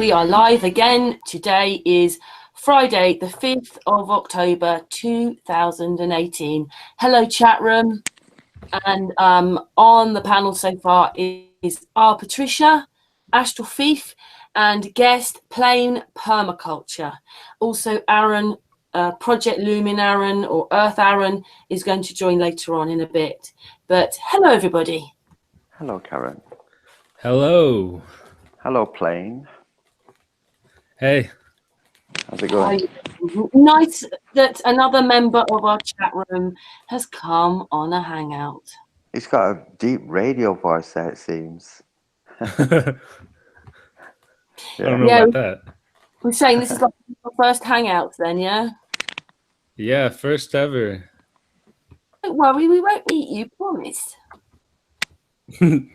we are live again. Today is Friday, the 5th of October, 2018. Hello, chat room. And on the panel so far is our Patricia, Astral Thief, and guest Plain Permaculture. Also, Aaron, Project Lumin Aaron or Earth Aaron is going to join later on in a bit. But hello, everybody. Hello, Karen. Hello. Hello, Plain. Hey. How's it going? Nice that another member of our chat room has come on a hangout. He's got a deep radio voice there, it seems. I don't know about that. We're saying this is like our first hangout then, yeah? Yeah, first ever. Don't worry, we won't eat you, promise. You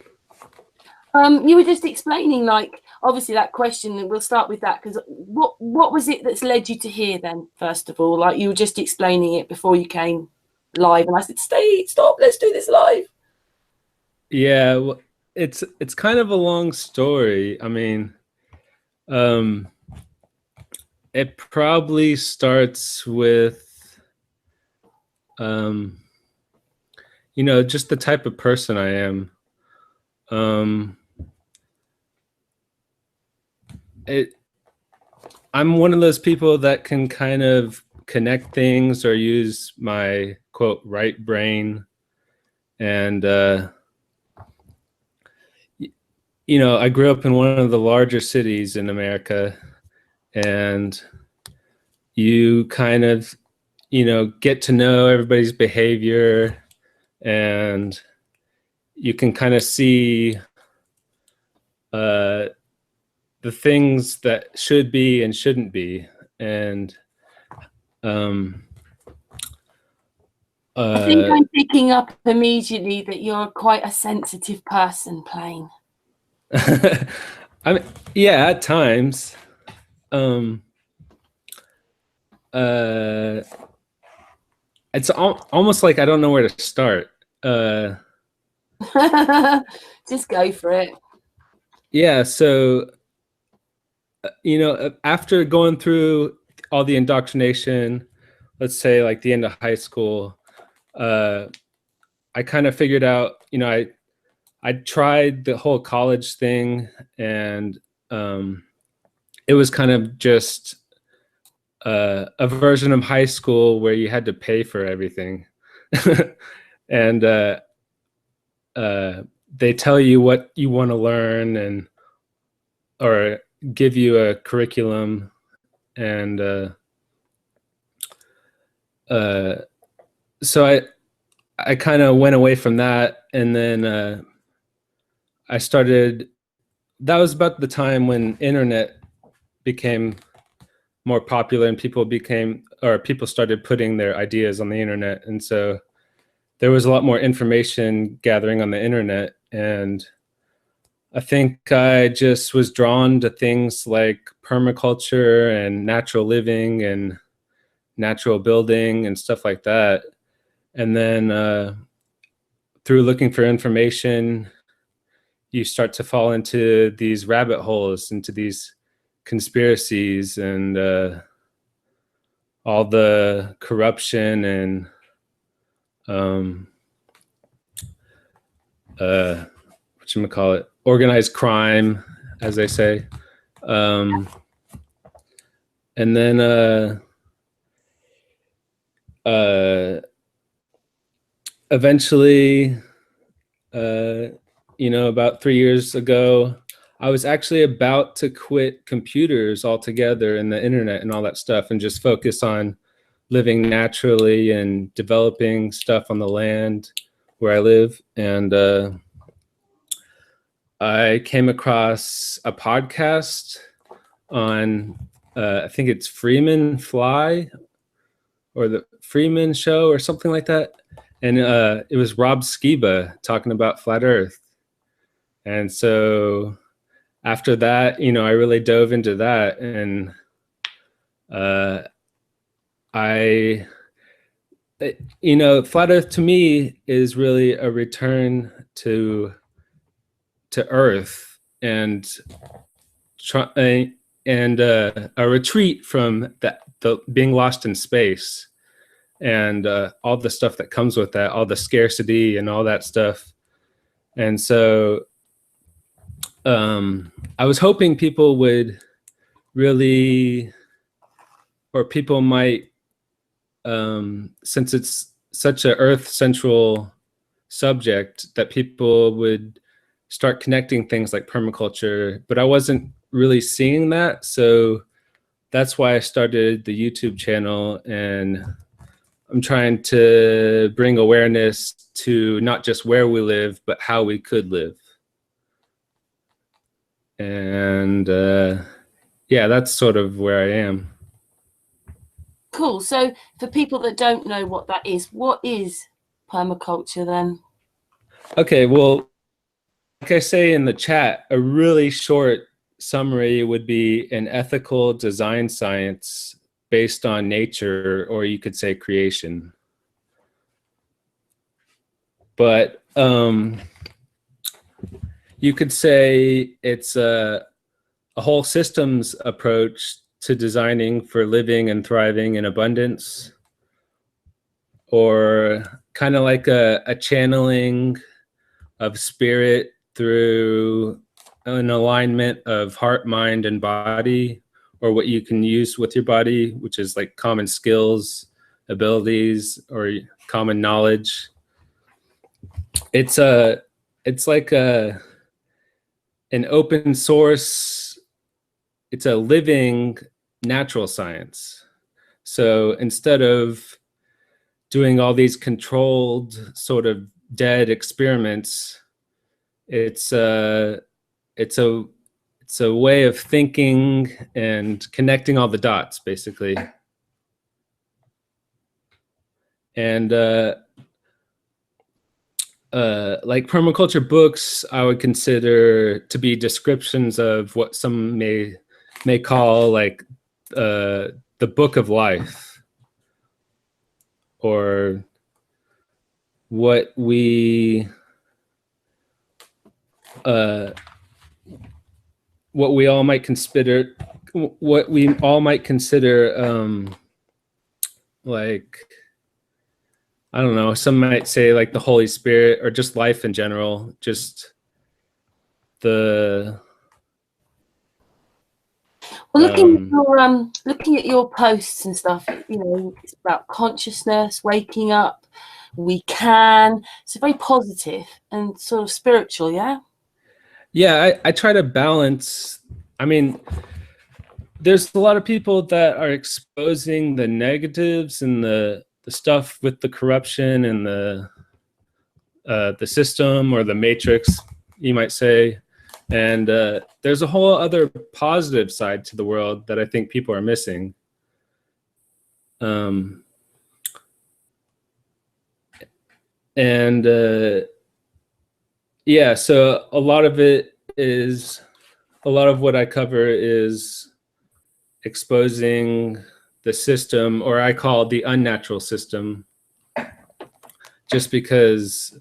were just explaining, like, obviously that question, we'll start with that, because what was it that's led you to here then, first of all? Like, you were just explaining it before you came live, and I said, stop, let's do this live. Yeah, well, it's kind of a long story. I mean, it probably starts with, just the type of person I am. I'm one of those people that can kind of connect things or use my quote right brain, and I grew up in one of the larger cities in America, and you kind of get to know everybody's behavior, and you can kind of see the things that should be and shouldn't be. And I think I'm picking up immediately that you're quite a sensitive person, Plain. I mean, yeah, at times. It's almost like I don't know where to start. Just go for it. Yeah, so after going through all the indoctrination, let's say like the end of high school, I kind of figured out, I tried the whole college thing, and it was kind of just a version of high school where you had to pay for everything. And they tell you what you want to learn, or give you a curriculum, and so I kind of went away from that, and then I started. That was about the time when internet became more popular, and people started putting their ideas on the internet, and so there was a lot more information gathering on the internet, and I think I just was drawn to things like permaculture and natural living and natural building and stuff like that. And then through looking for information, you start to fall into these rabbit holes, into these conspiracies, and all the corruption and whatchamacallit, organized crime, as they say. And then eventually, about 3 years ago, I was actually about to quit computers altogether and the internet and all that stuff, and just focus on living naturally and developing stuff on the land where I live. And I came across a podcast on, I think it's Freeman Fly, or the Freeman Show, or something like that. And it was Rob Skiba talking about flat Earth. And so after that, I really dove into that, and flat Earth to me is really a return to Earth, and and a retreat from the being lost in space and all the stuff that comes with that, all the scarcity and all that stuff. And so I was hoping people would really, or people might, since it's such a Earth central subject, that people would start connecting things like permaculture, but I wasn't really seeing that. So that's why I started the YouTube channel, and I'm trying to bring awareness to not just where we live, but how we could live. And yeah, that's sort of where I am. Cool. So for people that don't know what that is, what is permaculture then? Okay, well, like I say in the chat, a really short summary would be an ethical design science based on nature, or you could say creation. But you could say it's a whole systems approach to designing for living and thriving in abundance, or kind of like a channeling of spirit through an alignment of heart, mind, and body, or what you can use with your body, which is like common skills, abilities, or common knowledge. It's like an open source, it's a living natural science. So instead of doing all these controlled sort of dead experiments, it's a way of thinking and connecting all the dots, basically. And like permaculture books, I would consider to be descriptions of what some may call like the book of life, or what we all might consider, like, I don't know, some might say like the Holy Spirit, or just life in general, just the Well, looking at your posts and stuff, you know, it's about consciousness, waking up. We can. It's very positive and sort of spiritual, yeah. Yeah, I try to balance. I mean, there's a lot of people that are exposing the negatives and the stuff with the corruption and the system, or the matrix, you might say. And there's a whole other positive side to the world that I think people are missing. Yeah, so a lot of what I cover is exposing the system, or I call it the unnatural system, just because,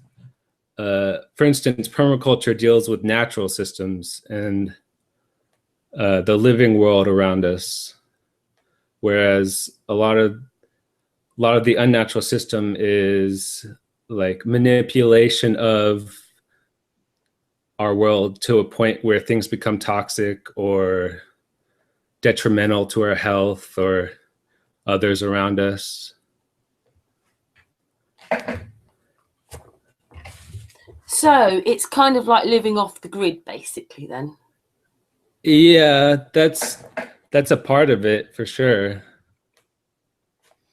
for instance, permaculture deals with natural systems and the living world around us, whereas a lot of the unnatural system is like manipulation of our world to a point where things become toxic or detrimental to our health or others around us. So it's kind of like living off the grid, basically, then. Yeah, that's a part of it for sure.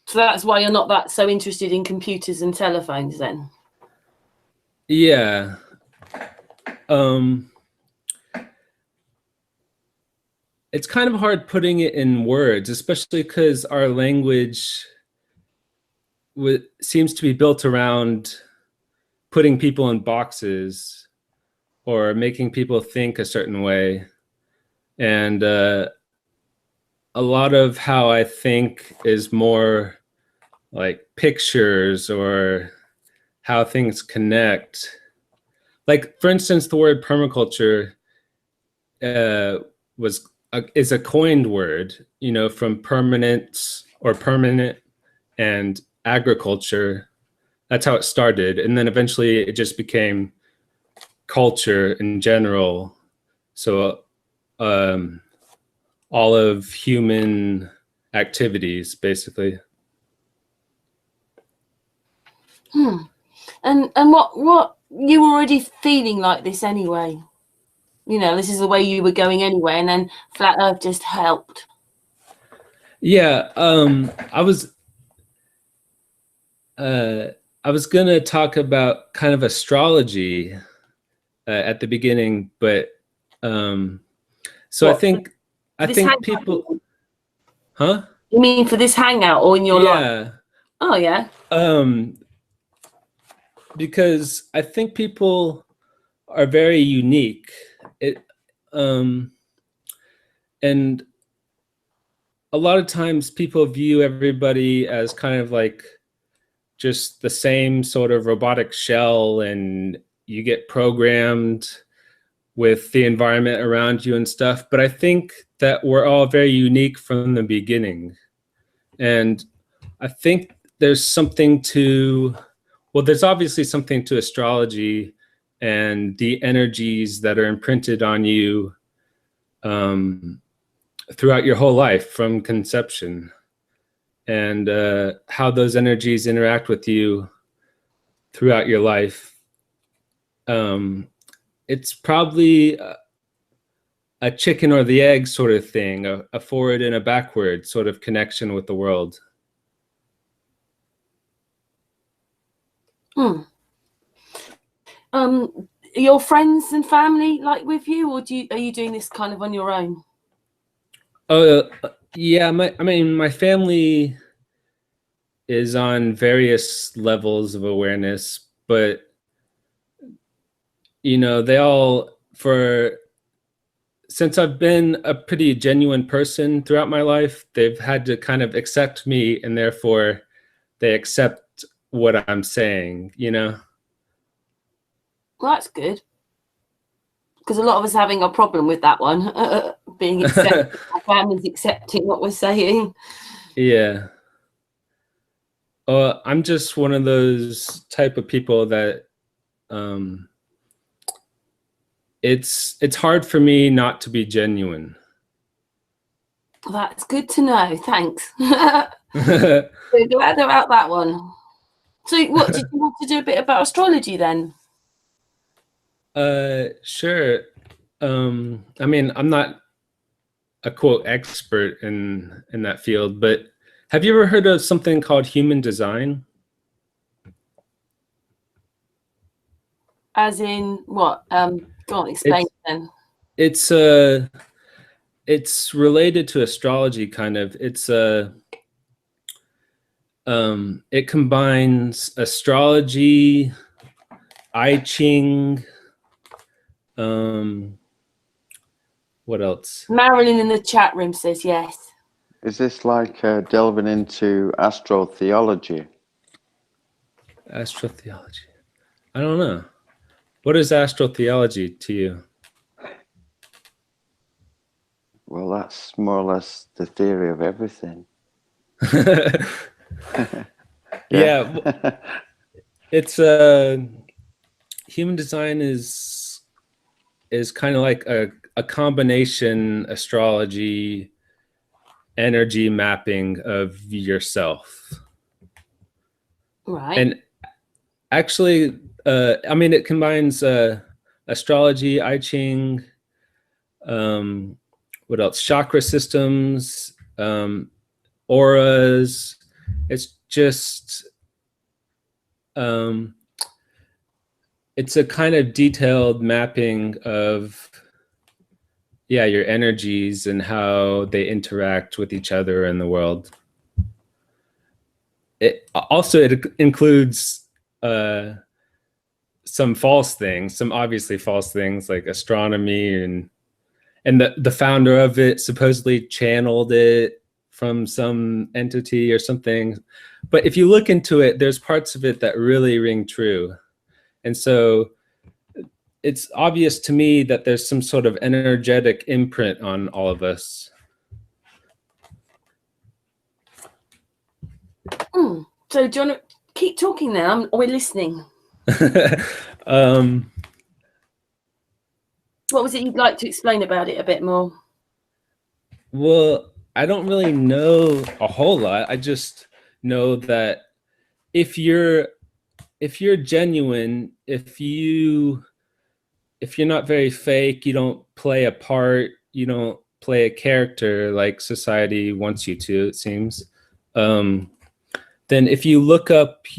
So that's why you're not that so interested in computers and telephones, then. Yeah. It's kind of hard putting it in words, especially because our language seems to be built around putting people in boxes or making people think a certain way. And a lot of how I think is more like pictures or how things connect. Like, for instance, the word permaculture is a coined word, from permanence or permanent and agriculture. That's how it started, and then eventually it just became culture in general. So all of human activities, basically. And what you were already feeling like this anyway? This is the way you were going anyway, and then Flat Earth just helped. Yeah, I was gonna talk about kind of astrology at the beginning, but so What, I think people, hangout? huh? You mean for this hangout or in your life? Yeah. Oh yeah. Because I think people are very unique. And a lot of times people view everybody as kind of like just the same sort of robotic shell, and you get programmed with the environment around you and stuff. But I think that we're all very unique from the beginning. And I think there's obviously something to astrology and the energies that are imprinted on you throughout your whole life from conception, and how those energies interact with you throughout your life. It's probably a chicken or the egg sort of thing, a forward and a backward sort of connection with the world. Your friends and family like with you, or are you doing this kind of on your own? Oh, yeah. My family is on various levels of awareness, but they all, since I've been a pretty genuine person throughout my life, they've had to kind of accept me, and therefore they accept what I'm saying, Well, that's good. Because a lot of us are having a problem with that one, being accepted, our families accepting what we're saying. Yeah. I'm just one of those type of people that it's hard for me not to be genuine. That's good to know. Thanks. We're glad about that one. So what, did you want to do a bit about astrology then? Sure. I'm not a quote expert in that field, but have you ever heard of something called human design? As in what? Go on, explain then. It's related to astrology, kind of. It combines astrology, I Ching, what else? Marilyn in the chat room says yes. Is this like delving into astrotheology? Astrotheology. I don't know. What is astrotheology to you? Well, that's more or less the theory of everything. Yeah. It's human design is kind of like a combination astrology energy mapping of yourself. Right. And actually, it combines astrology, I Ching, what else? Chakra systems, auras. It's just, it's a kind of detailed mapping of, your energies and how they interact with each other in the world. It includes some false things, some obviously false things like astronomy, and the founder of it supposedly channeled it from some entity or something. But if you look into it, there's parts of it that really ring true. And so it's obvious to me that there's some sort of energetic imprint on all of us. So do you want to keep talking now? We're listening. What was it you'd like to explain about it a bit more? Well, I don't really know a whole lot. I just know that if you're genuine, if you're not very fake, you don't play a part, you don't play a character like society wants you to, it seems. Then if you look up if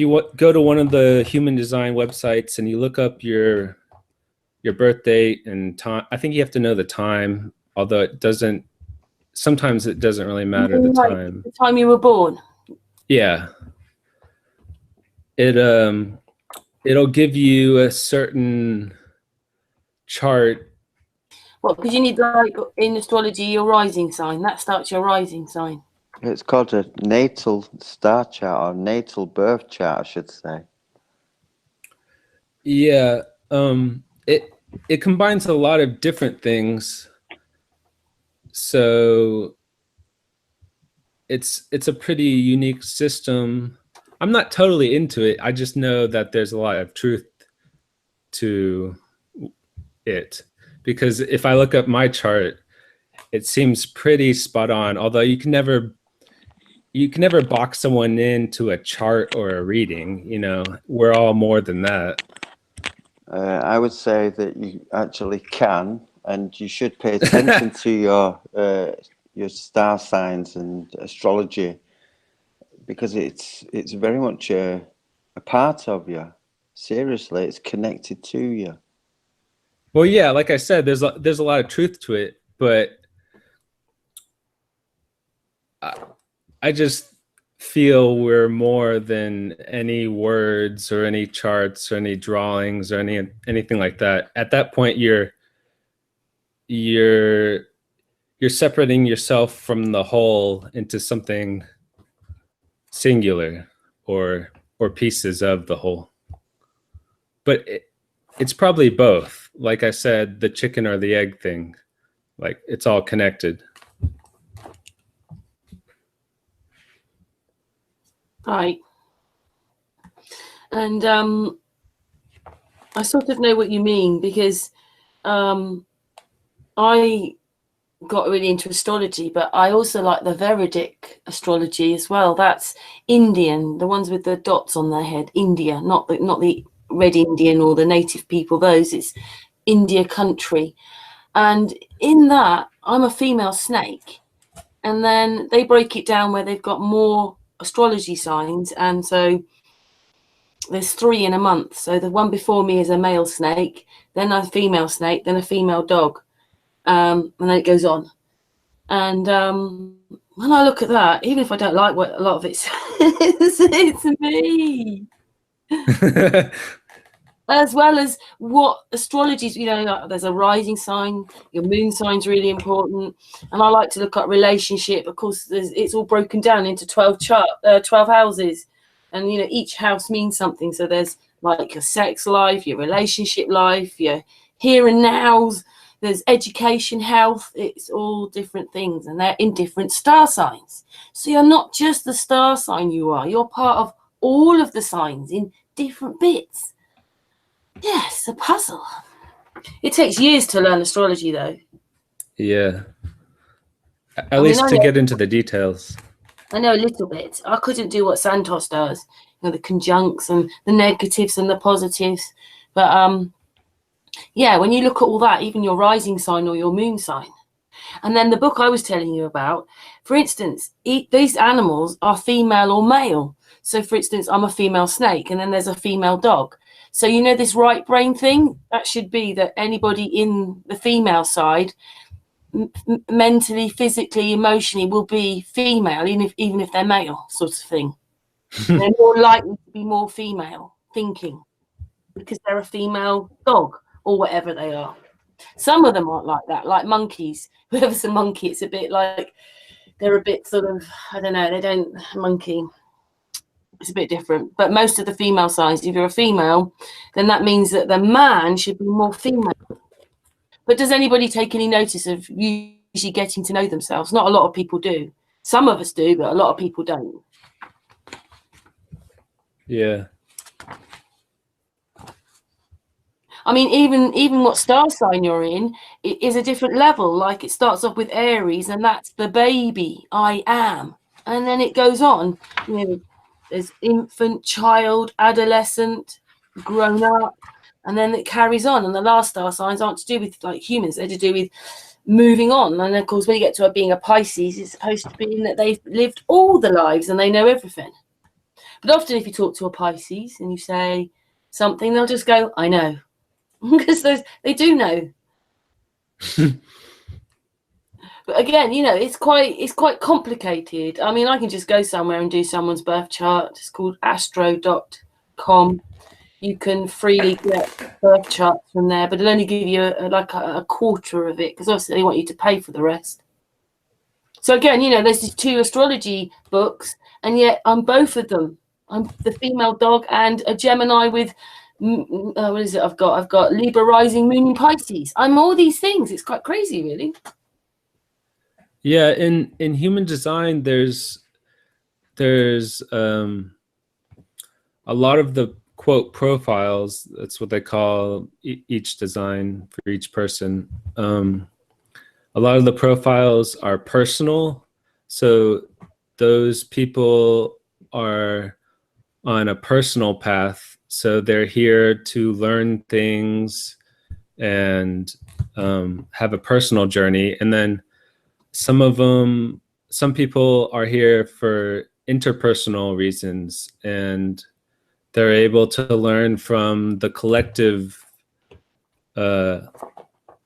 you go to one of the human design websites and you look up your birth date and time, I think you have to know the time, although sometimes it doesn't really matter the time. The time you were born. Yeah. It'll give you a certain chart. Well, because you need, like, in astrology, your rising sign. That starts your rising sign. It's called a natal star chart, or natal birth chart, I should say. Yeah. It combines a lot of different things. So it's a pretty unique system. I'm not totally into it. I just know that there's a lot of truth to it, because if I look up my chart, it seems pretty spot on, although you can never box someone into a chart or a reading. We're all more than that. I would say that you actually can, and you should pay attention to your star signs and astrology, because it's very much a part of you. Seriously, it's connected to you. Well, yeah, like I said, there's a lot of truth to it, but I just feel we're more than any words or any charts or any drawings or anything like that. At that point, you're separating yourself from the whole into something singular or pieces of the whole. But it's probably both. Like I said, the chicken or the egg thing. Like, it's all connected. Right. And I sort of know what you mean, because I got really into astrology, but I also like the Vedic astrology as well. That's Indian, the ones with the dots on their head. India, not the red Indian or the native people. Those, it's India country. And in that, I'm a female snake. And then they break it down where they've got more astrology signs, and so there's 3 in a month. So the one before me is a male snake, then a female snake, then a female dog, and then it goes on. And when I look at that, even if I don't like what a lot of it says, it's me. As well as what astrology's, there's a rising sign, your moon sign's really important. And I like to look at relationship. Of course, it's all broken down into 12 houses. And, each house means something. So there's like your sex life, your relationship life, your here and nows. There's education, health. It's all different things. And they're in different star signs. So you're not just the star sign you are. You're part of all of the signs in different bits. Yes, a puzzle. It takes years to learn astrology, though. Yeah. At least to get into the details. I know a little bit. I couldn't do what Santos does, the conjuncts and the negatives and the positives. But yeah, when you look at all that, even your rising sign or your moon sign. And then the book I was telling you about, for instance, these animals are female or male. So, for instance, I'm a female snake, and then there's a female dog. So, this right brain thing, that should be that anybody in the female side, mentally, physically, emotionally, will be female, even if they're male, sort of thing. They're more likely to be more female thinking because they're a female dog or whatever they are. Some of them aren't like that, like monkeys. Whoever's a monkey, it's a bit like they're a bit sort of, I don't know, they don't monkey. It's a bit different. But most of the female signs, if you're a female, then that means that the man should be more female. But does anybody take any notice of usually getting to know themselves? Not a lot of people do. Some of us do, but a lot of people don't. Yeah. I mean, even what star sign you're in, it is a different level. Like, it starts off with Aries, and that's the baby, I am. And then it goes on. You know, there's infant, child, adolescent, grown up, and then it carries on. And the last star signs aren't to do with like humans, they're to do with moving on. And of course, when you get to being a Pisces, it's supposed to be that they've lived all the lives and they know everything. But often if you talk to a Pisces and you say something, they'll just go, I know. Because they do know. But again, you know, it's quite complicated. I mean, I can just go somewhere and do someone's birth chart. It's called astro.com. You can freely get birth charts from there, but it'll only give you a quarter of it, because obviously they want you to pay for the rest. So again, you know, there's these 2 astrology books, and yet I'm both of them. I'm the female dog and a Gemini with what is it? I've got Libra rising, Moon in Pisces. I'm all these things. It's quite crazy, really. Yeah, in human design, there's a lot of the quote profiles. That's what they call each design for each person. A lot of the profiles are personal, so those people are on a personal path. So they're here to learn things and have a personal journey. And then some people are here for interpersonal reasons, and they're able to learn from the collective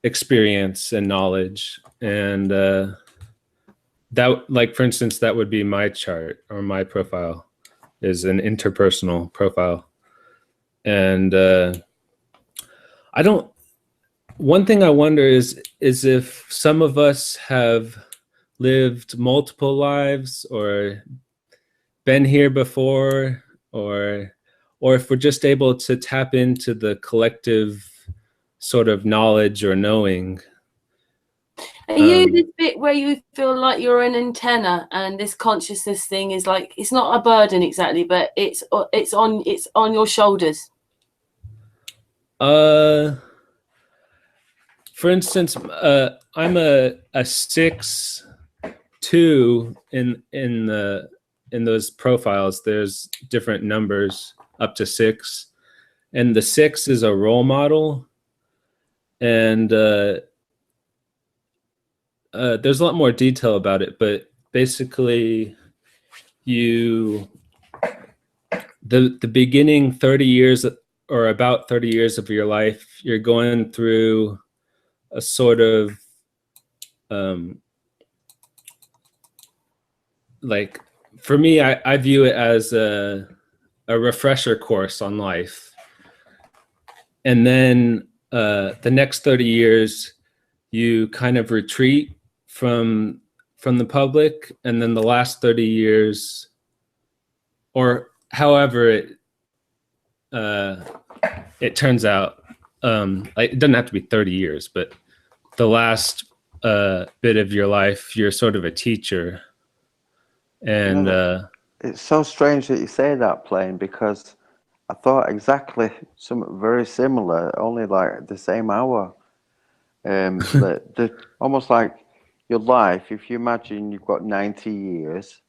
experience and knowledge. And that, like, for instance, that would be my chart, or my profile is an interpersonal profile. And one thing I wonder is if some of us have lived multiple lives or been here before, or if we're just able to tap into the collective sort of knowledge or knowing. Are you this bit where you feel like you're an antenna, and this consciousness thing is like, it's not a burden exactly, but it's on your shoulders? For instance, I'm a 6/2 in those profiles. There's different numbers up to 6, and the 6 is a role model, and there's a lot more detail about it, but basically the beginning 30 years, or about 30 years of your life, you're going through a sort of like, for me, I view it as a refresher course on life. And then the next 30 years, you kind of retreat from the public, and then the last 30 years, or however it turns out, like, it doesn't have to be 30 years, but the last bit of your life, you're sort of a teacher. And it's so strange that you say that, Plain, because I thought exactly something very similar, only like the same hour. Almost like your life, if you imagine you've got 90 years,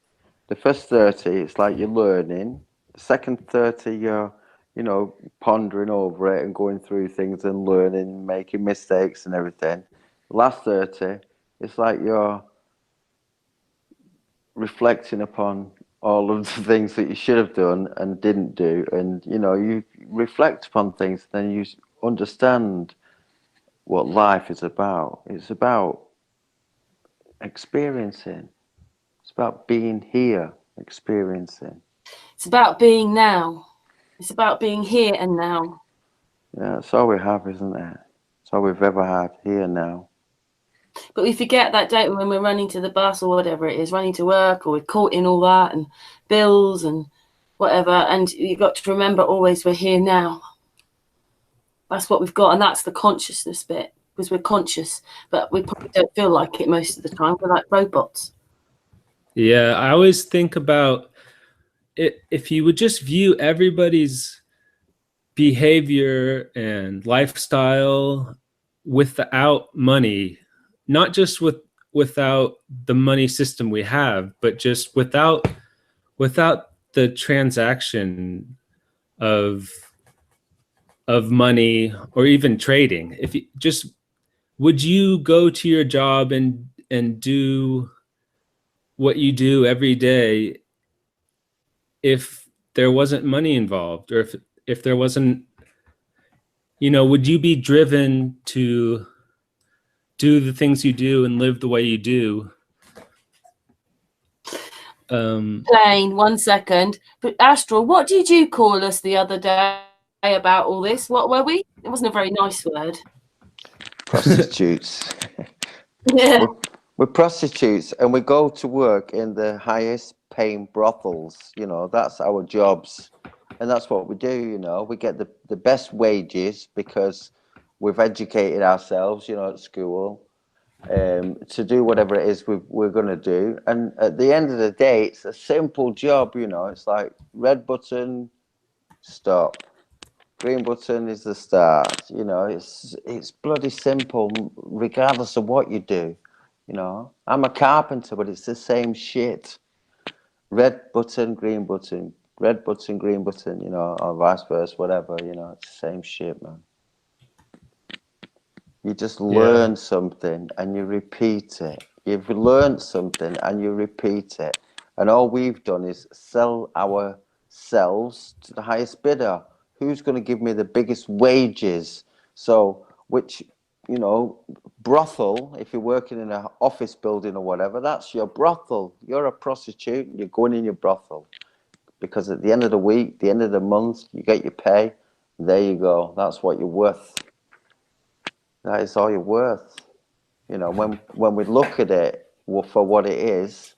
the first 30, it's like you're learning. The second 30, you're, you know, pondering over it and going through things and learning, making mistakes and everything. The last 30, it's like you're reflecting upon all of the things that you should have done and didn't do. And, you know, you reflect upon things, then you understand what life is about. It's about experiencing. It's about being here, experiencing. It's about being now. It's about being here and now. Yeah, that's all we have, isn't it? It's all we've ever had, here now. But we forget that, don't we, when we're running to the bus or whatever it is, running to work, or we're caught in all that and bills and whatever. And you've got to remember always we're here now. That's what we've got, and that's the consciousness bit, because we're conscious, but we probably don't feel like it most of the time. We're like robots. Yeah, I always think about it, if you would just view everybody's behavior and lifestyle without money, not just without the money system we have, but just without the transaction of money or even trading. If you just, would you go to your job and do what you do every day if there wasn't money involved, or if there wasn't, would you be driven to do the things you do and live the way you do? Plain, 1 second. But Astral, what did you call us the other day about all this? What were we? It wasn't a very nice word. Prostitutes. Yeah. We're prostitutes, and we go to work in the highest paying brothels. That's our jobs, and that's what we do. We get the best wages because we've educated ourselves, at school, to do whatever it is we're going to do. And at the end of the day, it's a simple job. It's like red button, stop. Green button is the start. It's bloody simple, regardless of what you do. I'm a carpenter, but it's the same shit. Red button, green button, red button, green button, or vice versa, whatever, it's the same shit, man. You just learn something and you repeat it. You've learned something and you repeat it. And all we've done is sell ourselves to the highest bidder. Who's going to give me the biggest wages? So, which, brothel, if you're working in an office building or whatever, that's your brothel. You're a prostitute, you're going in your brothel. Because at the end of the week, the end of the month, you get your pay. There you go. That's what you're worth. That is all you're worth. When we look at it for what it is,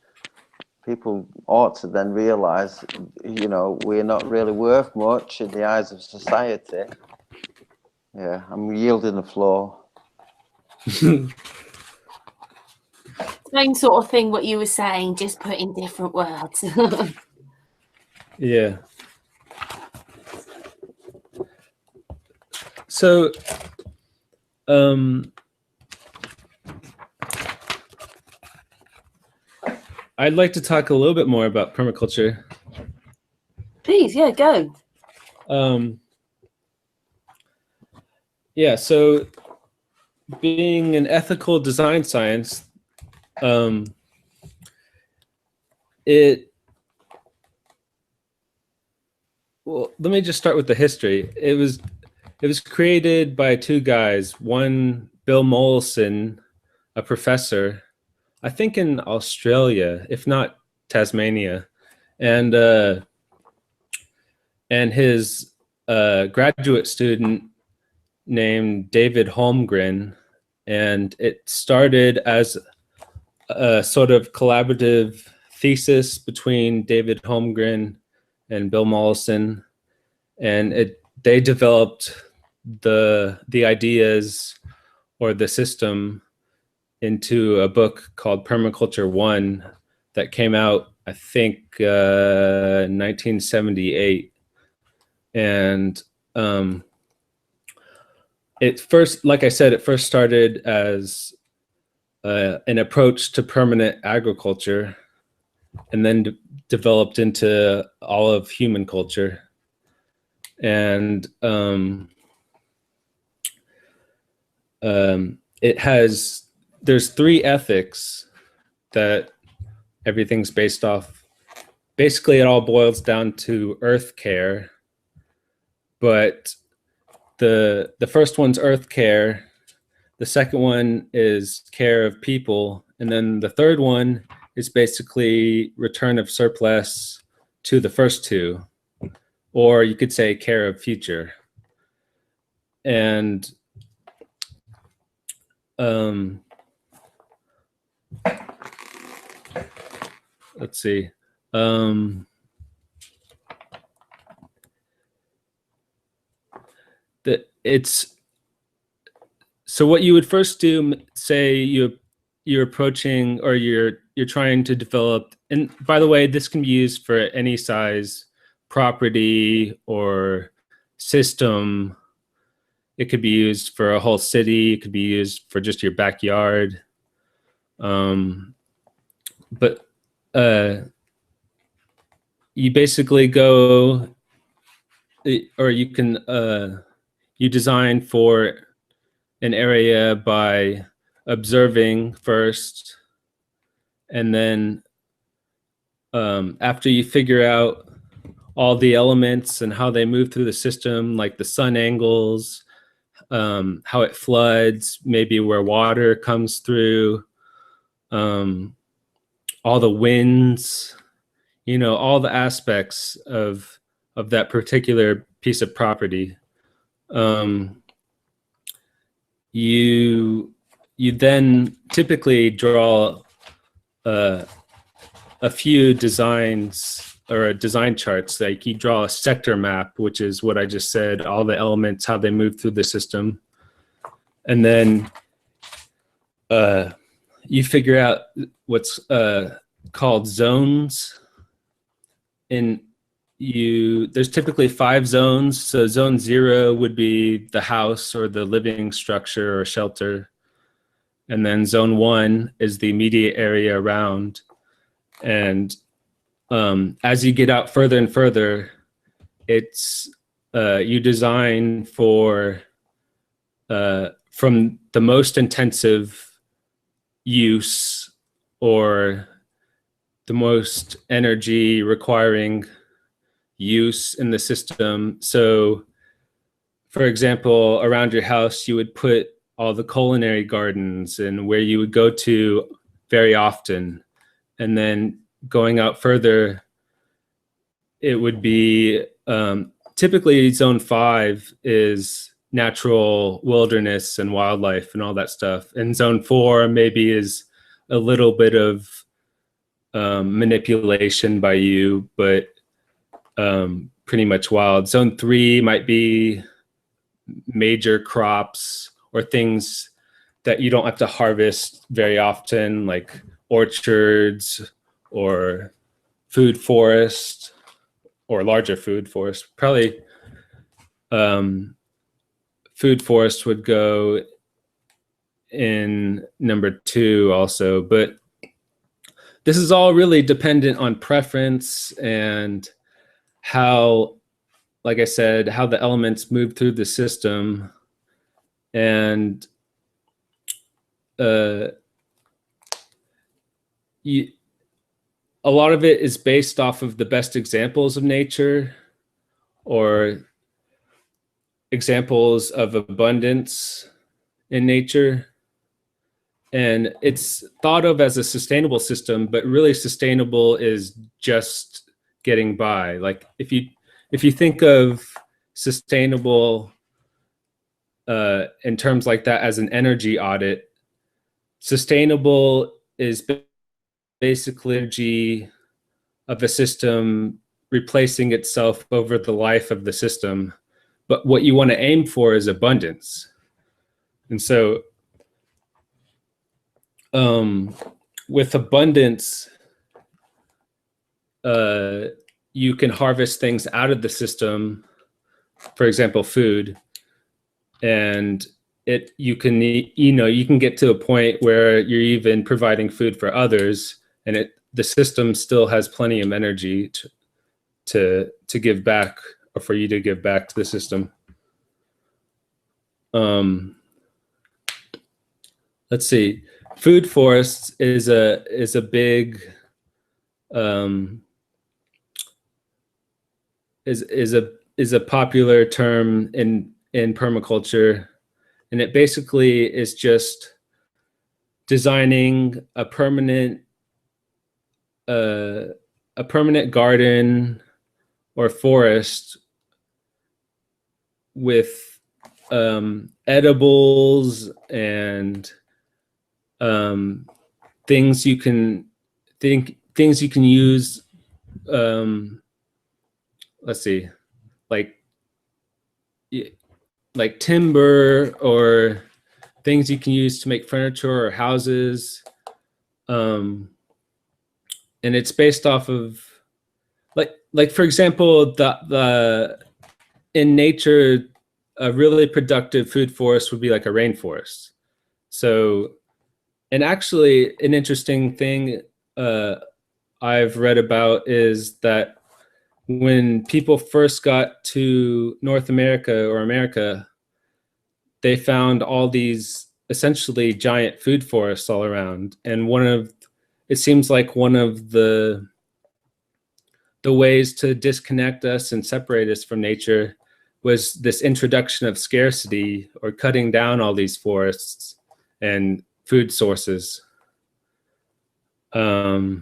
people ought to then realize, we're not really worth much in the eyes of society. Yeah, I'm yielding the floor. Same sort of thing what you were saying, just put in different words. Yeah. So, I'd like to talk a little bit more about permaculture. Please, yeah, go. Yeah, so being an ethical design science, well, let me just start with the history. It was created by two guys. One, Bill Mollison, a professor, I think in Australia, if not Tasmania, and his graduate student named David Holmgren, and it started as a sort of collaborative thesis between David Holmgren and Bill Mollison, and they developed the ideas or the system into a book called Permaculture 1 that came out, I think, 1978. And it first, like I said, it first started as an approach to permanent agriculture, and then developed into all of human culture. And there's three ethics that everything's based off. Basically, it all boils down to earth care, but the first one's earth care, the second one is care of people, and then the third one is basically return of surplus to the first two, or you could say care of future. And let's see. it's so what you would first do, say you're approaching, or you're trying to develop, and by the way, this can be used for any size property or system. It could be used for a whole city. It could be used for just your backyard. But you basically go, or you can you design for an area by observing first, and then after you figure out all the elements and how they move through the system, like the sun angles, how it floods, maybe where water comes through, all the winds, all the aspects of that particular piece of property. You then typically draw a few designs or design charts. Like you draw a sector map, which is what I just said, all the elements, how they move through the system. And then you figure out what's called zones. And there's typically 5 zones. So zone 0 would be the house or the living structure or shelter. And then zone 1 is the immediate area around. And as you get out further and further, it's you design for from the most intensive use or the most energy requiring use in the system. So, for example, around your house, you would put all the culinary gardens and where you would go to very often. And then going out further, it would be typically zone 5 is natural wilderness and wildlife and all that stuff. And zone 4 maybe is a little bit of manipulation by you, but pretty much wild. Zone 3 might be major crops or things that you don't have to harvest very often, like orchards or food forest or larger food forest. Probably food forest would go in number 2 also, but this is all really dependent on preference and how, like I said, how the elements move through the system. And a lot of it is based off of the best examples of nature or examples of abundance in nature. And it's thought of as a sustainable system, but really sustainable is just getting by. Like if you think of sustainable in terms like that as an energy audit, sustainable is basically energy of a system replacing itself over the life of the system. But what you want to aim for is abundance. And so with abundance, you can harvest things out of the system, for example, food, and you can get to a point where you're even providing food for others, and the system still has plenty of energy to give back, or for you to give back to the system. Let's see. Food forests is a big is a popular term in permaculture, and it basically is just designing a permanent garden or forest with edibles and things you can use. Let's see, like like timber or things you can use to make furniture or houses. And it's based off of like for example, the in nature, a really productive food forest would be like a rainforest. So, and actually an interesting thing I've read about is that when people first got to North America or America, they found all these essentially giant food forests all around. And it seems like one of the ways to disconnect us and separate us from nature was this introduction of scarcity or cutting down all these forests and food sources. Let's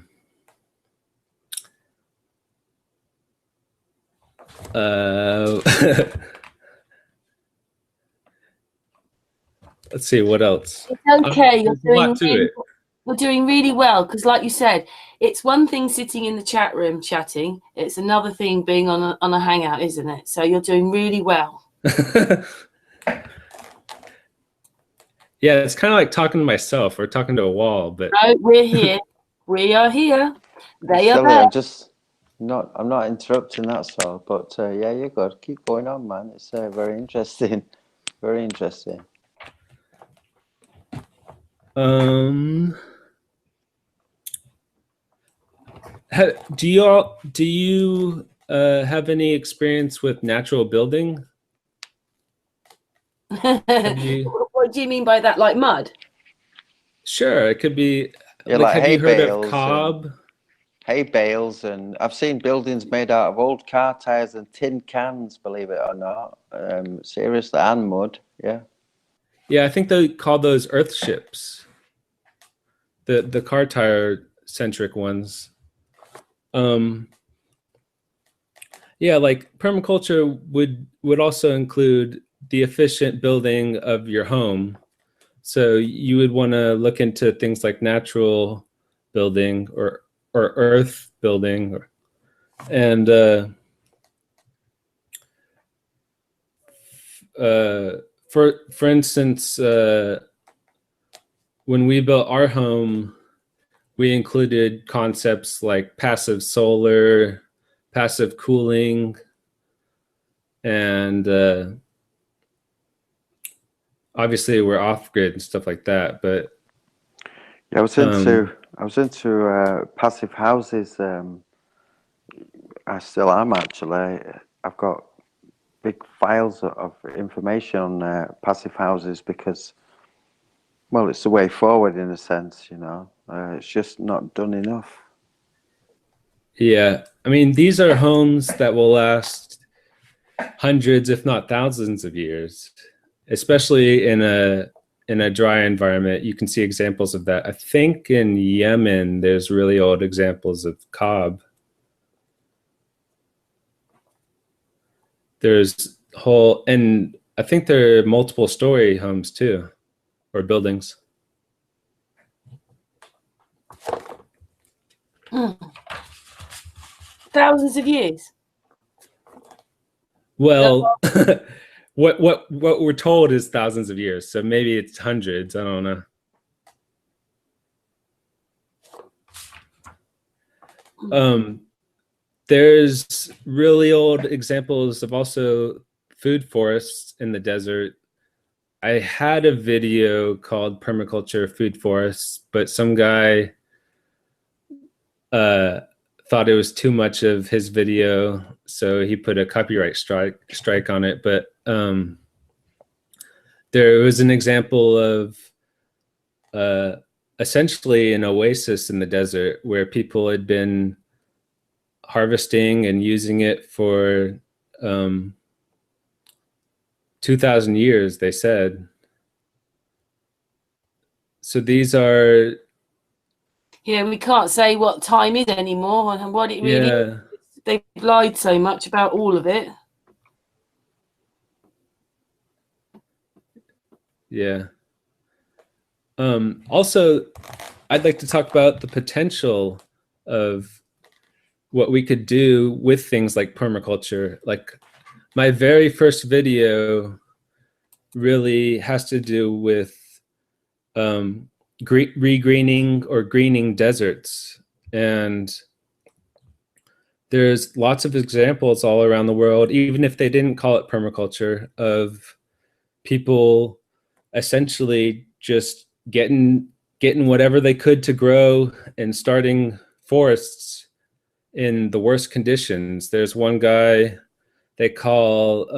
see what else. It's okay. You're doing really well, because like you said, it's one thing sitting in the chat room chatting. It's another thing being on a hangout, isn't it? So you're doing really well. Yeah, it's kind of like talking to myself or talking to a wall, but no, we're here. We are here. They are Silly, there. I'm not interrupting that, so, but yeah, you're good. Keep going on, man. It's very interesting. Very interesting. Do you have any experience with natural building? What do you mean by that? Like mud? Sure, it could be. Yeah, like have hay you heard bales of cob? Hay bales, and I've seen buildings made out of old car tires and tin cans, believe it or not. Seriously, and mud. Yeah. Yeah, I think they call those earth ships. The car tire centric ones. Yeah, like permaculture would also include the efficient building of your home. So you would want to look into things like natural building or earth building, and for instance, when we built our home, we included concepts like passive solar, passive cooling, and obviously we're off grid and stuff like that. But yeah, I was into passive houses. I still am, actually. I've got big files of information on passive houses because, well, it's the way forward in a sense, you know. It's just not done enough. yeah, I mean, these are homes that will last hundreds, if not thousands of years, especially in a dry environment. You can see examples of that. I think in Yemen, there's really old examples of cob. There's and I think there are multiple story homes too, or buildings. Thousands of years. Well, what we're told is thousands of years, so maybe it's hundreds. I don't know. There's really old examples of also food forests in the desert. I had a video called Permaculture Food Forests, but some guy thought it was too much of his video, so he put a copyright strike on it. But there was an example of essentially an oasis in the desert where people had been harvesting and using it for 2,000 years, they said. So these are... Yeah, we can't say what time is anymore and what it really is. They've lied so much about all of it. Yeah. Also, I'd like to talk about the potential of what we could do with things like permaculture. Like my very first video really has to do with regreening or greening deserts. And there's lots of examples all around the world, even if they didn't call it permaculture, of people essentially just getting whatever they could to grow and starting forests in the worst conditions. There's one guy they call,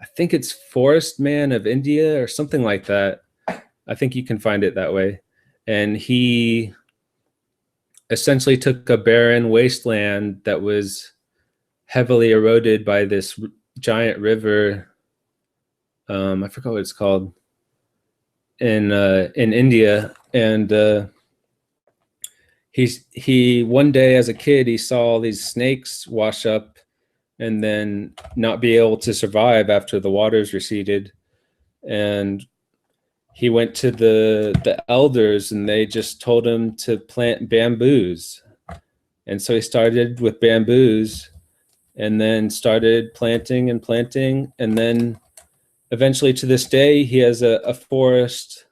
I think it's Forest Man of India or something like that. I think you can find it that way. And he essentially took a barren wasteland that was heavily eroded by this giant river. I forgot what it's called in India. And he one day as a kid, he saw all these snakes wash up and then not be able to survive after the waters receded. And he went to the elders and they just told him to plant bamboos. And so he started with bamboos and then started planting and planting. And then eventually to this day, he has a forest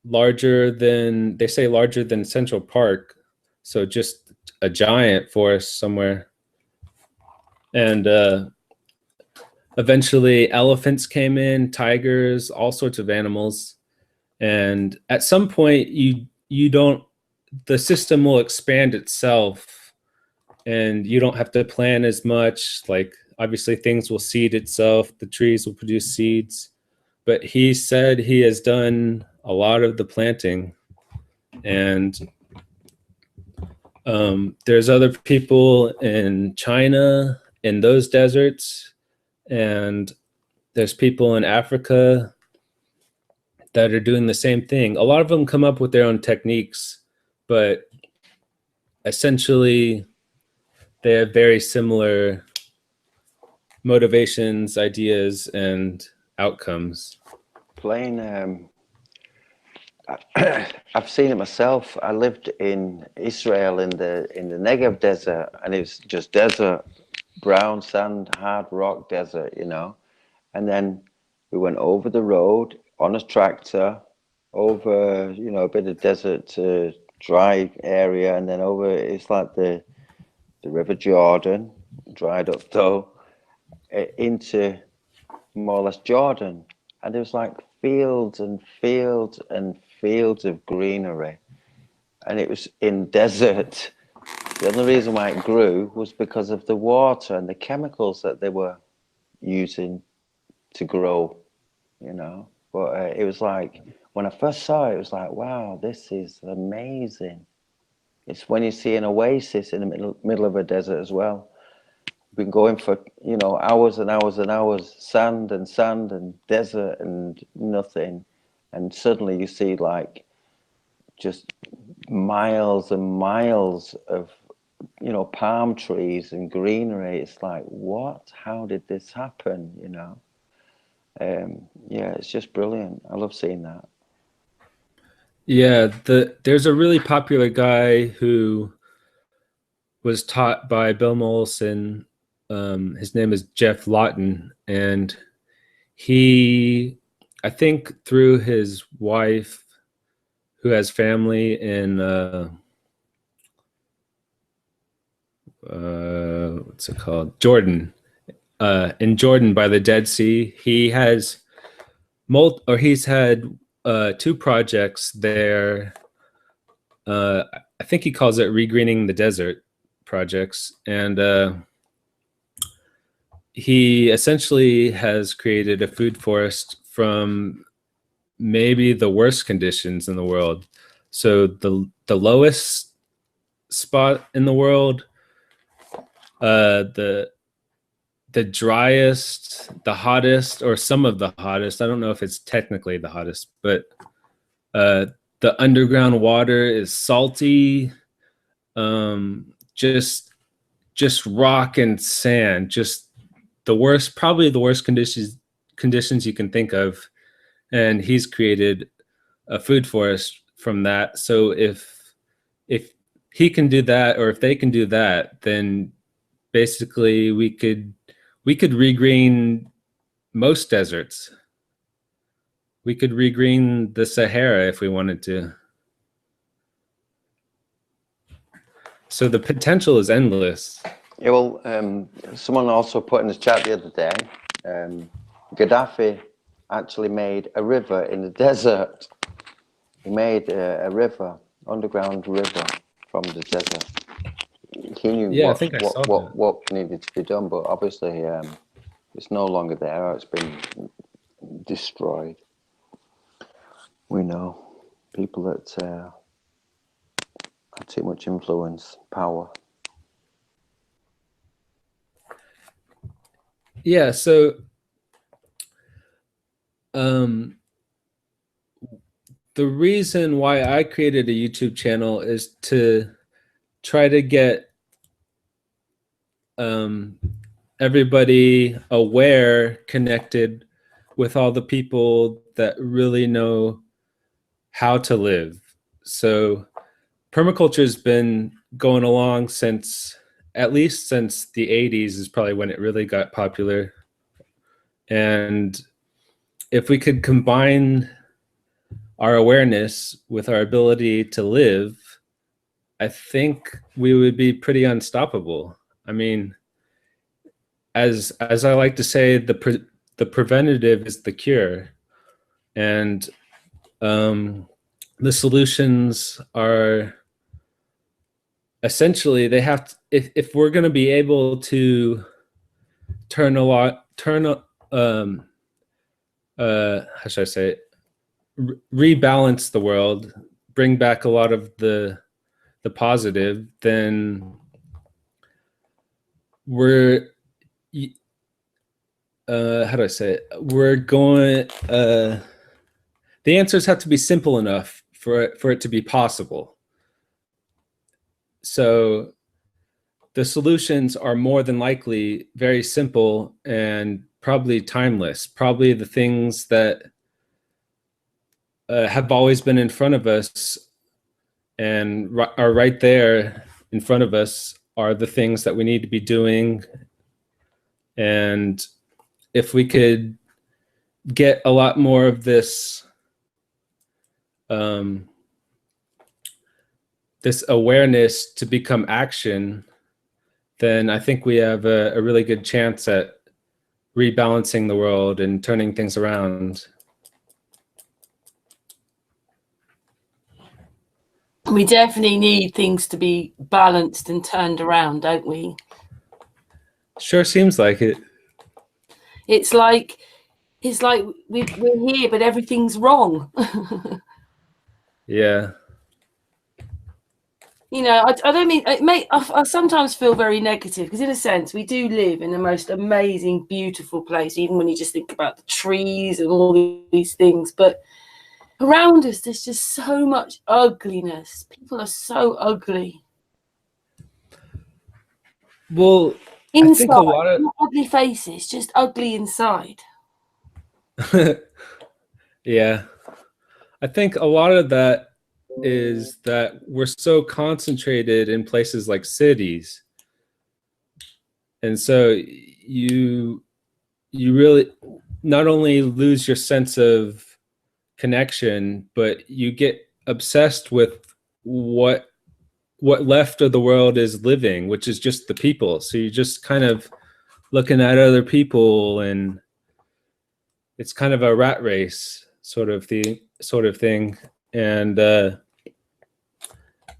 larger than, they say larger than Central Park. So just a giant forest somewhere. And eventually elephants came in, tigers, all sorts of animals. And at some point you don't, the system will expand itself and you don't have to plan as much. Like obviously things will seed itself, the trees will produce seeds. But he said he has done a lot of the planting. And there's other people in China, in those deserts, and there's people in Africa that are doing the same thing. A lot of them come up with their own techniques, but essentially they have very similar motivations, ideas, and outcomes. Plain, I've seen it myself. I lived in Israel in the Negev desert, and it's just desert, brown sand, hard rock desert, you know. And then we went over the road on a tractor, over, you know, a bit of desert to dry area, and then over, it's like the River Jordan, dried up though, into more or less Jordan. And there was like fields and fields and fields of greenery. And it was in desert. The only reason why it grew was because of the water and the chemicals that they were using to grow, you know. But it was like, when I first saw it, it was like, wow, this is amazing. It's when you see an oasis in the middle of a desert as well. Been going for, you know, hours and hours and hours, sand and desert and nothing. And suddenly you see like just miles and miles of, you know, palm trees and greenery. It's like, what? How did this happen? You know? Yeah, it's just brilliant. I love seeing that. Yeah, there's a really popular guy who was taught by Bill Mollison. His name is Jeff Lawton, and he, I think through his wife, who has family in what's it called, Jordan, in Jordan by the Dead Sea. He has he's had 2 projects there. I think he calls it regreening the desert projects, and he essentially has created a food forest from maybe the worst conditions in the world. So the lowest spot in the world, the driest, the hottest, or some of the hottest. I don't know if it's technically the hottest, but the underground water is salty, just rock and sand, just the worst, probably the worst conditions you can think of. And he's created a food forest from that. So if he can do that, or if they can do that, then basically we could we could regreen most deserts. We could regreen the Sahara if we wanted to. So the potential is endless. Yeah, well, someone also put in the chat the other day, Gaddafi actually made a river in the desert. He made a river, underground river from the desert. He knew what needed to be done, but obviously it's no longer there, or it's been destroyed. We know people that have too much influence, power. Yeah, so the reason why I created a YouTube channel is to try to get everybody aware, connected with all the people that really know how to live. So permaculture has been going along since, at least since the 80s is probably when it really got popular. And if we could combine our awareness with our ability to live, I think we would be pretty unstoppable. I mean, as I like to say, the preventative is the cure, and the solutions are essentially, they have to, if we're going to be able to how should I say it? Rebalance the world, bring back a lot of the positive, then we're how do I say it? We're going. The answers have to be simple enough for it to be possible. So the solutions are more than likely very simple and probably timeless. Probably the things that have always been in front of us and are right there in front of us are the things that we need to be doing. And if we could get a lot more of this this awareness to become action, then I think we have a really good chance at rebalancing the world and turning things around. We definitely need things to be balanced and turned around, don't we? Sure seems like it. It's like we're here, but everything's wrong. Yeah. You know, I don't mean it. I sometimes feel very negative because, in a sense, we do live in the most amazing, beautiful place. Even when you just think about the trees and all these things, but around us, there's just so much ugliness. People are so ugly. Well, inside, I think a lot of not ugly faces, just ugly inside. Yeah, I think a lot of that is that we're so concentrated in places like cities, and so you really not only lose your sense of connection, but you get obsessed with what left of the world is living, which is just the people. So you're just kind of looking at other people, and it's kind of a rat race sort of thing. And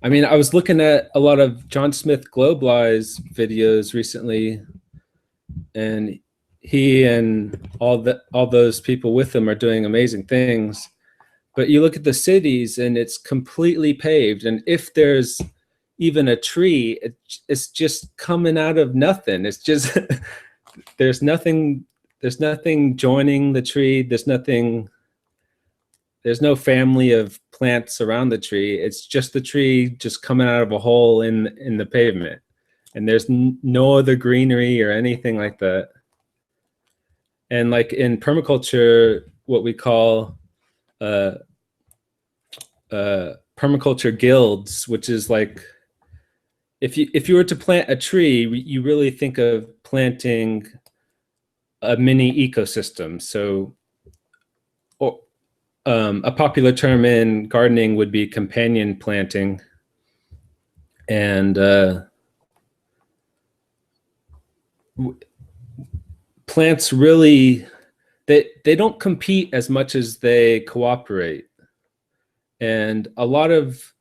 I mean, I was looking at a lot of John Smith Globalize videos recently, and he and all those people with him are doing amazing things. But you look at the cities and it's completely paved, and if there's even a tree, it's just coming out of nothing. It's just there's nothing joining the tree. There's no family of plants around the tree. It's just the tree just coming out of a hole in the pavement, and there's no other greenery or anything like that. And like in permaculture, what we call permaculture guilds, which is like if you were to plant a tree, you really think of planting a mini ecosystem. So, or, a popular term in gardening would be companion planting. And plants really, they don't compete as much as they cooperate. And a lot of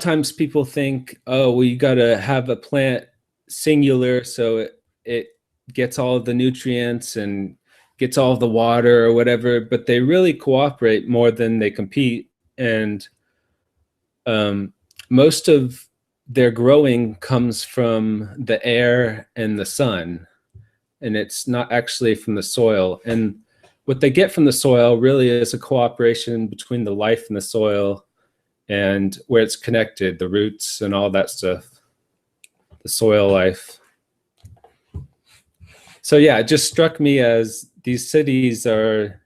times people think, oh, well, you got to have a plant singular so it gets all of the nutrients and gets all of the water or whatever, but they really cooperate more than they compete. And most of their growing comes from the air and the sun, and it's not actually from the soil. And what they get from the soil really is a cooperation between the life in the soil and where it's connected, the roots and all that stuff, the soil life. So yeah, it just struck me as these cities are,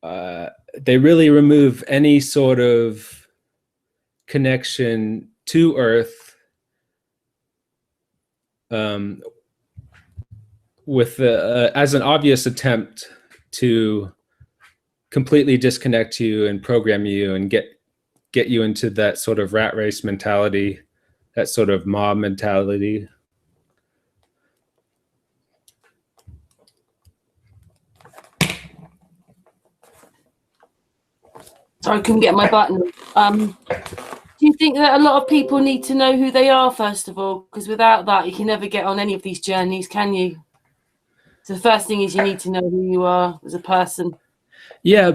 they really remove any sort of connection to Earth, with as an obvious attempt to completely disconnect you and program you and get you into that sort of rat race mentality, that sort of mob mentality. Sorry, I couldn't get my button. Do you think that a lot of people need to know who they are, first of all? Because without that, you can never get on any of these journeys, can you? So the first thing is you need to know who you are as a person. Yeah,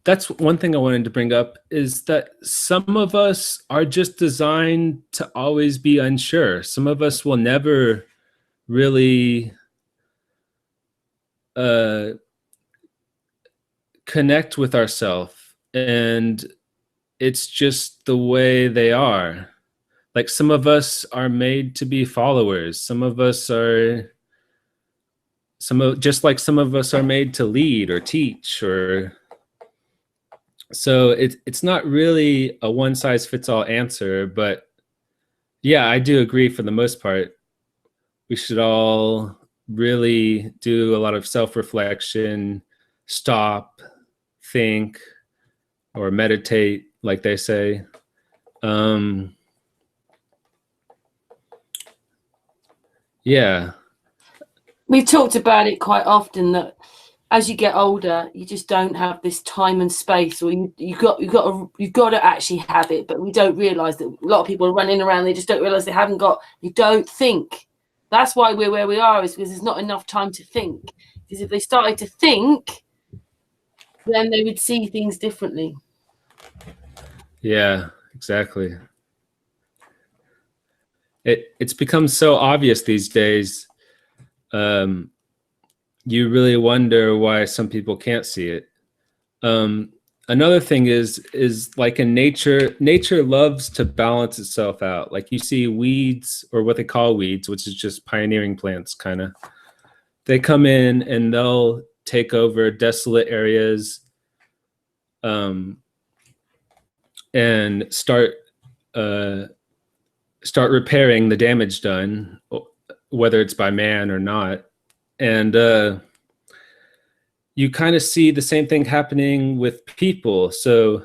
that's one thing I wanted to bring up, is that some of us are just designed to always be unsure. Some of us will never really connect with ourselves, and it's just the way they are. Like, some of us are made to be followers. Some of us are, just like some of us are made to lead or teach, or so it's not really a one size fits all answer. But yeah, I do agree for the most part. We should all really do a lot of self-reflection, stop, think, or meditate, like they say. Yeah. We've talked about it quite often that as you get older, you just don't have this time and space, or you've got to actually have it, but we don't realise that a lot of people are running around. They just don't realise they haven't got. They don't think. That's why we're where we are, is because there's not enough time to think. Because if they started to think, then they would see things differently. Yeah, exactly. It's become so obvious these days. You really wonder why some people can't see it. Another thing is like in nature loves to balance itself out. Like, you see weeds, or what they call weeds, which is just pioneering plants, kind of. They come in and they'll take over desolate areas, and start repairing the damage done, whether it's by man or not. And you kind of see the same thing happening with people. So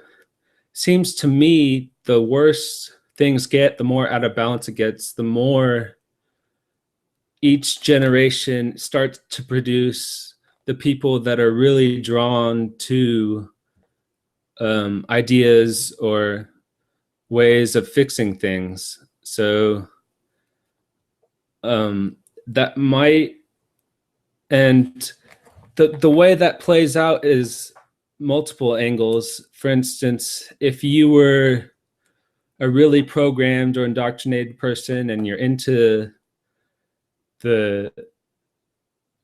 seems to me the worse things get, the more out of balance it gets, the more each generation starts to produce the people that are really drawn to ideas or ways of fixing things. So that might, and the way that plays out is multiple angles. For instance, if you were a really programmed or indoctrinated person and you're into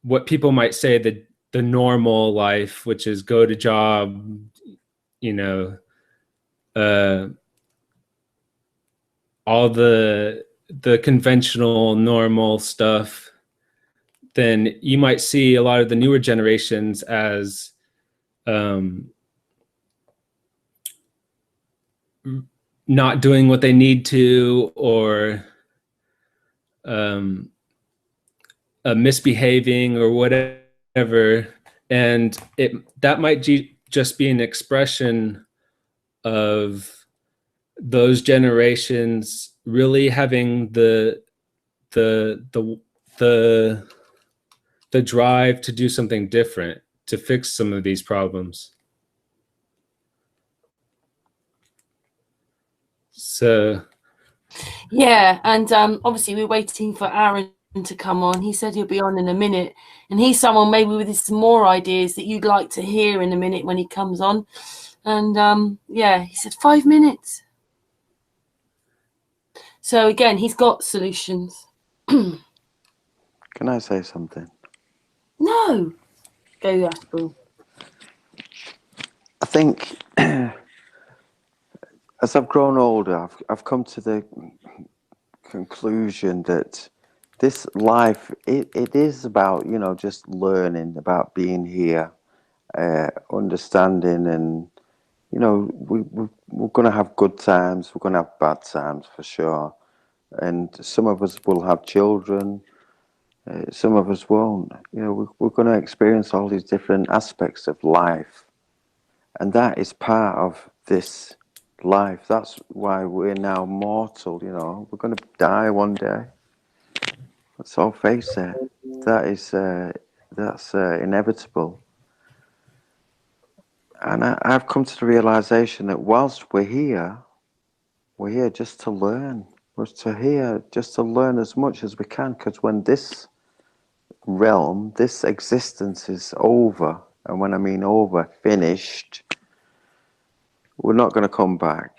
what people might say the normal life, which is go to job, all the conventional normal stuff, then you might see a lot of the newer generations as not doing what they need to, or misbehaving or whatever, and that might just be an expression of those generations really having the drive to do something different, to fix some of these problems. So yeah, and obviously we're waiting for Aaron to come on. He said he'll be on in a minute, and he's someone maybe with some more ideas that you'd like to hear in a minute when he comes on. And yeah, he said 5 minutes. So again, he's got solutions. Can I say something? No, go Aspel. I think as I've grown older, I've come to the conclusion that this life, it is about, you know, just learning, about being here, understanding, and, you know, we're going to have good times, we're going to have bad times for sure. And some of us will have children, some of us won't. You know, we're going to experience all these different aspects of life. And that is part of this life. That's why we're now mortal, you know. We're going to die one day. Let's all face it. That's inevitable. And I've come to the realization that whilst we're here just to learn. We're here just to learn as much as we can, because when this realm, this existence is over, and when I mean over, finished, we're not going to come back.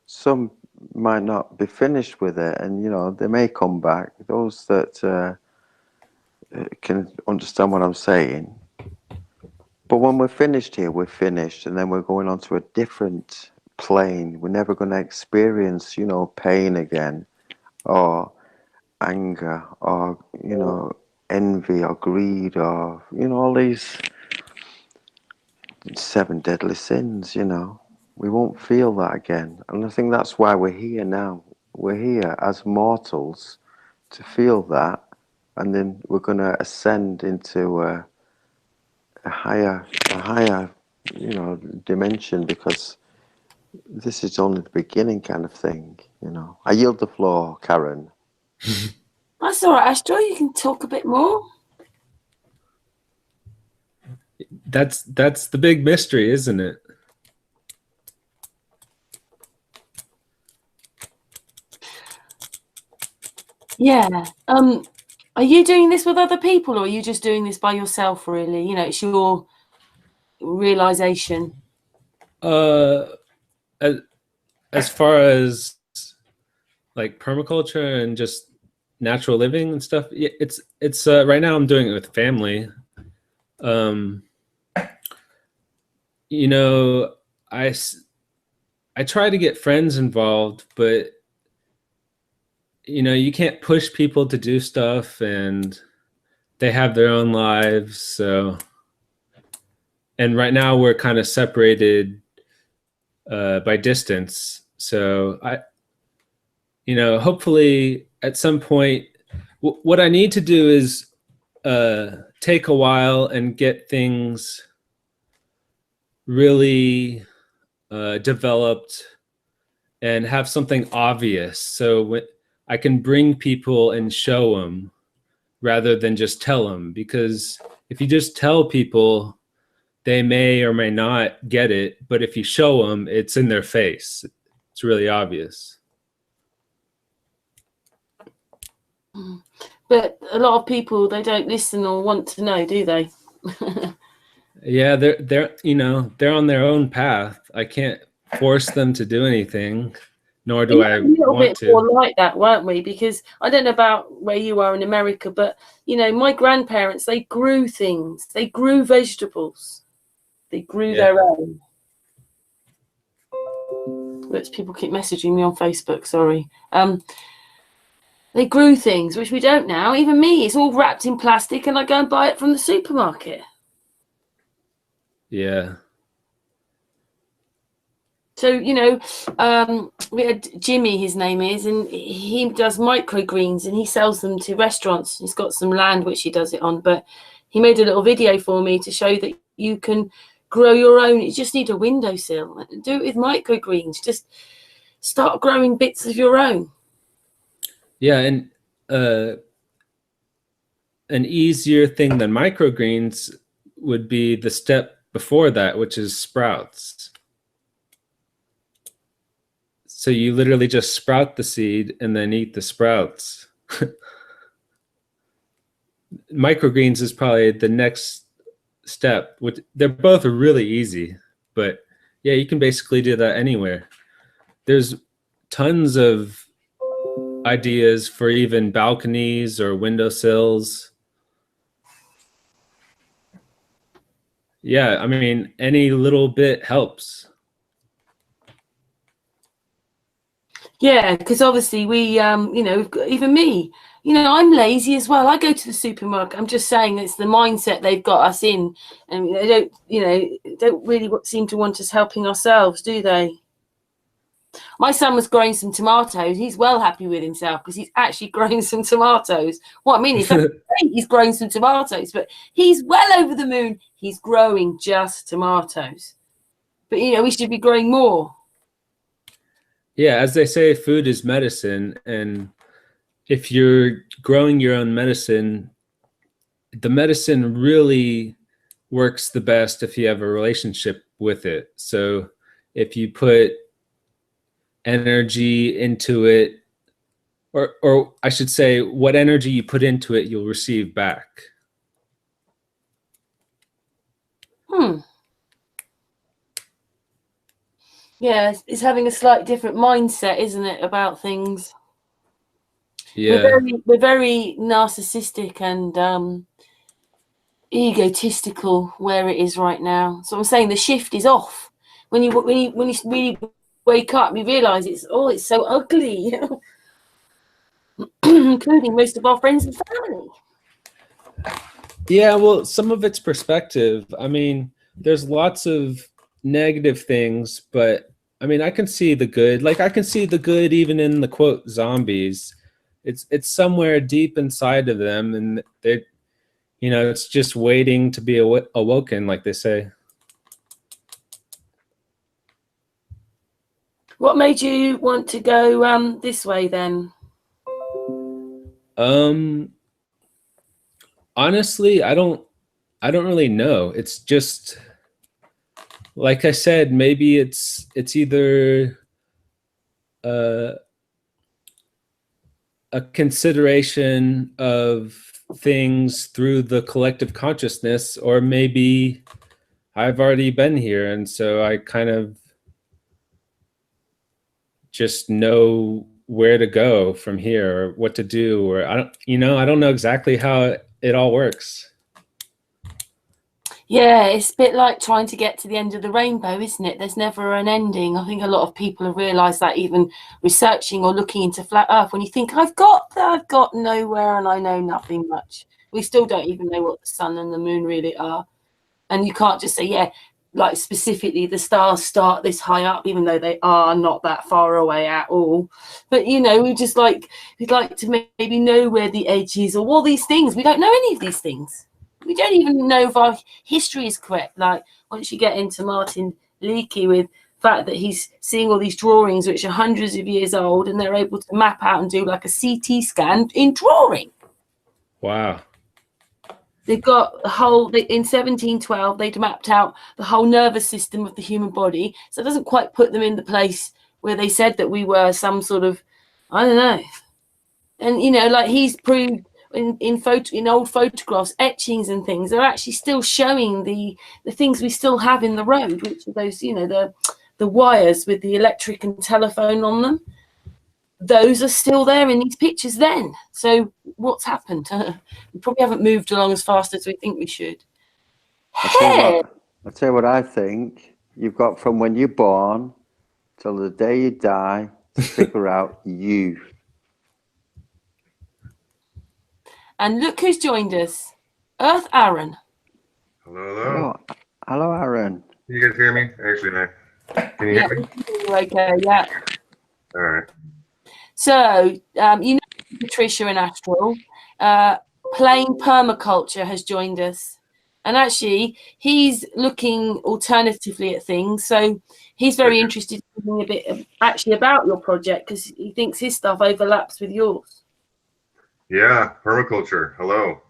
Some might not be finished with it, and, you know, they may come back. Those that can understand what I'm saying. But when we're finished here, we're finished, and then we're going on to a different plane. We're never going to experience, you know, pain again, or anger, or, you know, envy, or greed, or, you know, all these 7 deadly sins, you know. We won't feel that again. And I think that's why we're here now. We're here as mortals to feel that, and then we're going to ascend into a higher, you know, dimension, because this is only the beginning, kind of thing, you know. I yield the floor, Karen. That's all right, Astro. You can talk a bit more. that's the big mystery, isn't it? Yeah. Are you doing this with other people, or are you just doing this by yourself, really? You know, it's your realization. As far as like permaculture and just natural living and stuff, it's right now I'm doing it with family. You know, I try to get friends involved, but, you know, you can't push people to do stuff, and they have their own lives. So, and right now we're kind of separated by distance. So you know, hopefully at some point, what I need to do is take a while and get things really developed and have something obvious, so I can bring people and show them rather than just tell them. Because if you just tell people, they may or may not get it, but if you show them, it's in their face. It's really obvious. But a lot of people, they don't listen or want to know, do they? Yeah, they're you know, they're on their own path. I can't force them to do anything, nor do I A little want bit to. more like that, weren't we? Because I don't know about where you are in America, but, you know, my grandparents, they grew things. They grew vegetables. They grew their own. Which people keep messaging me on Facebook, sorry. They grew things, which we don't now. Even me, it's all wrapped in plastic, and I go and buy it from the supermarket. Yeah. So, you know, we had Jimmy, his name is, and he does microgreens and he sells them to restaurants. He's got some land which he does it on, but he made a little video for me to show that you can grow your own. You just need a windowsill. Do it with microgreens. Just start growing bits of your own. Yeah, and an easier thing than microgreens would be the step before that, which is sprouts. So you literally just sprout the seed and then eat the sprouts. Microgreens is probably the next step. They're both really easy, but yeah, you can basically do that anywhere. There's tons of ideas for even balconies or windowsills. Yeah, I mean, any little bit helps. Yeah, because obviously we, you know, we've got, even me, you know, I'm lazy as well. I go to the supermarket. I'm just saying it's the mindset they've got us in, and they don't, you know, don't really seem to want us helping ourselves, do they? My son was growing some tomatoes. He's well happy with himself because he's actually growing some tomatoes. What I mean is that's great. He's growing some tomatoes, but he's well over the moon. He's growing just tomatoes. But, you know, we should be growing more. Yeah, as they say, food is medicine. And if you're growing your own medicine, the medicine really works the best if you have a relationship with it. So if you put energy into it, or I should say, what energy you put into it, you'll receive back. Yeah, it's having a slightly different mindset, isn't it, about things? Yeah. We're very narcissistic and egotistical where it is right now. So I'm saying the shift is off. When you really wake up, you realise it's so ugly, including most of our friends and family. Yeah, well, some of it's perspective. I mean, there's lots of negative things, but I mean, I can see the good. Like I can see the good even in the quote zombies. It's somewhere deep inside of them, and they, you know, it's just waiting to be awoken, like they say. What made you want to go this way then? Honestly, I don't really know. It's just like I said, maybe it's either a consideration of things through the collective consciousness, or maybe I've already been here and so I kind of just know where to go from here or what to do, or I don't know exactly how it all works. Yeah, it's a bit like trying to get to the end of the rainbow, isn't it? There's never an ending. I think a lot of people have realised that, even researching or looking into flat Earth. When you think, I've got nowhere and I know nothing much. We still don't even know what the sun and the moon really are. And you can't just say, yeah, like specifically the stars start this high up, even though they are not that far away at all. But, you know, we'd like to maybe know where the edge is or all these things. We don't know any of these things. We don't even know if our history is correct. Like once you get into Martin Leakey with the fact that he's seeing all these drawings which are hundreds of years old, and they're able to map out and do like a CT scan in drawing. Wow. They've got the whole, in 1712, they'd mapped out the whole nervous system of the human body. So it doesn't quite put them in the place where they said that we were some sort of, I don't know. And, you know, like he's proved in old photographs, etchings and things, they're actually still showing the things we still have in the road, which are those, you know, the wires with the electric and telephone on them. Those are still there in these pictures then. So what's happened? We probably haven't moved along as fast as we think we should. I'll tell you what I think. You've got from when you're born till the day you die to figure out you. And look who's joined us. Earth Aaron. Hello, hello. Hello, Aaron. You guys hear me? Actually, no. Can you Yeah, hear me? okay, yeah. All right. So, you know, Patricia and Astral, playing permaculture has joined us. And actually, he's looking alternatively at things. So he's very interested in hearing a bit actually about your project because he thinks his stuff overlaps with yours. Yeah, permaculture. Hello.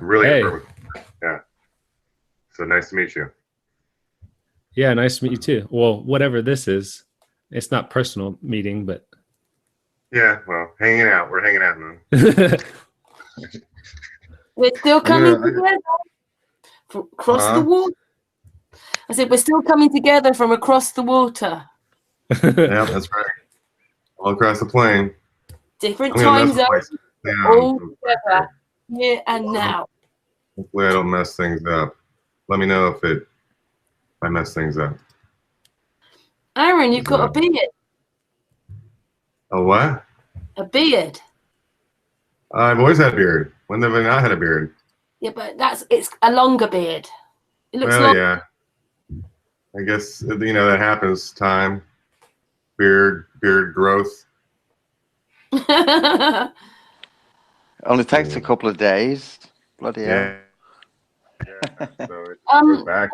Really Hey. permaculture. Yeah. So nice to meet you. Yeah, nice to meet you too. Well, whatever this is, it's not personal meeting, but Yeah, well, hanging out. We're hanging out, man. We're still coming together from across the water. I said, we're still coming together from across the water. Yeah, that's right. All across the plane. Different I'm gonna time mess with my zones, all sound. together, here and now. Hopefully I don't mess things up. Let me know if I mess things up. Aaron, you've got a beard. A what? A beard. I've always had a beard. When have I not had a beard? Yeah, but it's a longer beard. It looks Well, long. yeah. I guess that happens. Time, beard growth. Only takes a couple of days. Bloody hell. Yeah. So it goes back.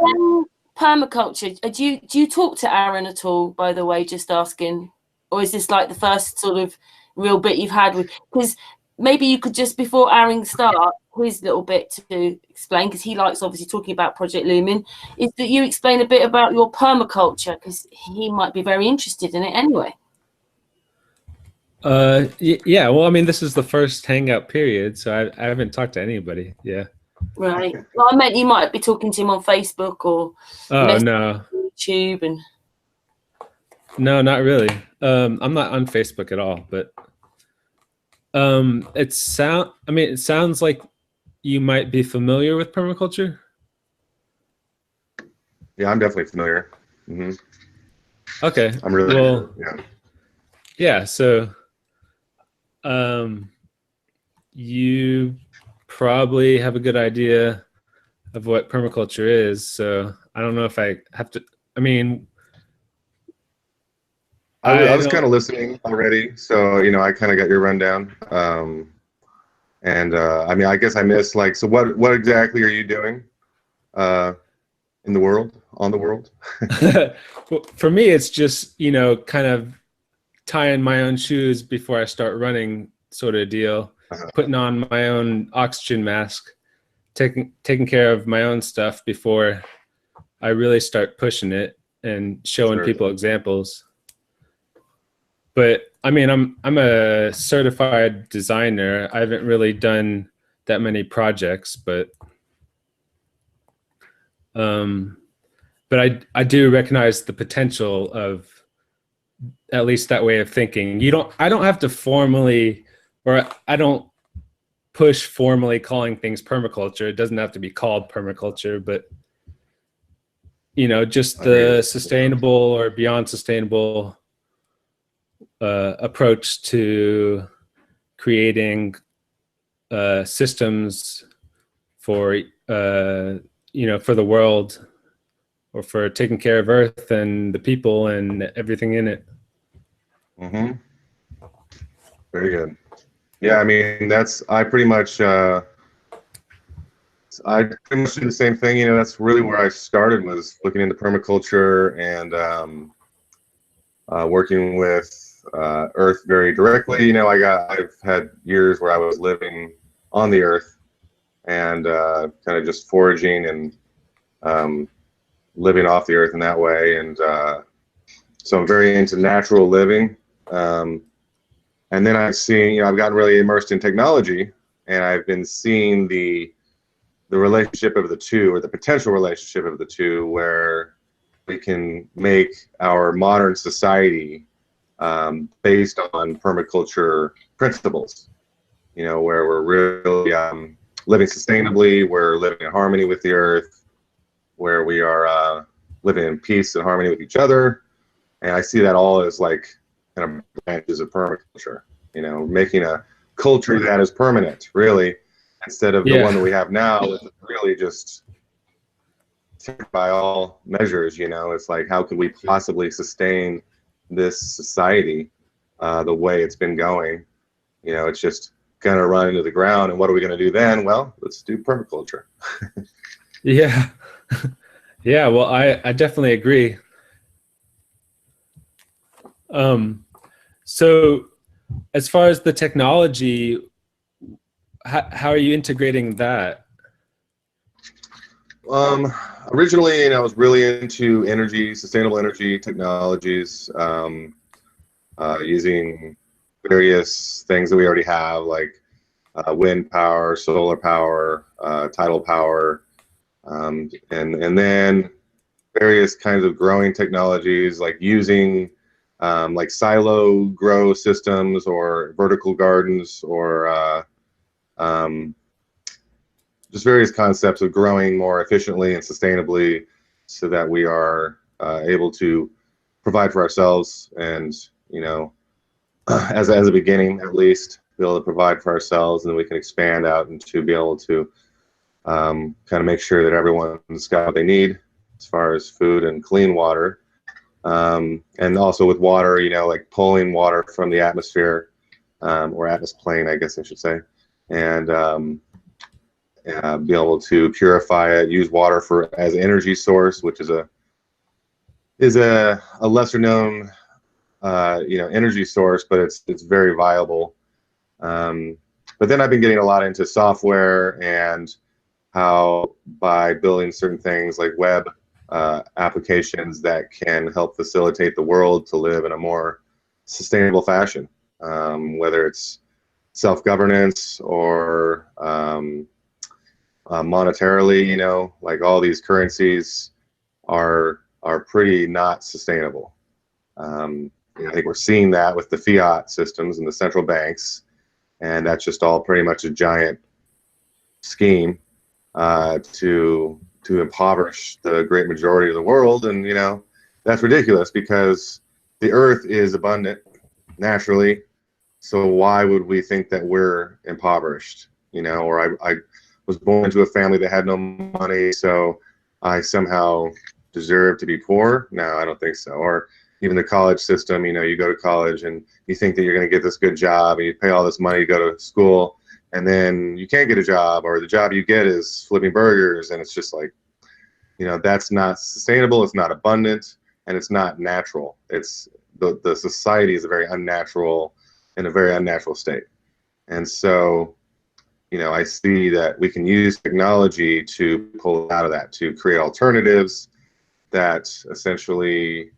Permaculture. Do you talk to Aaron at all? By the way, just asking, or is this like the first sort of real bit you've had with? Because maybe you could just before Aaron start his little bit to explain, because he likes obviously talking about Project Lumen, is that you explain a bit about your permaculture because he might be very interested in it anyway. Yeah. Well, I mean, this is the first hangout period, so I haven't talked to anybody. Yeah. Right. Well, I meant you might be talking to him on Facebook or no, YouTube and. No, not really. I'm not on Facebook at all, but it sounds like you might be familiar with permaculture. Yeah, I'm definitely familiar. Mm-hmm. Okay. I'm really yeah. So, you probably have a good idea of what permaculture is. So I don't know if I have to. I mean, I was kind of listening already, so I kind of got your rundown. And I mean, I guess I missed so what exactly are you doing in the world, on the world? Well, for me, it's just kind of tying my own shoes before I start running, sort of deal. Putting on my own oxygen mask, taking care of my own stuff before I really start pushing it and showing people examples. But I mean, I'm a certified designer. I haven't really done that many projects, but I do recognize the potential of at least that way of thinking. I don't have to formally, or I don't push formally calling things permaculture. It doesn't have to be called permaculture, but just the sustainable or beyond sustainable approach to creating systems for for the world, or for taking care of Earth and the people and everything in it. Mm-hmm. Very good. Yeah, I mean I pretty much do the same thing. That's really where I started, was looking into permaculture and working with Earth very directly. I've had years where I was living on the Earth and kind of just foraging and living off the Earth in that way. And so I'm very into natural living. And then I've seen, I've gotten really immersed in technology, and I've been seeing the relationship of the two, or the potential relationship of the two, where we can make our modern society based on permaculture principles, where we're really living sustainably, we're living in harmony with the Earth, where we are living in peace and harmony with each other. And I see that all as kind of branches of permaculture, making a culture that is permanent, really, instead of the one that we have now, which is really just by all measures. You know, it's like, how could we possibly sustain this society the way it's been going? You know, it's just gonna run into the ground. And what are we gonna do then? Well, let's do permaculture. Yeah. Yeah, well, I definitely agree. So as far as the technology, how are you integrating that? Originally, I was really into sustainable energy technologies, using various things that we already have, like wind power, solar power, tidal power, and then various kinds of growing technologies, like using like silo grow systems or vertical gardens, or just various concepts of growing more efficiently and sustainably, so that we are able to provide for ourselves, and as a beginning at least, be able to provide for ourselves, and then we can expand out and to be able to kind of make sure that everyone's got what they need as far as food and clean water, and also with water, like pulling water from the atmosphere, or atmosphere, I guess I should say, and be able to purify it, use water as energy source, which is a lesser known energy source, but it's very viable. But then I've been getting a lot into software, and how by building certain things like web applications that can help facilitate the world to live in a more sustainable fashion, whether it's self-governance or monetarily, like all these currencies are pretty not sustainable. I think we're seeing that with the fiat systems and the central banks, and that's just all pretty much a giant scheme to impoverish the great majority of the world. And that's ridiculous, because the earth is abundant naturally, so why would we think that we're impoverished? Or I was born into a family that had no money, so I somehow deserve to be poor. No, I don't think so. Or even the college system, you go to college and you think that you're going to get this good job, and you pay all this money to go to school, and then you can't get a job, or the job you get is flipping burgers. And it's just like, that's not sustainable, it's not abundant, and it's not natural. It's the society is in a very unnatural state. And so, I see that we can use technology to pull out of that, to create alternatives that essentially,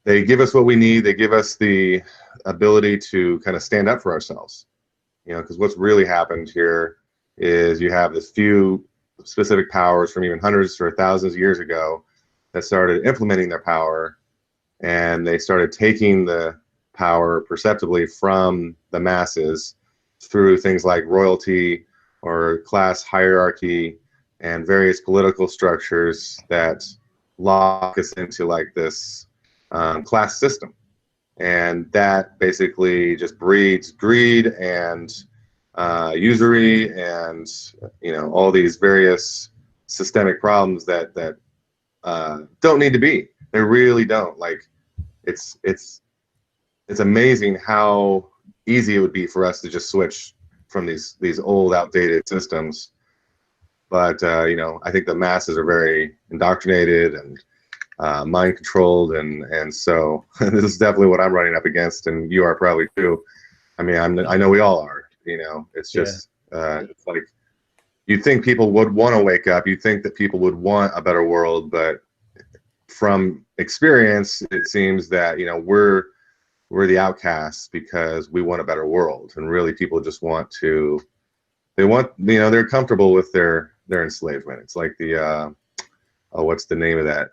they give us what we need. They give us the ability to kind of stand up for ourselves, because what's really happened here is you have this few specific powers from even hundreds or thousands of years ago that started implementing their power, and they started taking the power perceptibly from the masses through things like royalty or class hierarchy and various political structures that lock us into like this class system. And that basically just breeds greed and usury, and all these various systemic problems that don't need to be. They really don't. Like, it's amazing how easy it would be for us to just switch from these old, outdated systems. But I think the masses are very indoctrinated and mind controlled, and so this is definitely what I'm running up against, and you are probably too. I mean, I know we all are. It's just it's like, you'd think people would want to wake up. You'd think that people would want a better world, but from experience, it seems that we're the outcasts because we want a better world, and really people just they're comfortable with their enslavement. It's like the what's the name of that?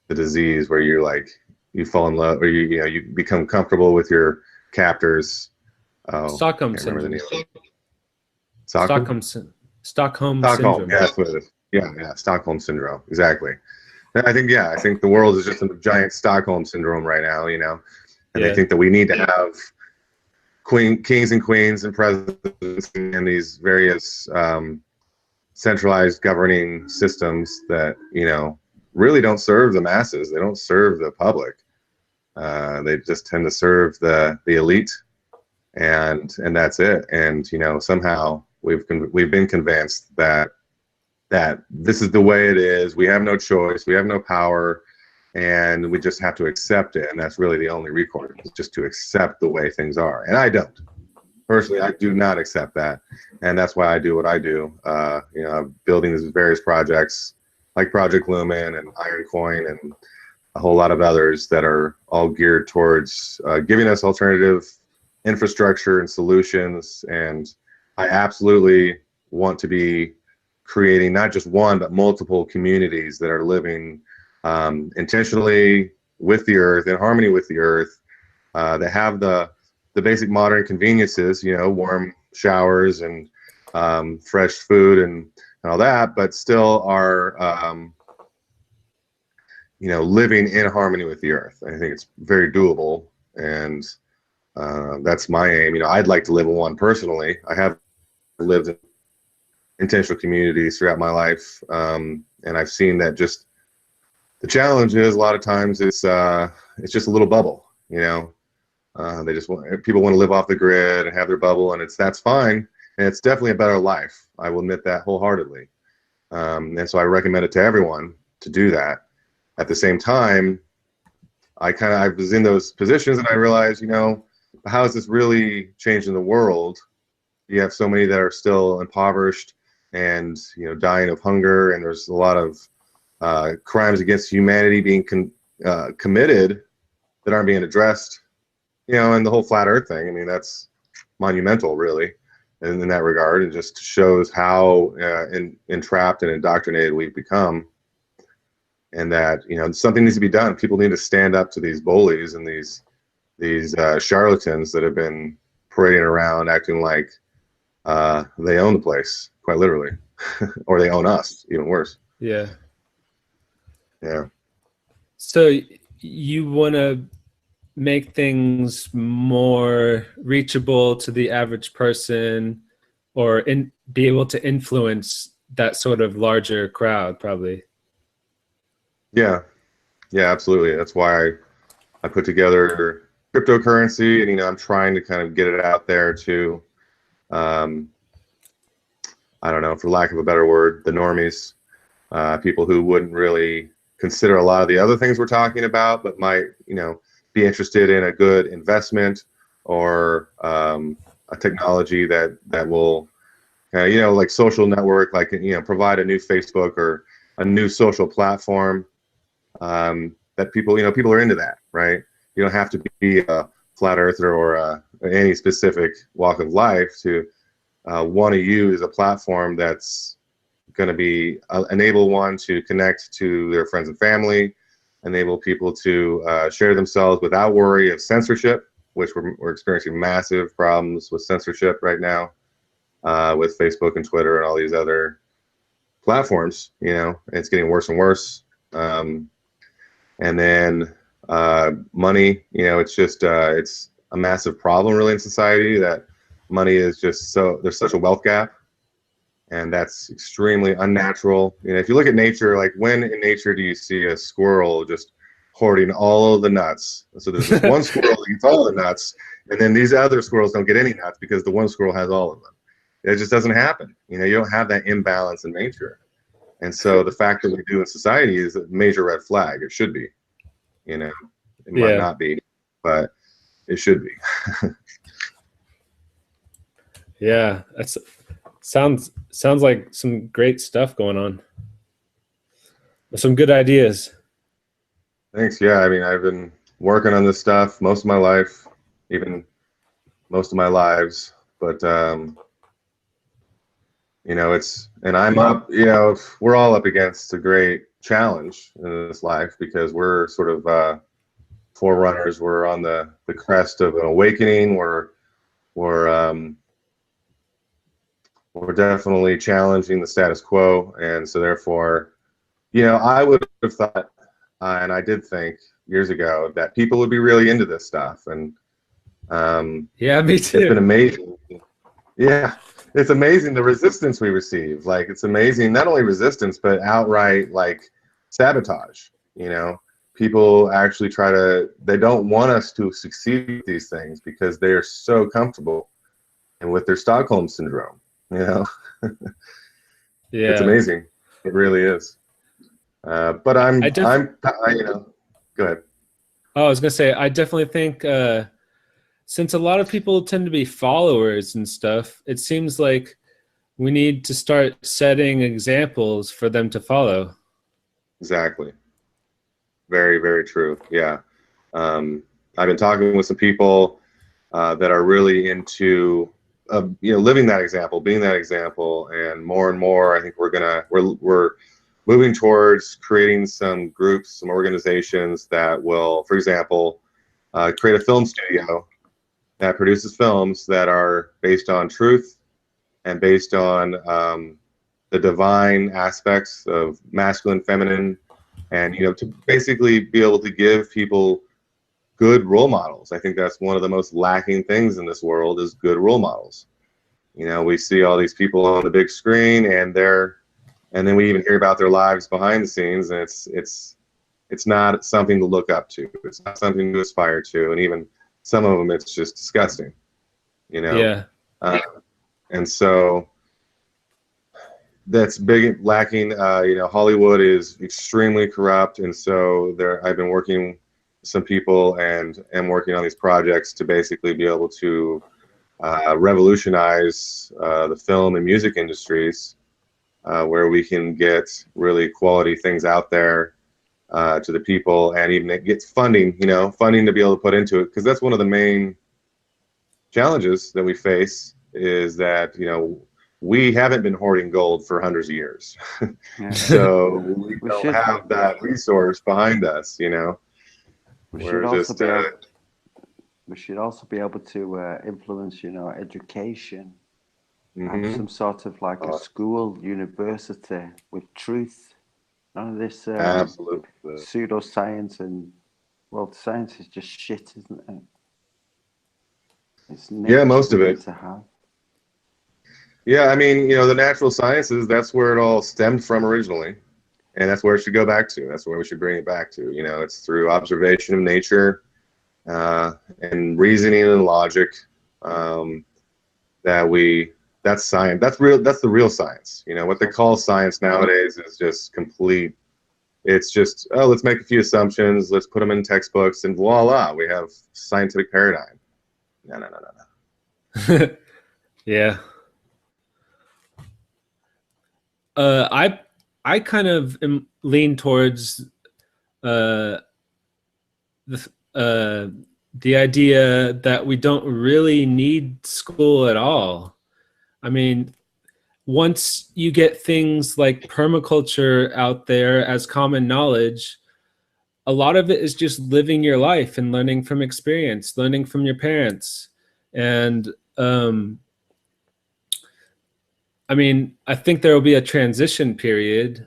The disease where you're like, you fall in love, or you become comfortable with your captors. Stockholm syndrome. Stockholm syndrome. Yeah, that's what it is. Yeah, Stockholm syndrome. Exactly. And I think the world is just a giant Stockholm syndrome right now, and they think that we need to have kings and queens and presidents and these various centralized governing systems that, you know, really don't serve the masses. They don't serve the public. They just tend to serve the elite, and that's it. And, you know, somehow we've been convinced that this is the way it is. We have no choice. We have no power, and we just have to accept it. And that's really the only recourse, is just to accept the way things are. And I don't. Personally, I do not accept that, and that's why I do what I do. You know, I'm building these various projects like Project Lumen and Iron Coin and a whole lot of others that are all geared towards giving us alternative infrastructure and solutions. And I absolutely want to be creating not just one, but multiple communities that are living intentionally with the earth, in harmony with the earth, that have the basic modern conveniences, you know, warm showers and fresh food and all that, but still are, you know, living in harmony with the earth. I think it's very doable, and that's my aim. You know, I'd like to live in one personally. I have lived in intentional communities throughout my life, and I've seen that just the challenge is a lot of times it's just a little bubble, you know. People want to live off the grid and have their bubble, and that's fine, and it's definitely a better life. I will admit that wholeheartedly, and so I recommend it to everyone to do that. At the same time, I was in those positions, and I realized, you know, how is this really changing the world? You have so many that are still impoverished and, you know, dying of hunger, and there's a lot of crimes against humanity being committed that aren't being addressed. You know, and the whole flat earth thing, I mean, that's monumental, really, in that regard, and just shows how entrapped and indoctrinated we've become, and that, you know, something needs to be done. People need to stand up to these bullies and these charlatans that have been parading around acting like they own the place, quite literally, or they own us, even worse. Yeah. Yeah. So you want to make things more reachable to the average person, or be able to influence that sort of larger crowd, probably. Yeah, absolutely. That's why I put together cryptocurrency, and, you know, I'm trying to kind of get it out there to, I don't know, for lack of a better word, the normies, people who wouldn't really consider a lot of the other things we're talking about, but might, you know, be interested in a good investment or a technology that will, you know, like social network, like, you know, provide a new Facebook or a new social platform that people, you know, people are into that, right? You don't have to be a flat earther or any specific walk of life to want to use a platform that's going to be enable one to connect to their friends and family, enable people to share themselves without worry of censorship, which we're experiencing massive problems with censorship right now with Facebook and Twitter and all these other platforms. You know, it's getting worse and worse. And then money, you know, it's just it's a massive problem really in society, that money is just there's such a wealth gap. And that's extremely unnatural. You know, if you look at nature, like, when in nature do you see a squirrel just hoarding all of the nuts? So there's this one squirrel that eats all the nuts, and then these other squirrels don't get any nuts because the one squirrel has all of them. It just doesn't happen. You know, you don't have that imbalance in nature. And so the fact that we do in society is a major red flag. It should be. You know, it might not be, but it should be. Yeah, that's sounds like some great stuff going on. Some good ideas. Thanks. Yeah, I mean, I've been working on this stuff most of my life, even most of my lives, but you know, and I'm up, you know, we're all up against a great challenge in this life, because we're sort of forerunners. We're on the crest of an awakening. We're definitely challenging the status quo, and so therefore, you know, I would have thought, and I did think years ago, that people would be really into this stuff, and yeah, me too. It's been amazing. Yeah, it's amazing the resistance we receive. Like, it's amazing, not only resistance, but outright like sabotage. You know, people actually they don't want us to succeed with these things because they are so comfortable and with their Stockholm syndrome, you know. It's Yeah. amazing. It really is. But you know, go ahead. Oh, I was gonna say, I definitely think since a lot of people tend to be followers and stuff, it seems like we need to start setting examples for them to follow. Exactly. Very, very true. Yeah. I've been talking with some people that are really into, you know, living that example, being that example, and more. I think we're moving towards creating some groups, some organizations that will, for example, create a film studio that produces films that are based on truth and based on the divine aspects of masculine, feminine, and, you know, to basically be able to give people good role models. I think that's one of the most lacking things in this world is good role models. You know, we see all these people on the big screen, and then we even hear about their lives behind the scenes, and it's not something to look up to. It's not something to aspire to, and even some of them, it's just disgusting. You know. Yeah. And so that's big lacking. You know, Hollywood is extremely corrupt, and so I've been working with some people and am working on these projects to basically be able to revolutionize the film and music industries, where we can get really quality things out there to the people, and even it gets funding. You know, funding to be able to put into it, because that's one of the main challenges that we face is that, you know, we haven't been hoarding gold for hundreds of years. Yeah. So we don't should have that resource behind us, you know. We should also be able to influence, you know, education, have some sort of like a school, university with truth. None of this absolutely pseudoscience, and well, science is just shit, isn't it? It's most of it. to have. Yeah, I mean, you know, the natural sciences, that's where it all stemmed from originally. And that's where it should go back to. That's where we should bring it back to. You know, it's through observation of nature and reasoning and logic that's science. That's the real science. You know, what they call science nowadays is just complete. It's just, oh, let's make a few assumptions, let's put them in textbooks, and voila, we have scientific paradigm. No. Yeah. I kind of lean towards the idea that we don't really need school at all. I mean, once you get things like permaculture out there as common knowledge, a lot of it is just living your life and learning from experience, learning from your parents. And I mean, I think there will be a transition period,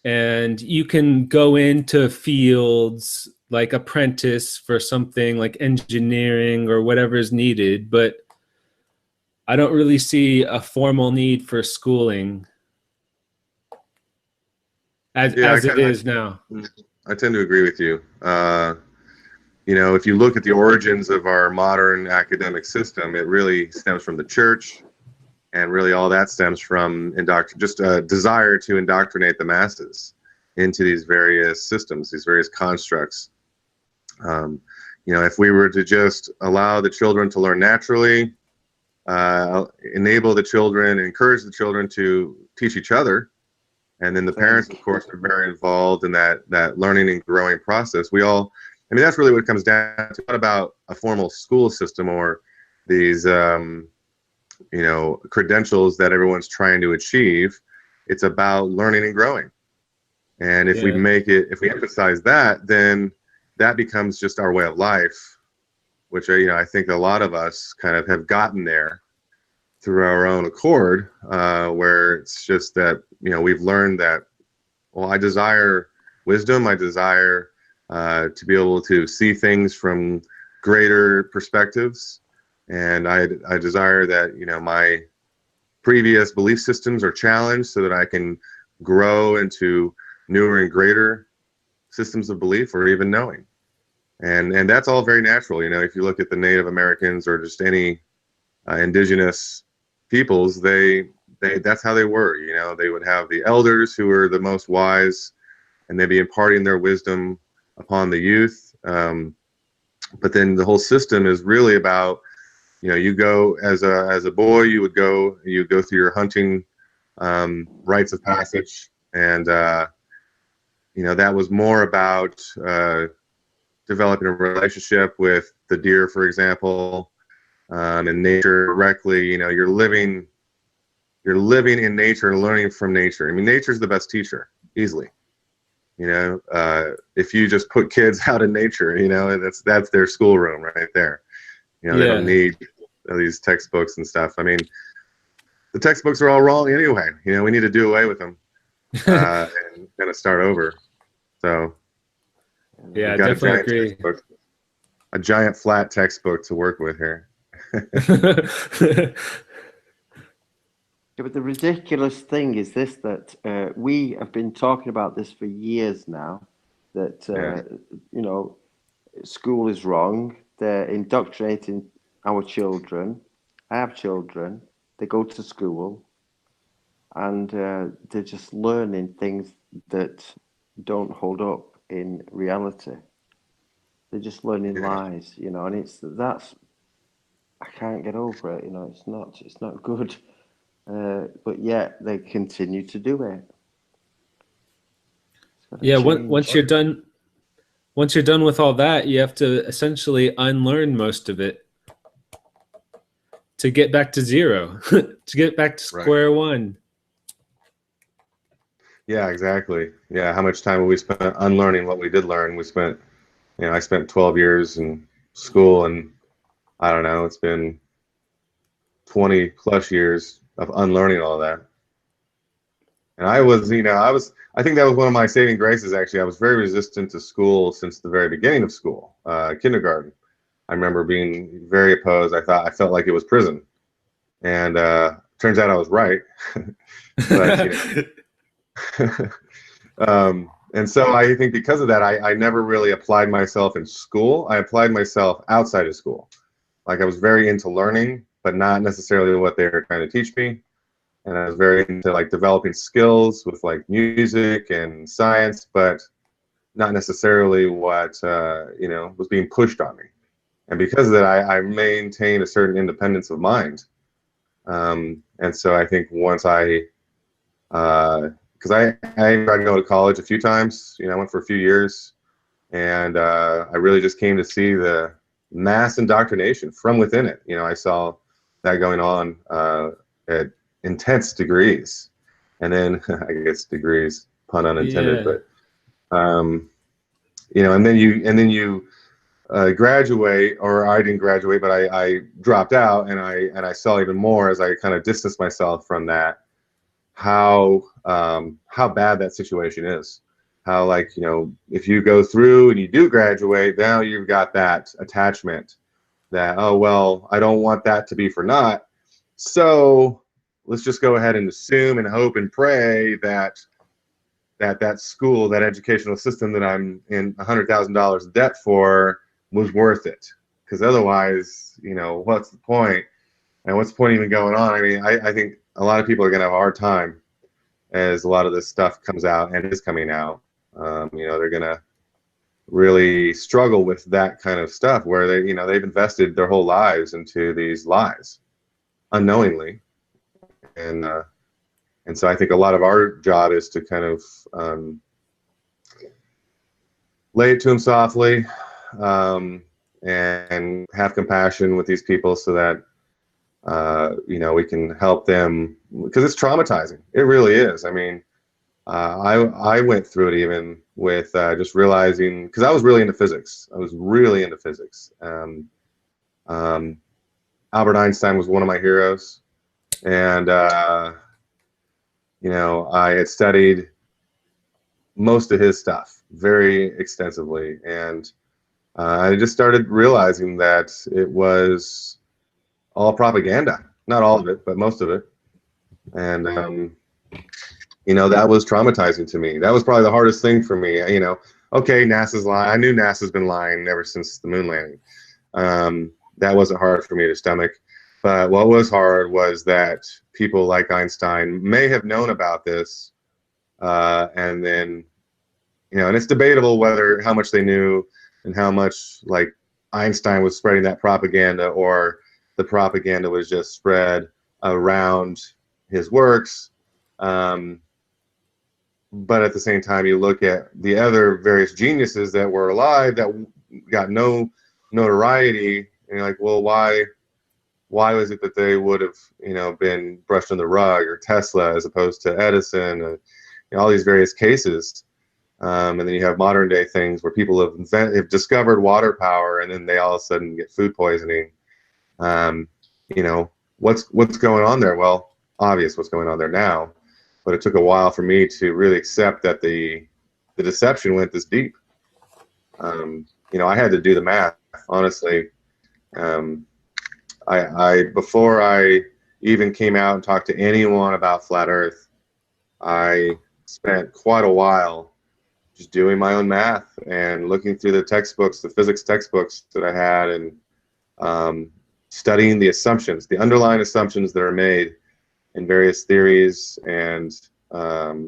and you can go into fields like apprentice for something like engineering or whatever is needed, but I don't really see a formal need for schooling as it is now. I tend to agree with you. You know, if you look at the origins of our modern academic system, it really stems from the church, and really all that stems from just a desire to indoctrinate the masses into these various systems, these various constructs. You know, if we were to just allow the children to learn naturally, enable the children, encourage the children to teach each other, and then the parents, of course, are very involved in that learning and growing process. I mean, that's really what it comes down to. It's not about a formal school system or these, you know, credentials that everyone's trying to achieve. It's about learning and growing. And if we emphasize that, then that becomes just our way of life, which, you know, I think a lot of us kind of have gotten there through our own accord, where it's just that, you know, we've learned that, well, I desire wisdom, I desire to be able to see things from greater perspectives, and I desire that, you know, my previous belief systems are challenged so that I can grow into newer and greater systems of belief or even knowing. And that's all very natural. You know, if you look at the Native Americans or just any indigenous peoples, that's how they were. You know, they would have the elders who were the most wise, and they'd be imparting their wisdom upon the youth. But then the whole system is really about, you know, you go as a boy, you would go through your hunting rites of passage, and you know, that was more about developing a relationship with the deer, for example, and nature directly. You know, you're living in nature and learning from nature. I mean, nature's the best teacher, easily. You know, if you just put kids out in nature, you know, that's their schoolroom right there. You know, they don't need these textbooks and stuff. I mean, the textbooks are all wrong anyway. You know, we need to do away with them and kind of start over. So yeah, I definitely agree. A giant flat textbook to work with here. Yeah, but the ridiculous thing is this, that we have been talking about this for years now, that, you know, school is wrong. They're indoctrinating our children. I have children. They go to school and they're just learning things that don't hold up in reality. They're just learning lies, you know, and that's I can't get over it, you know, it's not good. But yet they continue to do it. Yeah, once you're done with all that, you have to essentially unlearn most of it to get back to zero, to get back to square one. Yeah, exactly. Yeah, how much time have we spent unlearning what we did learn? We spent, you know, I spent 12 years in school, and I don't know, it's been 20 plus years of unlearning all that. And I was, you know, I think that was one of my saving graces, actually. I was very resistant to school since the very beginning of school, kindergarten. I remember being very opposed. I felt like it was prison. And turns out I was right. But, you know, and so I think because of that, I never really applied myself in school. I applied myself outside of school. Like, I was very into learning, but not necessarily what they were trying to teach me. And I was very into like developing skills with like music and science, but not necessarily what you know, was being pushed on me. And because of that, I maintained a certain independence of mind. And so I think once because I tried to go to college a few times, you know, I went for a few years, and I really just came to see the mass indoctrination from within it. You know, I saw that going on at intense degrees, and then I guess degrees, pun unintended, but you know, and then you graduate, or I didn't graduate, but I dropped out, and I saw even more as I kind of distanced myself from that, how bad that situation is. How, like, you know, if you go through and you do graduate, now you've got that attachment that, oh, well, I don't want that to be for naught, so let's just go ahead and assume and hope and pray that that school, that educational system that I'm in $100,000 debt for, was worth it. Because otherwise, you know, what's the point? And what's the point even going on? I mean, I think a lot of people are going to have a hard time as a lot of this stuff comes out and is coming out. You know, they're going to really struggle with that kind of stuff, where they, you know, they've invested their whole lives into these lies unknowingly. And so I think a lot of our job is to kind of lay it to them softly, and have compassion with these people, so that you know, we can help them, because it's traumatizing. It really is. I mean, I went through it even with just realizing, because I was really into physics. I was really into physics. Albert Einstein was one of my heroes, and you know, I had studied most of his stuff very extensively, and I just started realizing that it was all propaganda. Not all of it, but most of it. And you know, that was traumatizing to me. That was probably the hardest thing for me. You know, okay, NASA's lying. I knew NASA's been lying ever since the moon landing. That wasn't hard for me to stomach. But what was hard was that people like Einstein may have known about this, and then, you know, and it's debatable whether how much they knew and how much like Einstein was spreading that propaganda, or the propaganda was just spread around his works. But at the same time, you look at the other various geniuses that were alive that got no notoriety, and you're like, well, why was it that they would have, you know, been brushed on the rug, or Tesla as opposed to Edison, and you know, all these various cases. And then you have modern day things where people have discovered water power, and then they all of a sudden get food poisoning. You know, what's going on there? Well, obvious what's going on there now, but it took a while for me to really accept that the deception went this deep. You know, I had to do the math, honestly. I before I even came out and talked to anyone about flat Earth, I spent quite a while just doing my own math and looking through the textbooks, the physics textbooks that I had, and studying the assumptions, the underlying assumptions that are made in various theories, and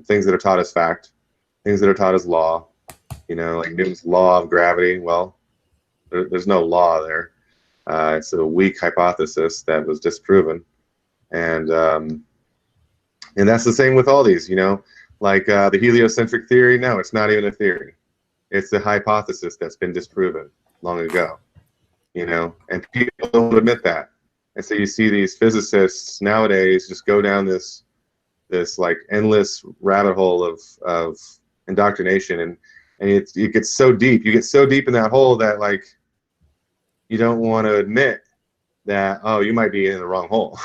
things that are taught as fact, things that are taught as law. You know, like Newton's law of gravity. Well, there's no law there. It's a weak hypothesis that was disproven, and that's the same with all these. You know, like the heliocentric theory. No, it's not even a theory. It's a hypothesis that's been disproven long ago. You know, and people don't admit that. And so you see these physicists nowadays just go down this like endless rabbit hole of indoctrination, and it gets so deep. You get so deep in that hole that like you don't want to admit that, oh, you might be in the wrong hole.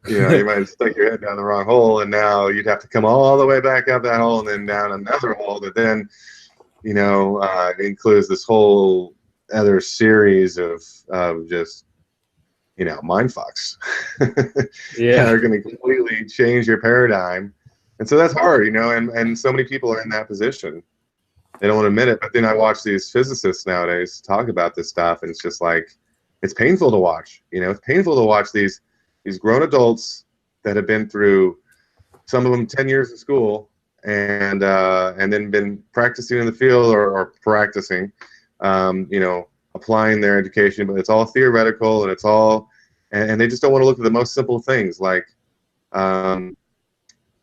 You know, you might stick your head down the wrong hole, and now you'd have to come all the way back up that hole and then down another hole that then, you know, includes this whole other series of just, you know, mind fucks. Yeah. That are going to completely change your paradigm. And so that's hard, you know, and so many people are in that position. They don't want to admit it. But then I watch these physicists nowadays talk about this stuff, and it's just like, it's painful to watch. You know, it's painful to watch these grown adults that have been through, some of them 10 years of school, and then been practicing in the field, or practicing, you know, applying their education, but it's all theoretical, and it's all, and they just don't want to look at the most simple things like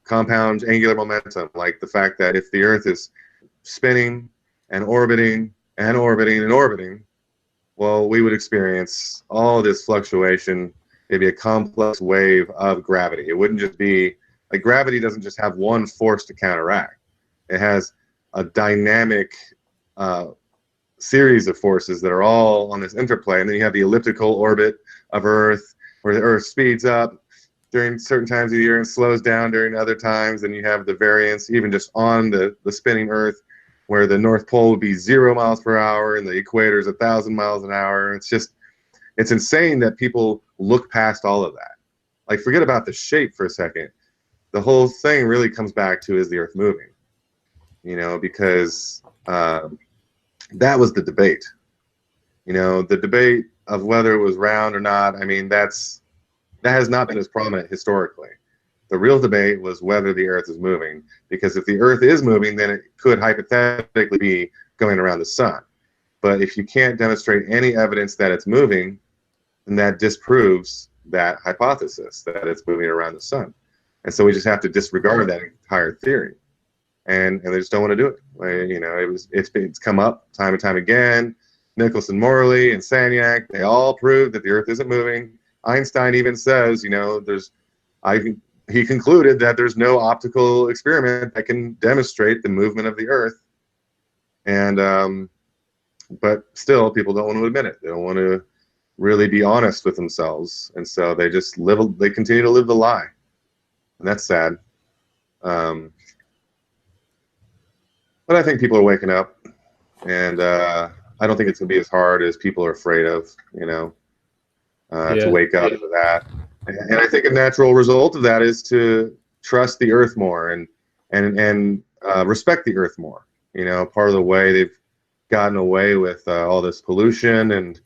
compound angular momentum, like the fact that if the Earth is spinning and orbiting and orbiting and orbiting, well, we would experience all this fluctuation, maybe a complex wave of gravity. It wouldn't just be, like, gravity doesn't just have one force to counteract. It has a dynamic series of forces that are all on this interplay. And then you have the elliptical orbit of Earth, where the Earth speeds up during certain times of the year and slows down during other times. And you have the variance, even just on the spinning Earth, where the North Pole would be 0 miles per hour and the equator is 1,000 miles an hour. It's just, it's insane that people look past all of that. Like, forget about the shape for a second. The whole thing really comes back to, is the Earth moving? You know, because that was the debate. You know, the debate of whether it was round or not, I mean, that has not been as prominent historically. The real debate was whether the Earth is moving, because if the Earth is moving, then it could hypothetically be going around the sun. But if you can't demonstrate any evidence that it's moving, then that disproves that hypothesis, that it's moving around the sun. And so we just have to disregard that entire theory. And they just don't want to do it. You know, it's come up time and time again. Nicholson, Morley, and Sagnac, they all proved that the Earth isn't moving. Einstein even says, you know, he concluded that there's no optical experiment that can demonstrate the movement of the Earth. And but still, people don't want to admit it. They don't want to really be honest with themselves, and so they just they continue to live the lie, and that's sad. But I think people are waking up, and I don't think it's gonna be as hard as people are afraid of, you know, to wake up to that. And I think a natural result of that is to trust the earth more and respect the earth more. You know, part of the way they've gotten away with all this pollution and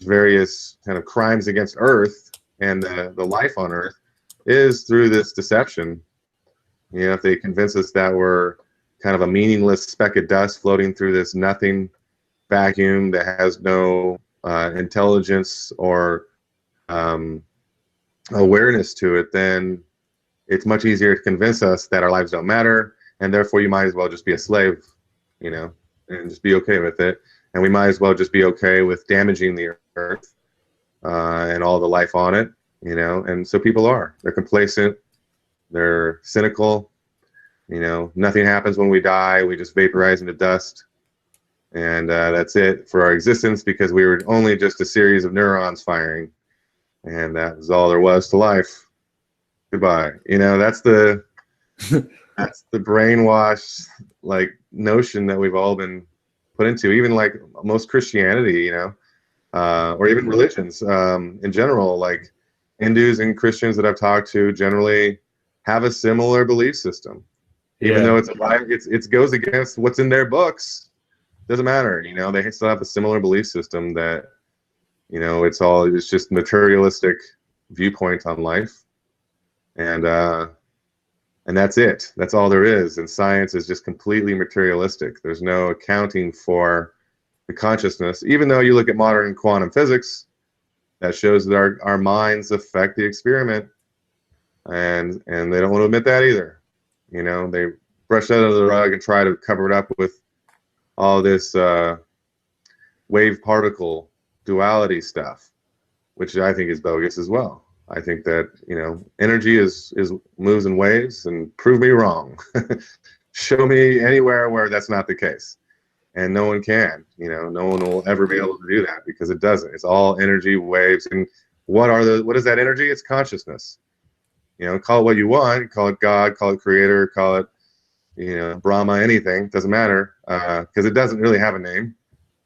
various kind of crimes against earth and the life on earth is through this deception. You know, if they convince us that we're kind of a meaningless speck of dust floating through this nothing vacuum that has no intelligence or awareness to it, then it's much easier to convince us that our lives don't matter, and therefore you might as well just be a slave, you know, and just be okay with it. And we might as well just be okay with damaging the earth and all the life on it, you know. And so people are. They're complacent. They're cynical. You know, nothing happens when we die. We just vaporize into dust. And that's it for our existence, because we were only just a series of neurons firing. And that was all there was to life. Goodbye. You know, that's the that's the brainwashed like notion that we've all been put into, even like most Christianity, you know, or even religions in general. Like Hindus and Christians that I've talked to generally have a similar belief system, even though it goes against what's in their books. Doesn't matter, you know. They still have a similar belief system that, you know, it's just materialistic viewpoint on life, and that's it. That's all there is. And science is just completely materialistic. There's no accounting for the consciousness. Even though you look at modern quantum physics, that shows that our minds affect the experiment, and they don't want to admit that either. You know, they brush that under the rug and try to cover it up with all this wave particle duality stuff, which I think is bogus as well. I think that, you know, energy is moves in waves, and prove me wrong. Show me anywhere where that's not the case. And no one can, you know, no one will ever be able to do that, because it doesn't. It's all energy waves. And what is that energy? It's consciousness. You know, call it what you want, call it God, call it creator, call it, you know, Brahma, anything, doesn't matter, because it doesn't really have a name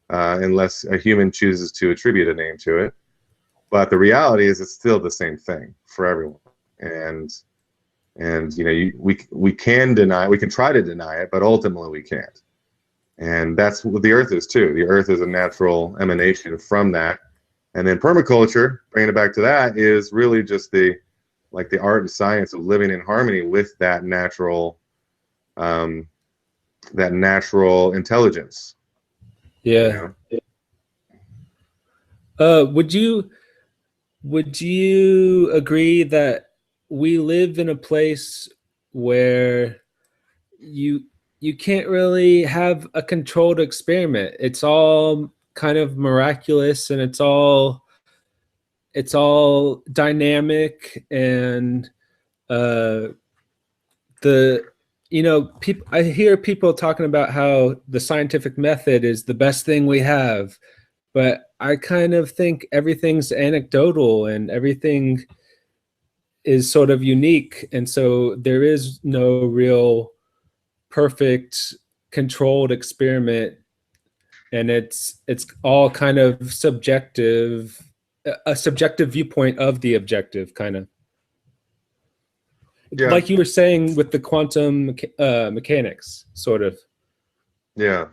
unless a human chooses to attribute a name to it. But the reality is it's still the same thing for everyone. And you know, we can try to deny it, but ultimately we can't. And that's what the earth is too. The earth is a natural emanation from that. And then permaculture, bringing it back to that, is really just the art and science of living in harmony with that natural intelligence. Yeah. You know? Would you agree that we live in a place where you can't really have a controlled experiment? It's all kind of miraculous, and it's all dynamic, and I hear people talking about how the scientific method is the best thing we have, but I kind of think everything's anecdotal and everything is sort of unique, and so there is no real perfect controlled experiment, and it's all kind of subjective, a subjective viewpoint of the objective, kind of. Yeah. Like you were saying with the quantum mechanics, sort of. Yeah,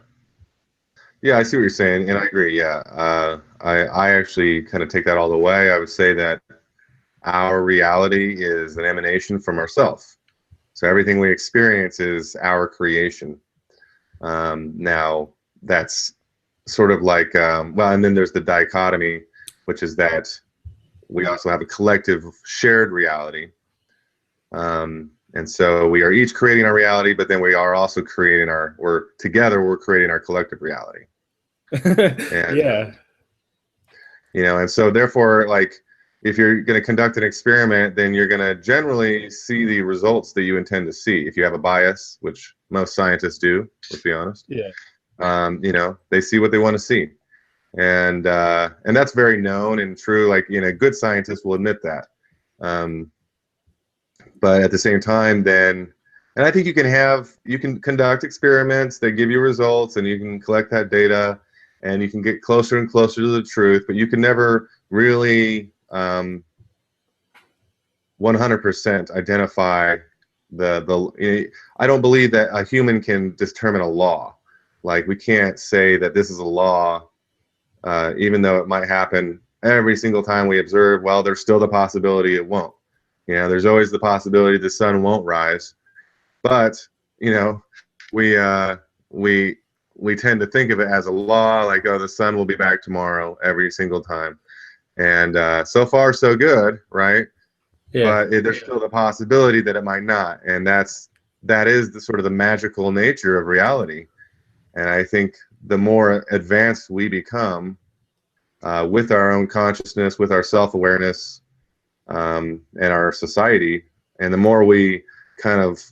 I see what you're saying, and I agree. Yeah, I actually kind of take that all the way. I would say that our reality is an emanation from ourselves. So everything we experience is our creation. Now that's sort of like, well, and then there's the dichotomy, which is that we also have a collective shared reality. And so we are each creating our reality, but then we are also creating we're creating our collective reality. And, yeah. You know, and so therefore, like, if you're going to conduct an experiment, then you're going to generally see the results that you intend to see. If you have a bias, which most scientists do, let's be honest. Yeah. You know, they see what they want to see. And that's very known and true. Like, you know, good scientists will admit that. But at the same time, then, and I think you can conduct experiments that give you results, and you can collect that data, and you can get closer and closer to the truth, but you can never really 100% identify I don't believe that a human can determine a law. Like, we can't say that this is a law, even though it might happen every single time we observe. Well, there's still the possibility it won't. There's always the possibility the sun won't rise. But, we tend to think of it as a law, like, oh, the sun will be back tomorrow every single time. And so far, so good, right? Yeah. But there's still the possibility that it might not. And that is the sort of the magical nature of reality. And I think the more advanced we become with our own consciousness, with our self-awareness, and our society, and the more we kind of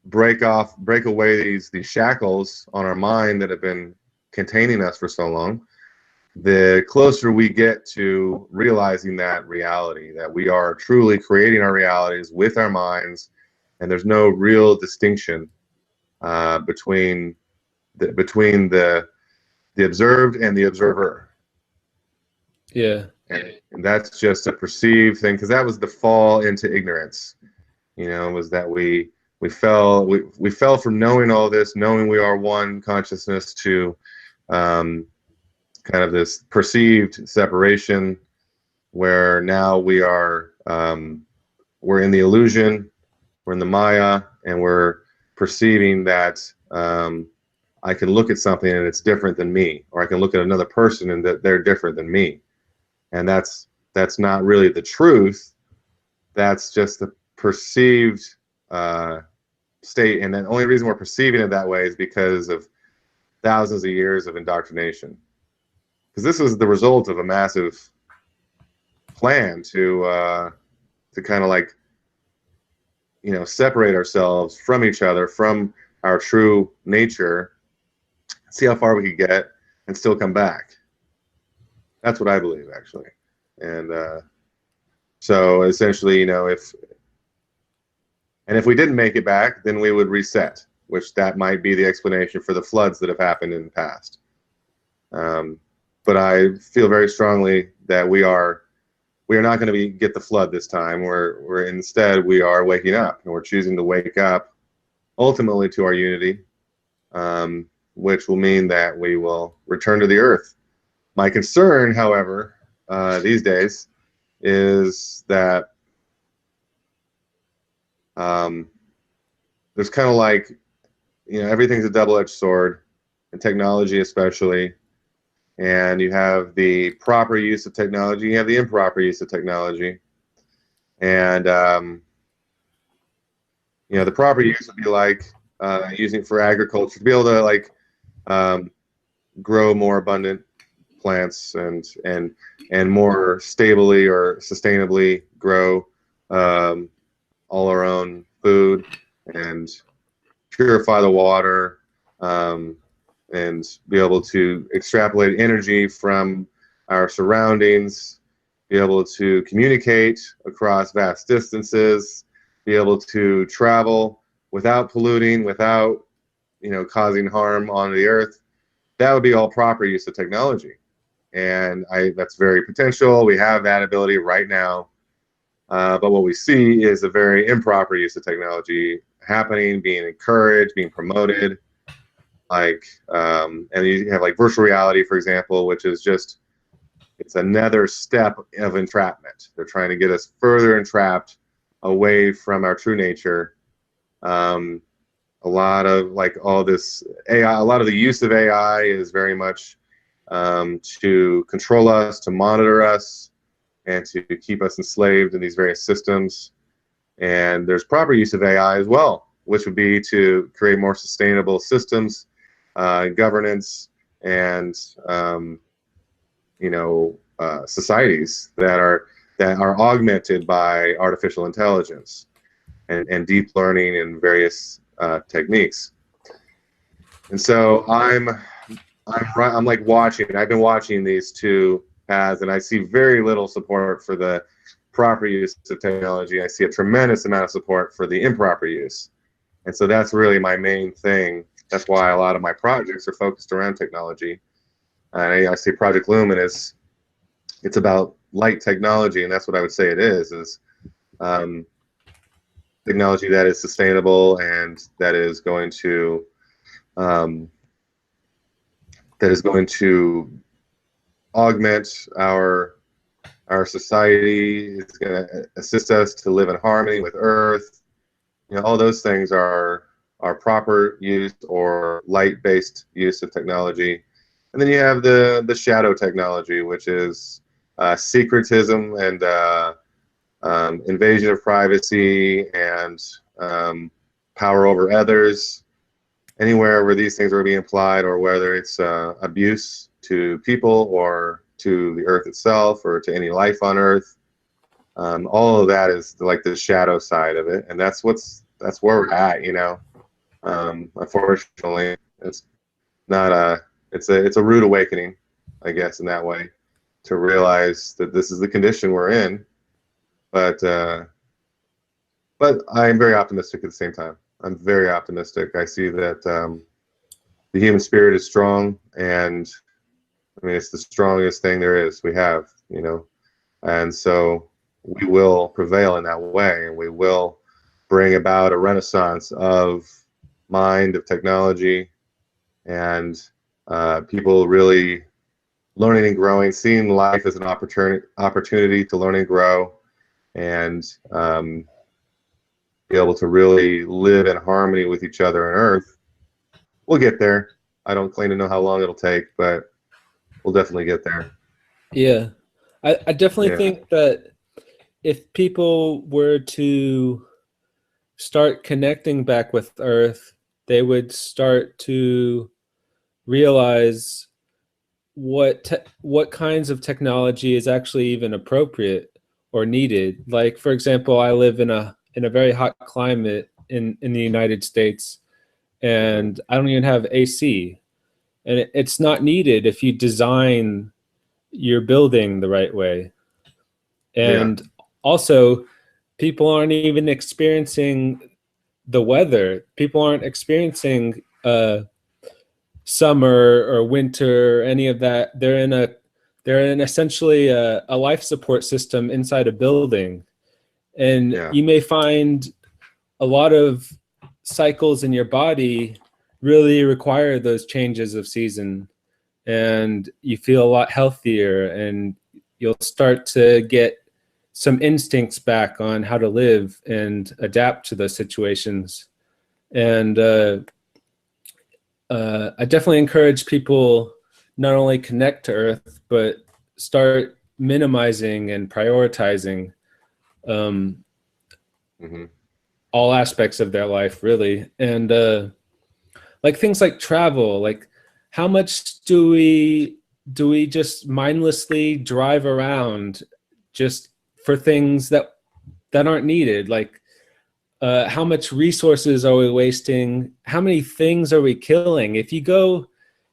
break away these shackles on our mind that have been containing us for so long, the closer we get to realizing that reality, that we are truly creating our realities with our minds, and there's no real distinction between the observed and the observer. Yeah. And that's just a perceived thing, because that was the fall into ignorance. Was that we fell from knowing all this, knowing we are one consciousness, to kind of this perceived separation, where now we're in the illusion, we're in the Maya, and we're perceiving that I can look at something and it's different than me, or I can look at another person and that they're different than me. And that's not really the truth. That's just the perceived state. And the only reason we're perceiving it that way is because of thousands of years of indoctrination. Because this was the result of a massive plan to kind of like, separate ourselves from each other, from our true nature, see how far we could get, and still come back. That's what I believe, actually. And so essentially, if we didn't make it back, then we would reset, which that might be the explanation for the floods that have happened in the past. But I feel very strongly that we are not going to get the flood this time. Instead, we are waking up, and we're choosing to wake up ultimately to our unity, which will mean that we will return to the earth. My concern, however, these days is that there's kind of like, everything's a double-edged sword, and technology especially. And you have the proper use of technology, you have the improper use of technology. And, the proper use would be like using it for agriculture, to be able to like grow more abundant plants and more stably or sustainably grow all our own food, and purify the water, and be able to extrapolate energy from our surroundings, be able to communicate across vast distances, be able to travel without polluting, without causing harm on the earth. That would be all proper use of technology. And that's very potential. We have that ability right now. But what we see is a very improper use of technology happening, being encouraged, being promoted. And you have like virtual reality, for example, which is just, it's another step of entrapment. They're trying to get us further entrapped away from our true nature. A lot of like all this AI, a lot of the use of AI is very much to control us, to monitor us, and to keep us enslaved in these various systems. And there's proper use of AI as well, which would be to create more sustainable systems, governance, and societies that are augmented by artificial intelligence and deep learning and various techniques. And so I'm like watching. I've been watching these two paths, and I see very little support for the proper use of technology. I see a tremendous amount of support for the improper use. And so that's really my main thing. That's why a lot of my projects are focused around technology. And I see Project Lumen it's about light technology, and that's what I would say it is um, technology that is sustainable and that is going to um, augment our society. It's going to assist us to live in harmony with Earth. You know, all those things are proper use or light-based use of technology. And then you have the shadow technology, which is secretism and invasion of privacy and power over others. Anywhere where these things are being applied, or whether it's abuse to people or to the Earth itself or to any life on Earth, all of that is like the shadow side of it, and that's where we're at, you know. Unfortunately, it's not it's a rude awakening, I guess, in that way, to realize that this is the condition we're in. But I'm very optimistic at the same time. I'm very optimistic. I see that the human spirit is strong, and I mean, it's the strongest thing there is we have, you know, and so we will prevail in that way, and we will bring about a renaissance of mind, of technology, and people really learning and growing, seeing life as an opportunity to learn and grow, and be able to really live in harmony with each other on Earth. We'll get there. I don't claim to know how long it'll take, but we'll definitely get there. Yeah, I definitely think that if people were to start connecting back with Earth, they would start to realize what kinds of technology is actually even appropriate or needed. Like, for example, I live in a very hot climate in the United States, and I don't even have AC, and it's not needed if you design your building the right way. And also, people aren't even experiencing the weather. People aren't experiencing summer or winter or any of that. They're in essentially a life support system inside a building, and you may find a lot of cycles in your body really require those changes of season, and you feel a lot healthier, and you'll start to get some instincts back on how to live and adapt to those situations. And I definitely encourage people not only connect to Earth, but start minimizing and prioritizing all aspects of their life, really. And like things like travel, like how much do we just mindlessly drive around just for things that aren't needed? Like how much resources are we wasting? How many things are we killing? If you go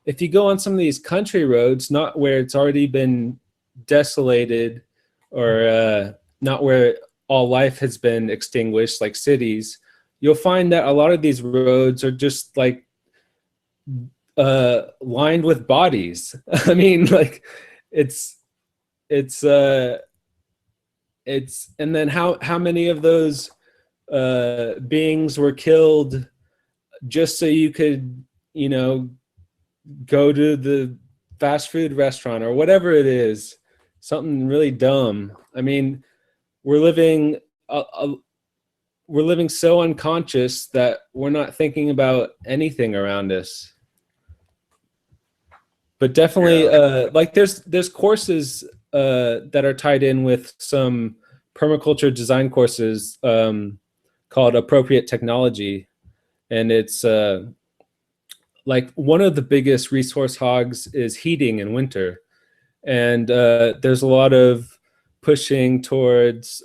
on some of these country roads, not where it's already been desolated, or not where all life has been extinguished, like cities, you'll find that a lot of these roads are just like lined with bodies. I mean, like it's and then how many of those beings were killed just so you could, you know, go to the fast food restaurant or whatever it is, something really dumb. I mean, we're living so unconscious that we're not thinking about anything around us. But definitely, like there's courses that are tied in with some permaculture design courses called Appropriate Technology, and it's like one of the biggest resource hogs is heating in winter, and there's a lot of pushing towards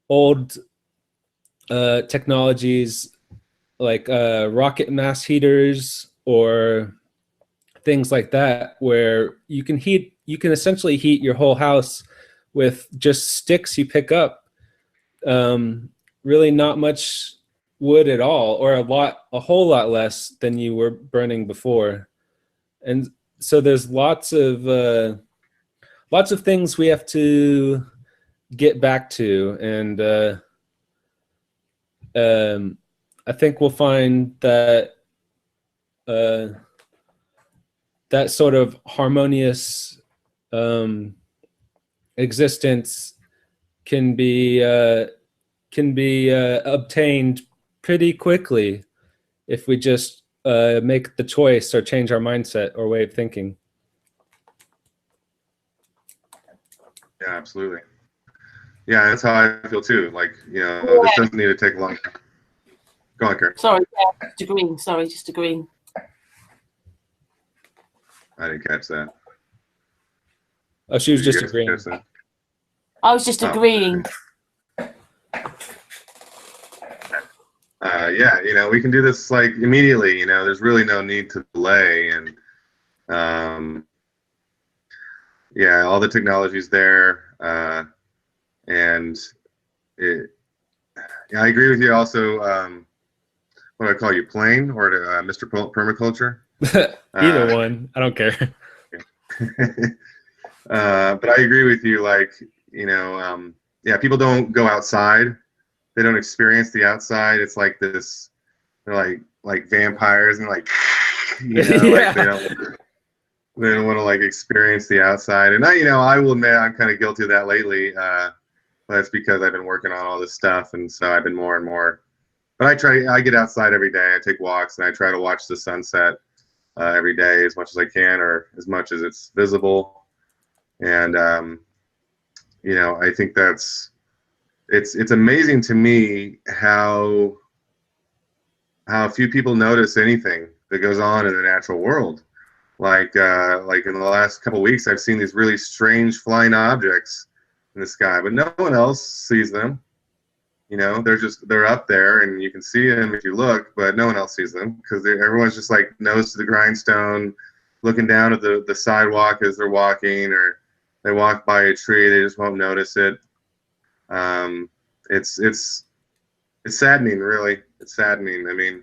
old technologies like rocket mass heaters or things like that, where you can essentially heat your whole house with just sticks you pick up. Really not much wood at all, or a whole lot less than you were burning before. And so there's lots of things we have to get back to, and I think we'll find that that sort of harmonious existence can be obtained pretty quickly if we just make the choice or change our mindset or way of thinking. Yeah, absolutely. Yeah, that's how I feel too. Like, you know, this doesn't need to take a long time. Go on, Kurt. Sorry, yeah, just agreeing. Sorry, just agreeing. I didn't catch that. Oh, she was Did you just guys agreeing. catch that? I was just Oh. agreeing. Yeah, you know, we can do this like immediately. You know, there's really no need to delay, and yeah, all the technology's there, and it. Yeah, I agree with you. Also, what do I call you, Plain or Mr. Permaculture? Either one, I don't care. But I agree with you. Like, you know, yeah, people don't go outside. They don't experience the outside. It's like this. They're like vampires, and like, you know, Yeah. like they don't want to like experience the outside. And you know, I will admit I'm kind of guilty of that lately. But that's because I've been working on all this stuff, and so I've been more and more. But I get outside every day. I take walks, and I try to watch the sunset every day as much as I can, or as much as it's visible. And you know, I think it's amazing to me how few people notice anything that goes on in the natural world. Like in the last couple of weeks, I've seen these really strange flying objects in the sky, but no one else sees them. You know, they're up there, and you can see them if you look, but no one else sees them because everyone's just like nose to the grindstone, looking down at the sidewalk as they're walking, or they walk by a tree, they just won't notice it. It's saddening, really. It's saddening. I mean,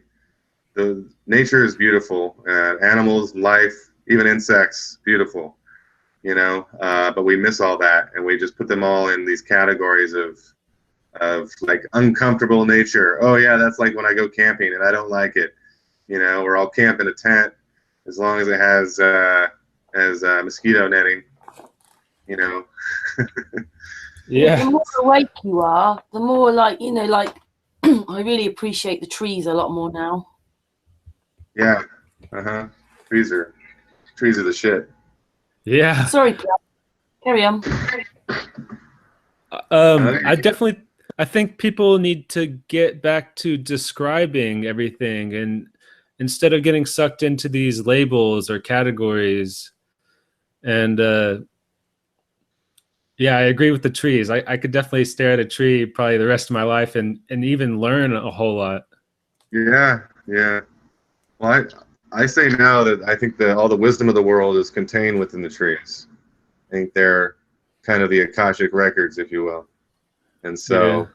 the nature is beautiful. Animals, life, even insects, beautiful. You know, but we miss all that, and we just put them all in these categories of like uncomfortable nature. Oh yeah, that's like when I go camping and I don't like it. You know, we're all camp in a tent as long as it has mosquito netting. You know. Yeah. The more awake you are, the more like, you know, like I really appreciate the trees a lot more now. Yeah. Trees are the shit. Yeah. Sorry, Pierre. Carry on. I think people need to get back to describing everything, and instead of getting sucked into these labels or categories. And yeah, I agree with the trees. I could definitely stare at a tree probably the rest of my life and even learn a whole lot. Yeah. Well, I say now that I think that all the wisdom of the world is contained within the trees. I think they're kind of the Akashic records, if you will. And so,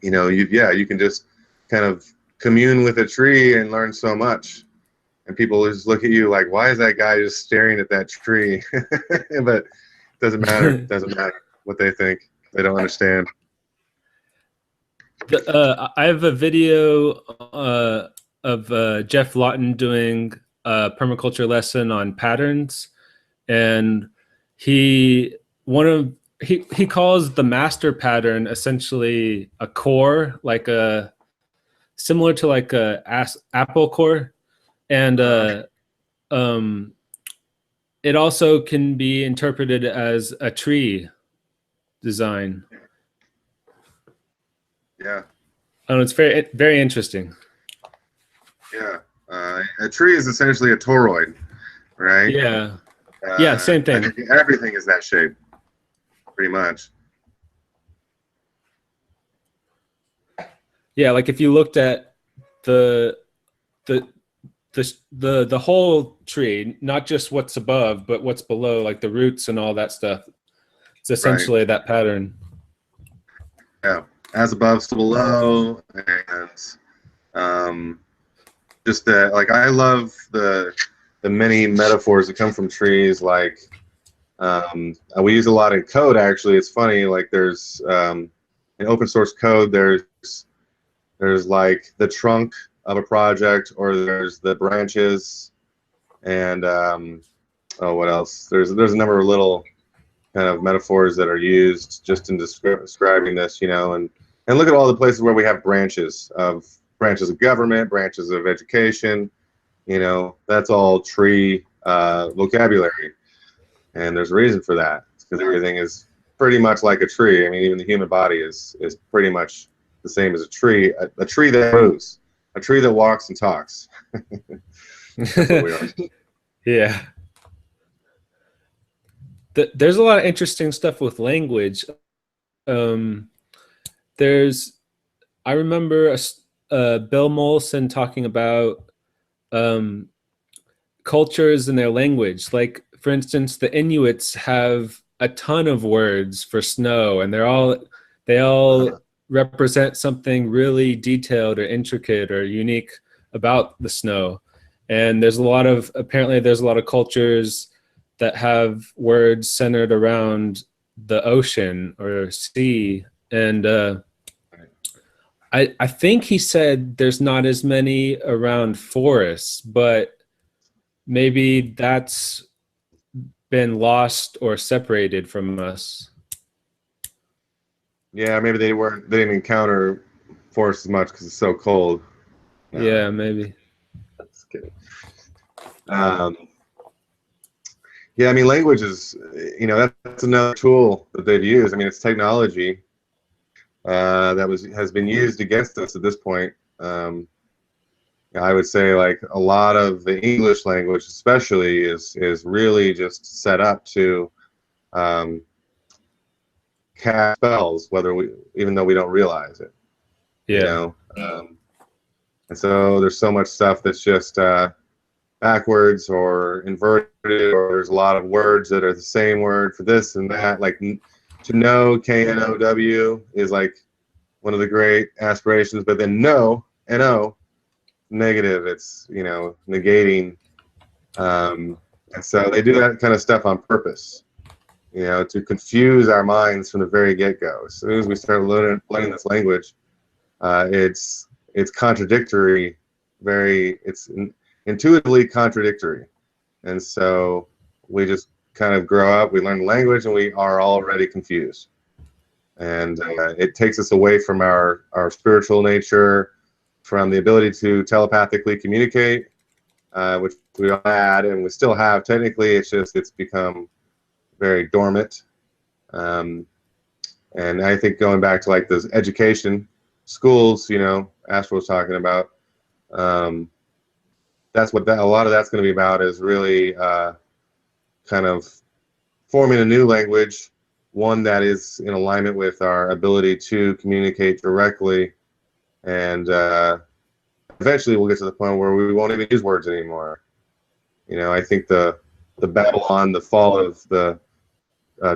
you know, you can just kind of commune with a tree and learn so much. And people just look at you like, why is that guy just staring at that tree? But it doesn't matter. It doesn't matter what they think. They don't understand. I have a video of Jeff Lawton doing a permaculture lesson on patterns, and he calls the master pattern essentially a core, like a similar to like a apple core, and it also can be interpreted as a tree design. Yeah. Oh, it's very, very interesting. Yeah. A tree is essentially a toroid, right? Yeah. Yeah, same thing. Everything is that shape, pretty much. Yeah, like if you looked at the whole tree, not just what's above, but what's below, like the roots and all that stuff, it's essentially that pattern. Yeah, as above, so below, and just like I love the many metaphors that come from trees, like We use a lot in code, actually. It's funny, like there's in open source code, there's like the trunk of a project, or there's the branches, and oh, what else? There's a number of little kind of metaphors that are used just in describing this, you know, and look at all the places where we have branches of government, branches of education, you know, that's all tree vocabulary. And there's a reason for that, because everything is pretty much like a tree. I mean, even the human body is pretty much the same as a tree that moves, a tree that walks and talks. That's what we are. Yeah. There's a lot of interesting stuff with language. I remember Bill Mollison talking about cultures and their language. Like, for instance, the Inuits have a ton of words for snow, and they all represent something really detailed or intricate or unique about the snow. And apparently there's a lot of cultures that have words centered around the ocean or sea. And I think he said there's not as many around forests, but maybe that's been lost or separated from us. Yeah, maybe they didn't encounter forests as much because it's so cold. Yeah, maybe. That's good. Yeah, I mean, language is, you know, that's another tool that they've used. I mean, it's technology that has been used against us at this point. I would say, like, a lot of the English language, especially, is really just set up to cast spells, even though we don't realize it. Yeah. You know, and so there's so much stuff that's just backwards or inverted, or there's a lot of words that are the same word for this and that. Like, to know, K-N-O-W, is like one of the great aspirations, but then no, N-O, negative. It's, you know, negating. And so they do that kind of stuff on purpose, you know, to confuse our minds from the very get-go. As soon as we start learning this language, it's contradictory, it's intuitively contradictory. And so we just kind of grow up, we learn the language, and we are already confused. And it takes us away from our spiritual nature, from the ability to telepathically communicate, which we all had and we still have. Technically, it's become very dormant. And I think going back to, like, those education schools, you know, Astro was talking about, that's what a lot of that's going to be about, is really kind of forming a new language, one that is in alignment with our ability to communicate directly. And eventually we'll get to the point where we won't even use words anymore. You know, I think the Babylon, the fall of the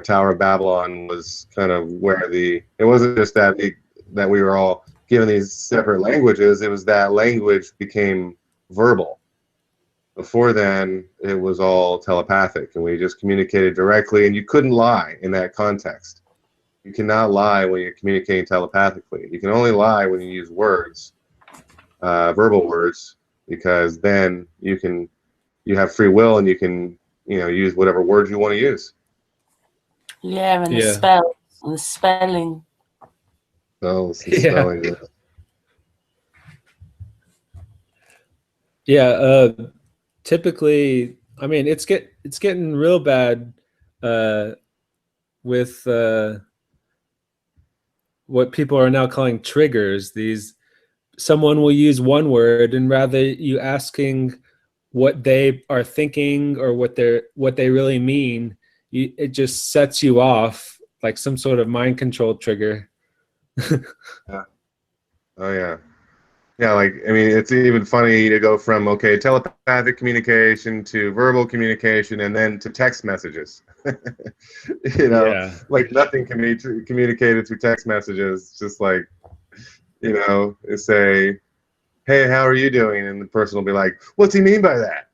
Tower of Babylon was kind of where it wasn't just that we were all given these separate languages, it was that language became verbal. Before then, it was all telepathic, and we just communicated directly, and you couldn't lie in that context. You cannot lie when you're communicating telepathically. You can only lie when you use words, verbal words, because then you have free will, and you can, you know, use whatever words you want to use. Yeah, and the spells and the spelling. Spells and spelling. Yeah. Typically, I mean, it's getting real bad with what people are now calling triggers. Someone will use one word, and rather you asking what they are thinking or what they really mean, it just sets you off like some sort of mind control trigger. Yeah. Oh yeah. Yeah, like, I mean, it's even funny to go from, okay, telepathic communication to verbal communication, and then to text messages. You know, Yeah. like, nothing can be communicated through text messages. Just like, you know, say, hey, how are you doing? And the person will be like, what's he mean by that?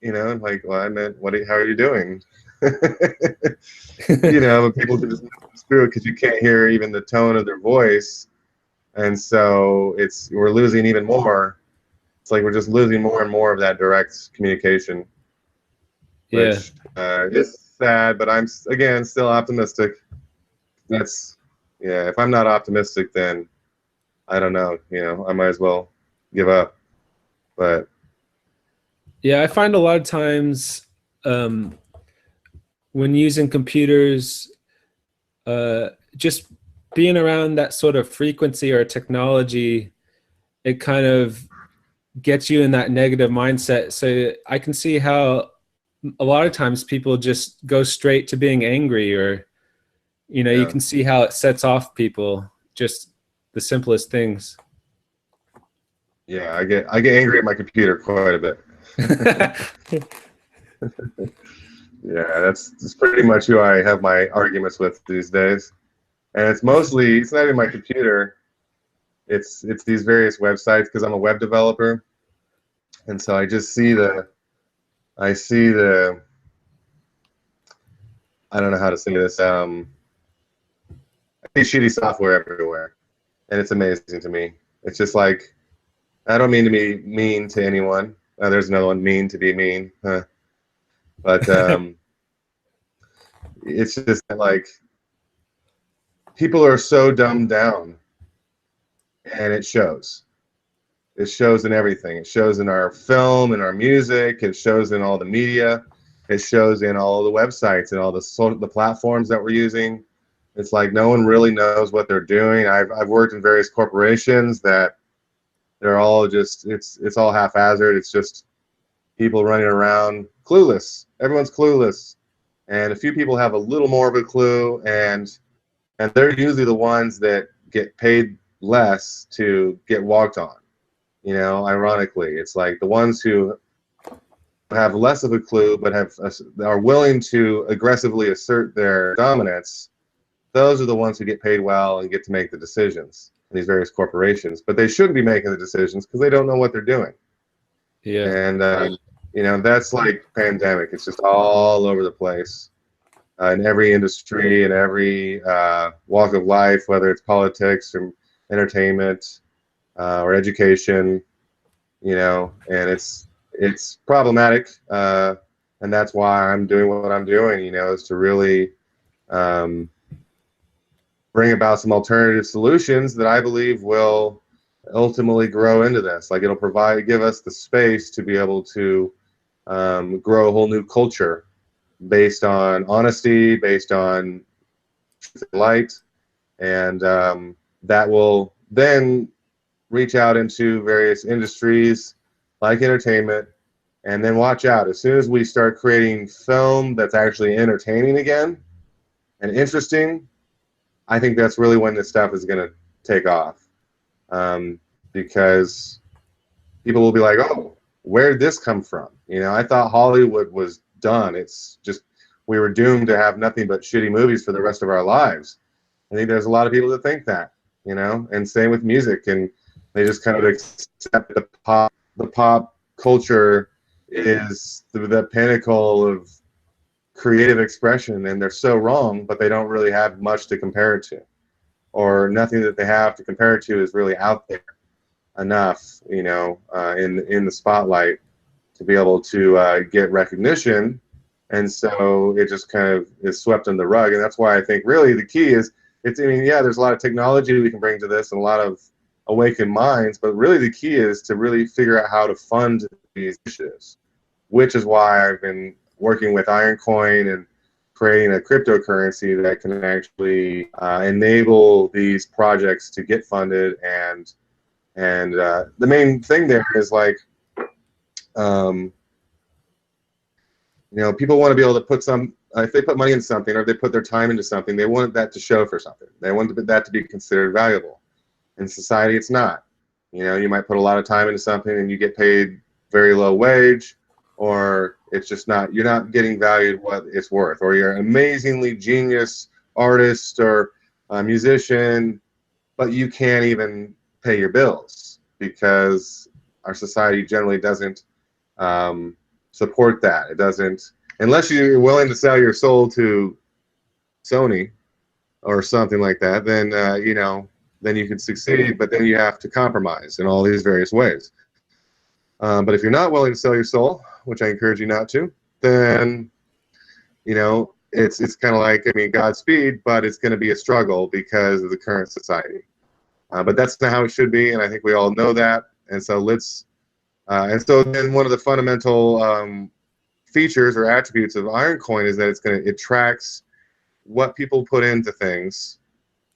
You know, like, well, I meant, how are you doing? You know, but people can just screw it because you can't hear even the tone of their voice, and so we're losing even more. It's like we're just losing more and more of that direct communication, Yeah. which is sad. But I'm again still optimistic. That's yeah. If I'm not optimistic, then I don't know. You know, I might as well give up. But Yeah, I find a lot of times when using computers, just being around that sort of frequency or technology, it kind of gets you in that negative mindset. So I can see how a lot of times people just go straight to being angry, or you know, you yeah, can see how it sets off people, just the simplest things. yeah, I get angry at my computer quite a bit. Yeah, that's pretty much who I have my arguments with these days. And it's mostly it's not even my computer. It's these various websites because I'm a web developer, and so I just see the I don't know how to say this. I see shitty software everywhere, and it's amazing to me. It's just like I don't mean to be mean to anyone. There's another one, mean to be mean. Huh. But it's just like people are so dumbed down, and it shows. It shows in everything. It shows in our film, in our music. It shows in all the media. It shows in all the websites and all the platforms that we're using. It's like no one really knows what they're doing. I've worked in various corporations that they're all just it's all haphazard. It's just people running around clueless. Everyone's clueless, and a few people have a little more of a clue, and they're usually the ones that get paid less to get walked on. You know, ironically, it's like the ones who have less of a clue but are willing to aggressively assert their dominance. Those are the ones who get paid well and get to make the decisions in these various corporations. But they shouldn't be making the decisions because they don't know what they're doing. Yeah. And you know, that's like pandemic. It's just all over the place in every industry and every walk of life, whether it's politics or entertainment or education. You know, and it's problematic, and that's why I'm doing what I'm doing. You know, is to really um, bring about some alternative solutions that I believe will ultimately grow into this. Like it'll give us the space to be able to grow a whole new culture based on honesty, based on light, and that will then reach out into various industries like entertainment, and then watch out. As soon as we start creating film that's actually entertaining again and interesting, I think that's really when this stuff is going to take off. Because people will be like, oh, where did this come from? You know, I thought Hollywood was done. It's just we were doomed to have nothing but shitty movies for the rest of our lives. I think there's a lot of people that think that, you know, and same with music. And they just kind of accept the pop culture is the pinnacle of creative expression, and they're so wrong, but they don't really have much to compare it to, or nothing that they have to compare it to is really out there enough, you know, in the spotlight to be able to get recognition. And so it just kind of is swept under the rug. And that's why I think really the key is I mean, yeah, there's a lot of technology we can bring to this and a lot of awakened minds, but really the key is to really figure out how to fund these initiatives, which is why I've been working with Ironcoin and creating a cryptocurrency that can actually enable these projects to get funded. And the main thing there is like, you know, people want to be able to put if they put money into something or if they put their time into something, they want that to show for something. They want that to be considered valuable. In society, it's not. You know, you might put a lot of time into something and you get paid very low wage, or it's just not, you're not getting valued what it's worth, or you're an amazingly genius artist or a musician, but you can't even pay your bills because our society generally doesn't support that. It doesn't unless you're willing to sell your soul to Sony or something like that, then you know, then you can succeed. But then you have to compromise in all these various ways. But if you're not willing to sell your soul, which I encourage you not to, then you know it's kind of like, I mean, Godspeed, but it's going to be a struggle because of the current society. But that's not how it should be, and I think we all know that. And so and so then one of the fundamental features or attributes of Iron Coin is that it tracks what people put into things,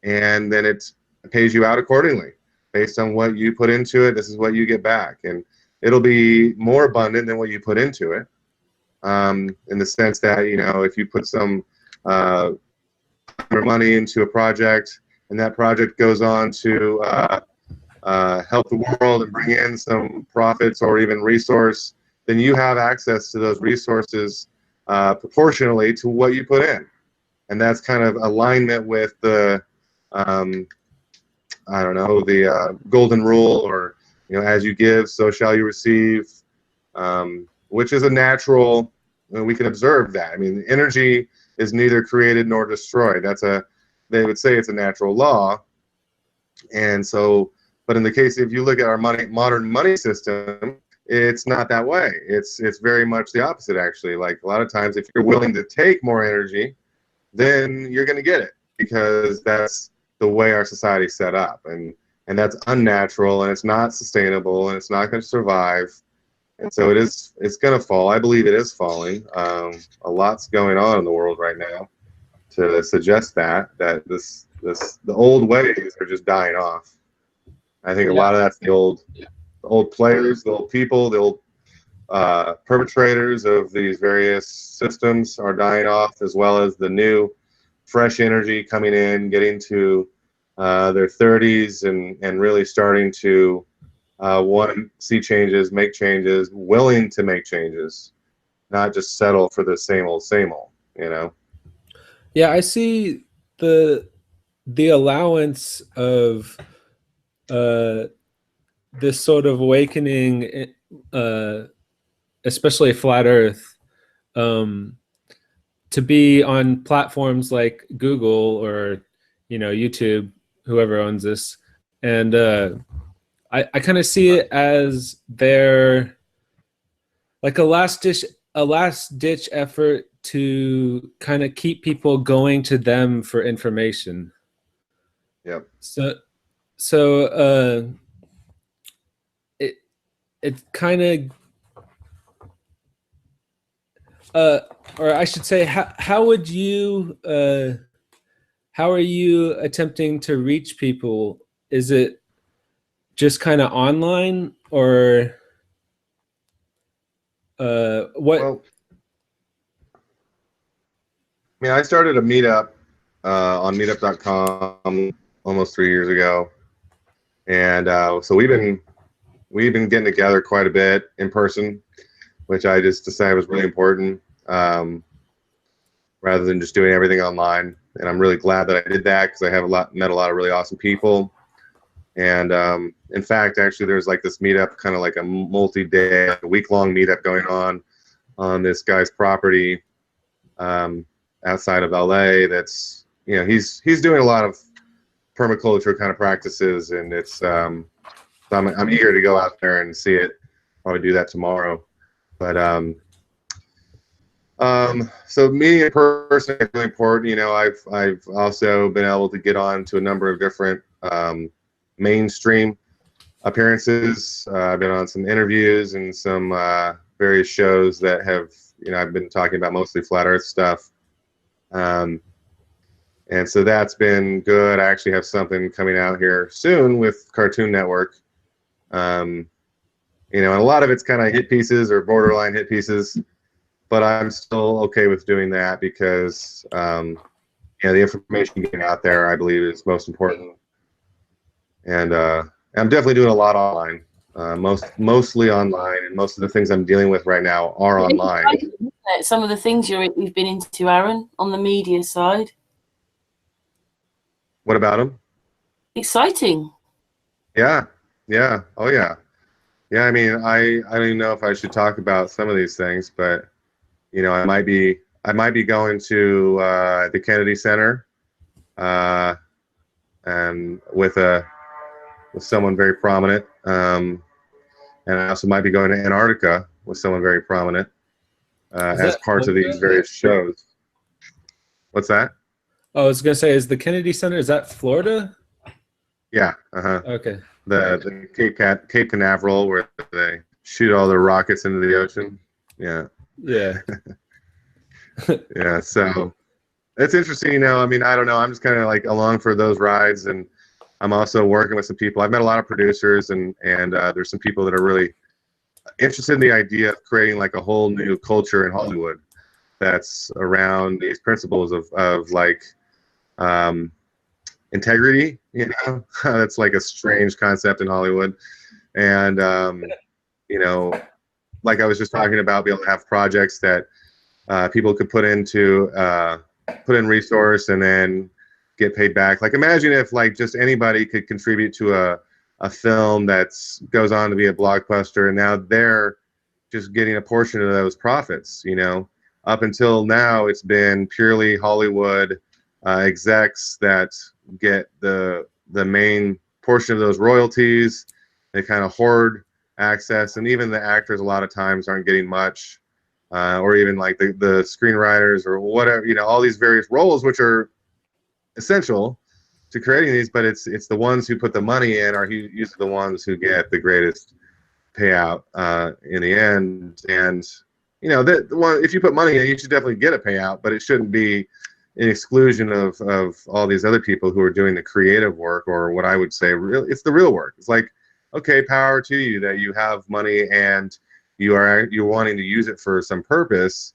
and then it pays you out accordingly based on what you put into it. This is what you get back, and it'll be more abundant than what you put into it. In the sense that, you know, if you put some money into a project, and that project goes on to help the world and bring in some profits or even resource, then you have access to those resources proportionally to what you put in. And that's kind of alignment with the, I don't know, the golden rule, or, you know, as you give, so shall you receive, which is a natural, we can observe that. I mean, energy is neither created nor destroyed. They would say it's a natural law. And so, but in the case, if you look at our modern money system, it's not that way. It's very much the opposite, actually. Like, a lot of times, if you're willing to take more energy, then you're going to get it, because that's the way our society is set up, and that's unnatural, and it's not sustainable, and it's not going to survive. And so it's going to fall. I believe it is falling. A lot's going on in the world right now to suggest that the old ways are just dying off. I think a lot of that's the old players, the old people, the old perpetrators of these various systems are dying off, as well as the new, fresh energy coming in, getting to their 30s and really starting to want to see changes, make changes, willing to make changes, not just settle for the same old, you know? Yeah, I see the allowance of this sort of awakening, especially Flat Earth, to be on platforms like Google or, you know, YouTube, whoever owns this. And I kind of see it as their, like, a last ditch effort to kind of keep people going to them for information. Yep. So it kind of, or I should say, how would you, how are you attempting to reach people? Is it just kind of online, or what? Well, I mean, I started a meetup on meetup.com almost 3 years ago, and so we've been getting together quite a bit in person, which I just decided was really important, rather than just doing everything online. And I'm really glad that I did that, because I have met a lot of really awesome people. And in fact, actually, there's like this meetup, kind of like a multi-day, week-long meetup going on this guy's property outside of LA. That's, you know, he's doing a lot of permaculture kind of practices, and it's so I'm eager to go out there and see it. Probably do that tomorrow. But so meeting in person is really important. You know, I've also been able to get on to a number of different mainstream appearances. I've been on some interviews and some various shows that have, you know, I've been talking about mostly flat Earth stuff. And so that's been good. I actually have something coming out here soon with Cartoon Network. You know, and a lot of it's kind of hit pieces or borderline hit pieces, but I'm still okay with doing that, because you know, the information getting out there, I believe, is most important. And I'm definitely doing a lot online, mostly online, and most of the things I'm dealing with right now are online. Some of the things you've been into, Aaron, on the media side. What about them? Exciting. Yeah. Oh yeah. Yeah, I mean, I don't even know if I should talk about some of these things, but you know, I might be going to the Kennedy Center, and with someone very prominent, and I also might be going to Antarctica with someone very prominent as parts of these various shows. What's that? Oh, I was gonna say, is the Kennedy Center, is that Florida? Yeah. Okay. The Cape Canaveral, where they shoot all their rockets into the ocean. Yeah. Yeah. Yeah. So it's interesting, you know. I mean, I don't know. I'm just kind of like along for those rides, and I'm also working with some people. I've met a lot of producers, and there's some people that are really interested in the idea of creating like a whole new culture in Hollywood that's around these principles of like integrity. You know, that's like a strange concept in Hollywood, and you know, like I was just talking about, be able to have projects that people could put in resource and then get paid back. Like imagine if like just anybody could contribute to a film that's goes on to be a blockbuster, and now they're just getting a portion of those profits. You know, up until now it's been purely Hollywood execs that get the main portion of those royalties. They kind of hoard access, and even the actors a lot of times aren't getting much, or even like the screenwriters or whatever. You know, all these various roles which are essential to creating these, but it's the ones who put the money in are usually the ones who get the greatest payout in the end. And you know, the one, if you put money in, you should definitely get a payout, but it shouldn't be an exclusion of all these other people who are doing the creative work, or what I would say it's the real work. It's like, okay, power to you that you have money and you're wanting to use it for some purpose,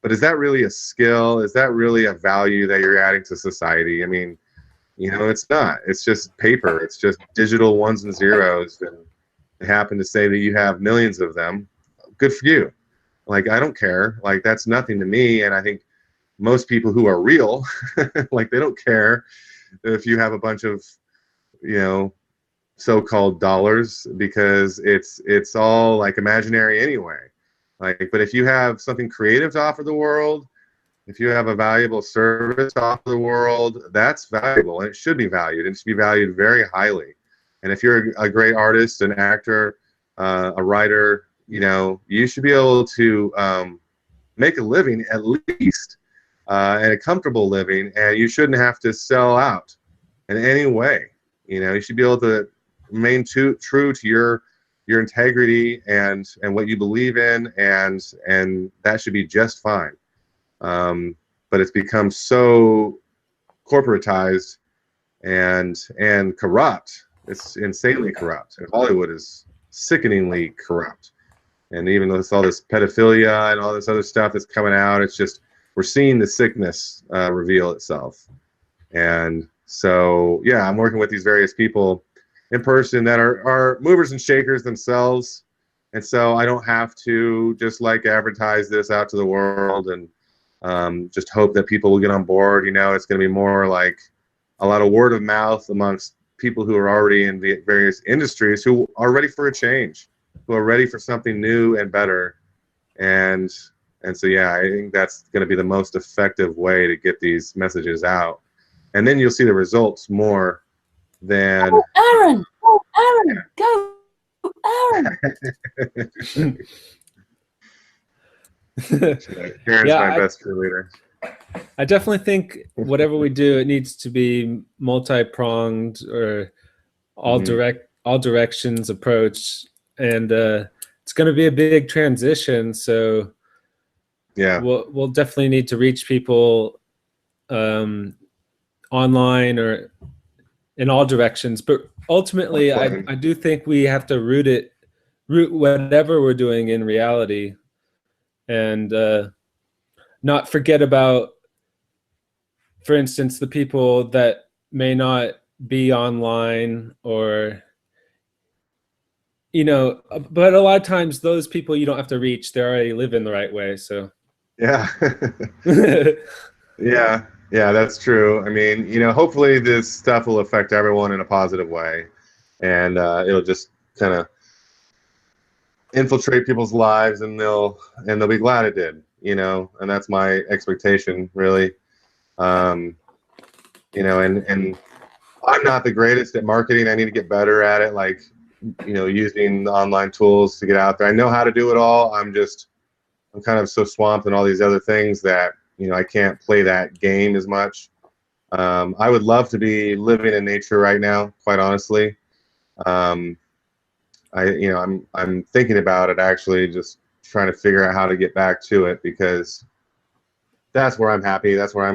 but is that really a skill? Is that really a value that you're adding to society? I mean, you know, it's not. It's just paper. It's just digital ones and zeros, and they happen to say that you have millions of them. Good for you. Like, I don't care. Like, that's nothing to me. And I think most people who are real, like, they don't care if you have a bunch of, you know, so-called dollars, because it's all like imaginary anyway. Like, but if you have something creative to offer the world, if you have a valuable service to offer the world, that's valuable, and it should be valued. It should be valued very highly. And if you're a great artist, an actor, a writer, you know, you should be able to make a living at least, and a comfortable living, and you shouldn't have to sell out in any way. You know, you should be able to remain true to your integrity and what you believe in, and that should be just fine. But it's become so corporatized and corrupt. It's insanely corrupt, and Hollywood is sickeningly corrupt. And even with all this pedophilia and all this other stuff that's coming out, it's just, we're seeing the sickness reveal itself. And so, yeah, I'm working with these various people in person that are movers and shakers themselves. And so I don't have to just like advertise this out to the world and just hope that people will get on board. You know, it's going to be more like a lot of word of mouth amongst people who are already in the various industries, who are ready for a change, who are ready for something new and better. And so, yeah, I think that's going to be the most effective way to get these messages out. And then you'll see the results more than... Oh, Aaron! Oh, Aaron! Go! Aaron! Karen's Yeah, my best cheerleader. I definitely think whatever we do, it needs to be multi-pronged, or all directions approach, and it's going to be a big transition. So yeah, we'll definitely need to reach people online or in all directions. But ultimately, I do think we have to root whatever we're doing in reality, and not forget about, for instance, the people that may not be online, or, you know, but a lot of times those people you don't have to reach. They're already living the right way. So yeah. Yeah, that's true. I mean, you know, hopefully this stuff will affect everyone in a positive way, and it'll just kind of infiltrate people's lives, and they'll be glad it did. you know, and that's my expectation, really. You know, and I'm not the greatest at marketing. I need to get better at it, like, you know, using the online tools to get out there. I know how to do it all. I'm kind of so swamped in all these other things that, you know, I can't play that game as much. I would love to be living in nature right now, quite honestly. You know, I'm thinking about it, actually, just trying to figure out how to get back to it, because that's where I'm happy. That's where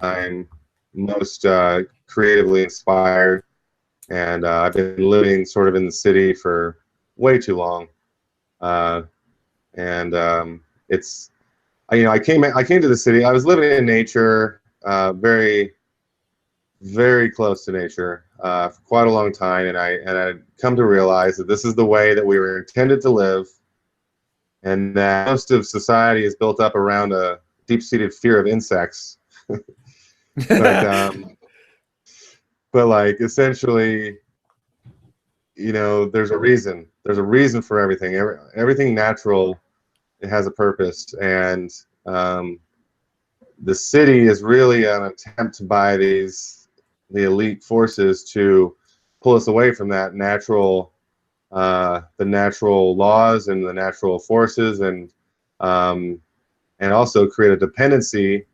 I'm most creatively inspired. And I've been living sort of in the city for way too long. It's, you know, I came to the city. I was living in nature, very, very close to nature, for quite a long time, and I'd come to realize that this is the way that we were intended to live, and that most of society is built up around a deep-seated fear of insects. but like, essentially, you know, there's a reason. There's a reason for everything. Everything natural, it has a purpose, and the city is really an attempt by the elite forces to pull us away from that natural, the natural laws and the natural forces, and also create a dependency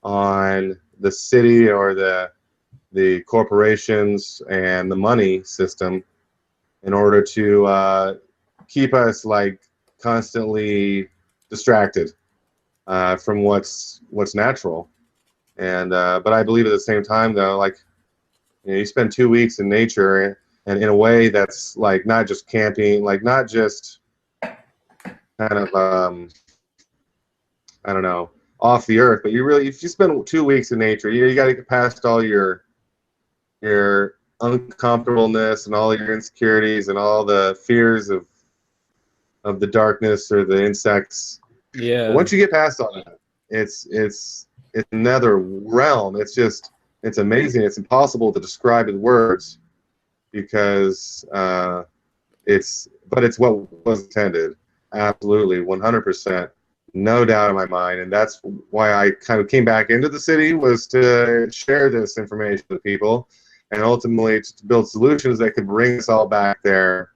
on the city or the corporations and the money system in order to keep us, like, constantly distracted from what's natural. And but I believe at the same time, though, like, you know, you spend 2 weeks in nature, and in a way that's, like, not just camping, like, not just kind of I don't know, off the earth, but you really, if you spend 2 weeks in nature, you got to get past all your uncomfortableness and all your insecurities and all the fears of the darkness or the insects. Yeah. But once you get past all that, it's another realm. It's amazing. It's impossible to describe in words, because it's what was intended. Absolutely, 100%, no doubt in my mind. And that's why I kind of came back into the city, was to share this information with people, and ultimately to build solutions that could bring us all back there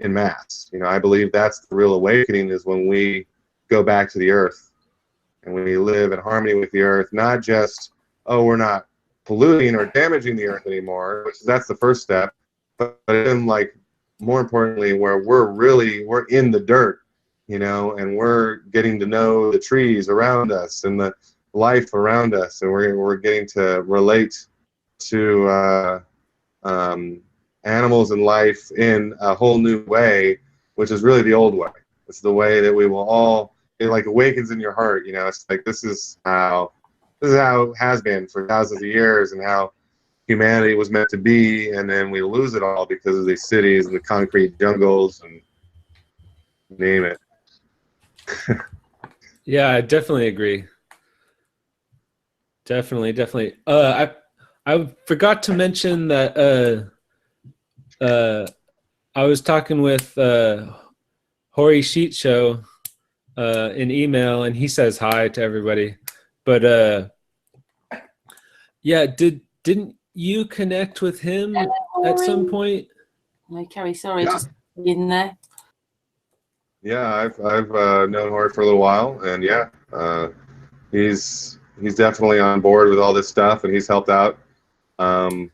in mass. You know, I believe that's the real awakening, is when we go back to the earth and we live in harmony with the earth, not just, oh, we're not polluting or damaging the earth anymore, that's the first step, but then, like, more importantly, where we're in the dirt, you know, and we're getting to know the trees around us and the life around us, and we're getting to relate to animals and life in a whole new way, which is really the old way. It's the way that we will all, it, like, awakens in your heart. You know, it's like, this is how it has been for thousands of years, and how humanity was meant to be, and then we lose it all because of these cities and the concrete jungles and name it. Yeah, I definitely agree. Definitely. I forgot to mention that I was talking with Hori Sheet Show in email, and he says hi to everybody. But yeah, didn't you connect with him at some point? No, Kerry, sorry, Yeah. just in there. Yeah, I've known Hori for a little while, and yeah, he's definitely on board with all this stuff, and he's helped out some,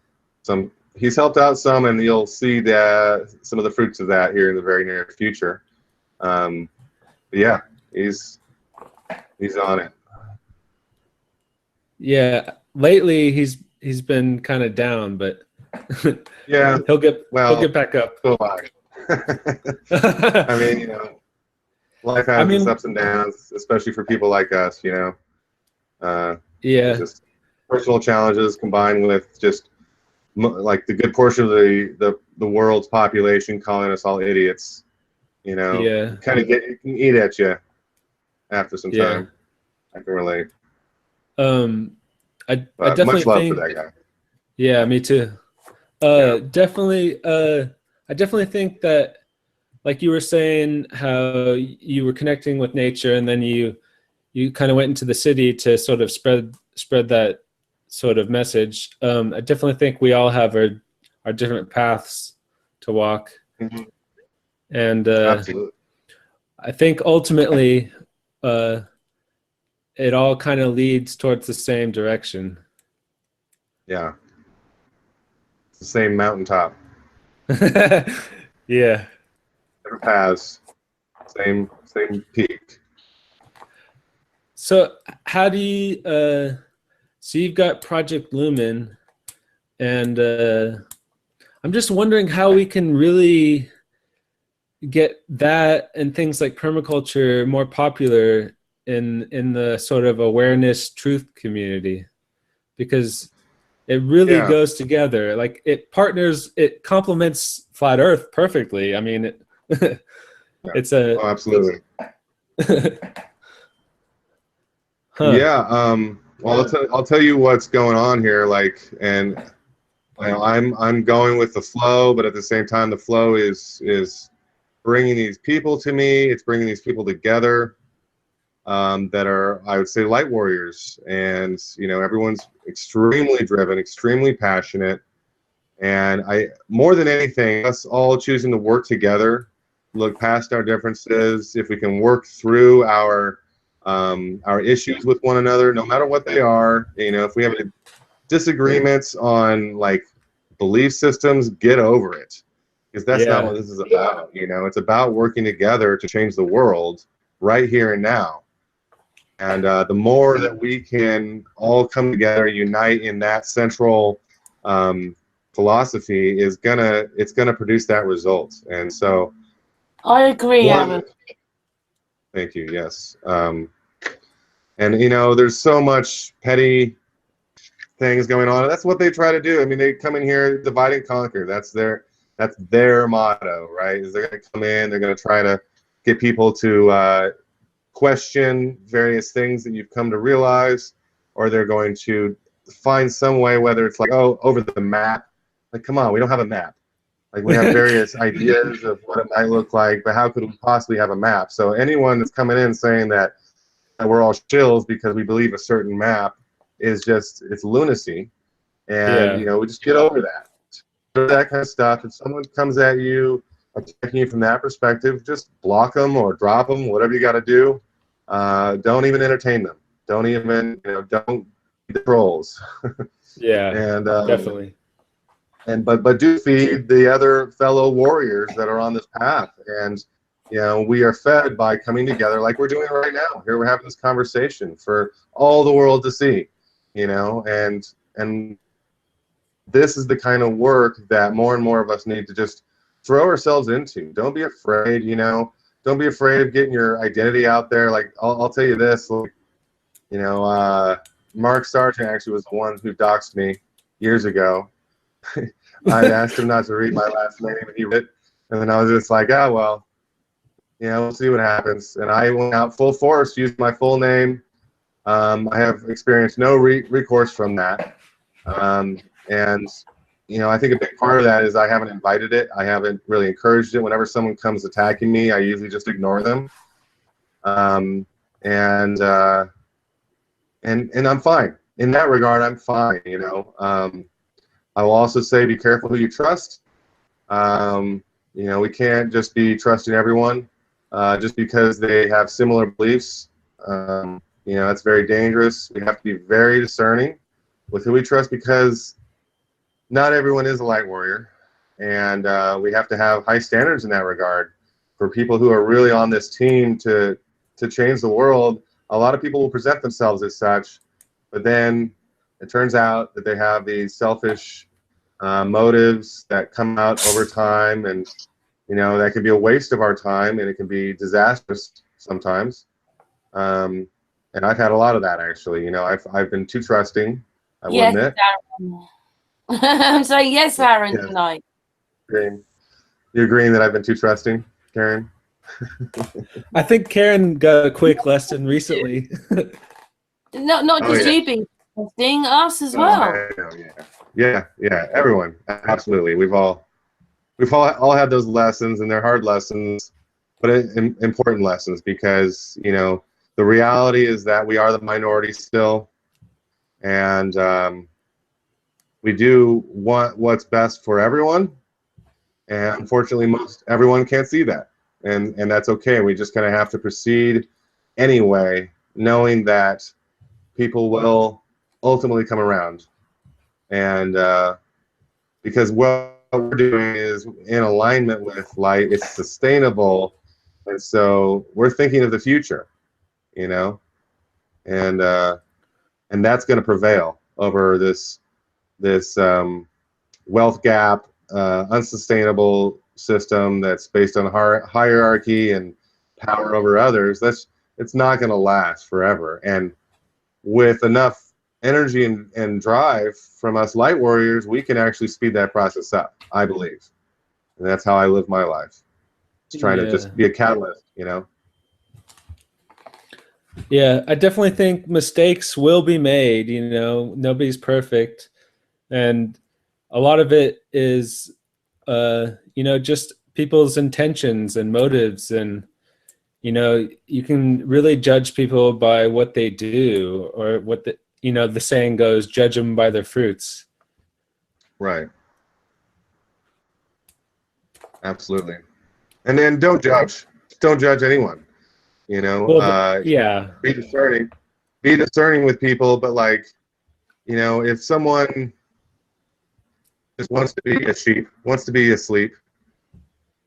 and you'll see that some of the fruits of that here in the very near future. But yeah, he's on it. Yeah, lately he's been kind of down, but Yeah, he'll get back up. so I mean, you know, life has its ups and downs, especially for people like us, you know. Yeah, just personal challenges combined with just like the good portion of the world's population calling us all idiots, you know. Yeah. It can eat at you after some time. I can relate. I definitely much love think, for that guy. Yeah, me too. Definitely. I definitely think that, like you were saying, how you were connecting with nature, and then you you kind of went into the city to sort of spread that sort of message. I definitely think we all have our different paths to walk. Mhm. And Absolutely. I think ultimately it all kind of leads towards the same direction. Yeah. It's the same mountaintop. Yeah. Different paths. Same peak. So how do you, so you've got Project Lumen, and I'm just wondering how we can really get that and things like permaculture more popular in the sort of awareness truth community, because it really goes together. Like it complements flat earth perfectly. I mean, it's a, Oh, absolutely. huh. Yeah. Well, I'll tell you what's going on here. Like, and you know, I'm going with the flow, but at the same time, the flow is bringing these people to me. It's bringing these people together that are, I would say, light warriors. And you know, everyone's extremely driven, extremely passionate. And more than anything, us all choosing to work together, look past our differences. If we can work through our issues with one another, no matter what they are, you know, if we have disagreements on like belief systems, get over it, because that's not what this is about. You know, it's about working together to change the world right here and now. And the more that we can all come together, unite in that central philosophy, it's gonna produce that result. And so, I agree, Aaron. Thank you. Yes. And you know, there's so much petty things going on. That's what they try to do. I mean, they come in here, divide and conquer. That's their motto, right? Is they're going to come in, they're going to try to get people to question various things that you've come to realize, or they're going to find some way, whether it's like, oh, over the map. Like, come on, we don't have a map. Like, we have various ideas of what it might look like, but how could we possibly have a map? So anyone that's coming in saying that we're all shills because we believe a certain map is just, it's lunacy. And, you know, we just get over that kind of stuff. If someone comes at you, attacking you from that perspective, just block them or drop them, whatever you got to do. Don't even entertain them. Don't even, you know, don't be the trolls. Yeah, and definitely. And but do feed the other fellow warriors that are on this path. And you know, we are fed by coming together like we're doing right now. Here we're having this conversation for all the world to see. You know, and this is the kind of work that more and more of us need to just throw ourselves into. Don't be afraid. You know, don't be afraid of getting your identity out there. Like I'll tell you this. Like, you know, Mark Sargent actually was the one who doxed me years ago. I asked him not to read my last name, and he read it. And then I was just like, oh, well, you know, we'll see what happens. And I went out full force, used my full name. I have experienced no recourse from that. And, you know, I think a big part of that is I haven't invited it. I haven't really encouraged it. Whenever someone comes attacking me, I usually just ignore them. And I'm fine. In that regard, I'm fine, you know. I will also say be careful who you trust. You know, we can't just be trusting everyone just because they have similar beliefs. You know, that's very dangerous. We have to be very discerning with who we trust, because not everyone is a light warrior. And we have to have high standards in that regard. For people who are really on this team to change the world, a lot of people will present themselves as such, but then it turns out that they have these selfish motives that come out over time, and you know, that can be a waste of our time, and it can be disastrous sometimes. And I've had a lot of that, actually. You know, I've been too trusting, I will admit. I'm saying yes, Aaron, Yeah. tonight. You're agreeing that I've been too trusting, Karen? I think Karen got a quick lesson recently. Not just you being trusting, us as well. Yeah, everyone, absolutely. We've all had those lessons, and they're hard lessons, but important lessons, because you know, the reality is that we are the minority still, and we do want what's best for everyone, and unfortunately everyone can't see that, and that's okay. We just kind of have to proceed anyway, knowing that people will ultimately come around, and because what we're doing is in alignment with light, it's sustainable, and so we're thinking of the future, you know, and that's going to prevail over this wealth gap, unsustainable system that's based on hierarchy and power over others. It's not going to last forever. And with enough energy and drive from us light warriors, we can actually speed that process up, I believe. And that's how I live my life. Just trying to just be a catalyst, you know? Yeah, I definitely think mistakes will be made, you know, nobody's perfect. And a lot of it is, you know, just people's intentions and motives. And, you know, you can really judge people by what they do, or what the, you know, the saying goes, judge them by their fruits. Right. Absolutely. And then don't judge. Don't judge anyone. You know, Well, yeah. Be discerning. Be discerning with people, but like, you know, if someone just wants to be a sheep, wants to be asleep,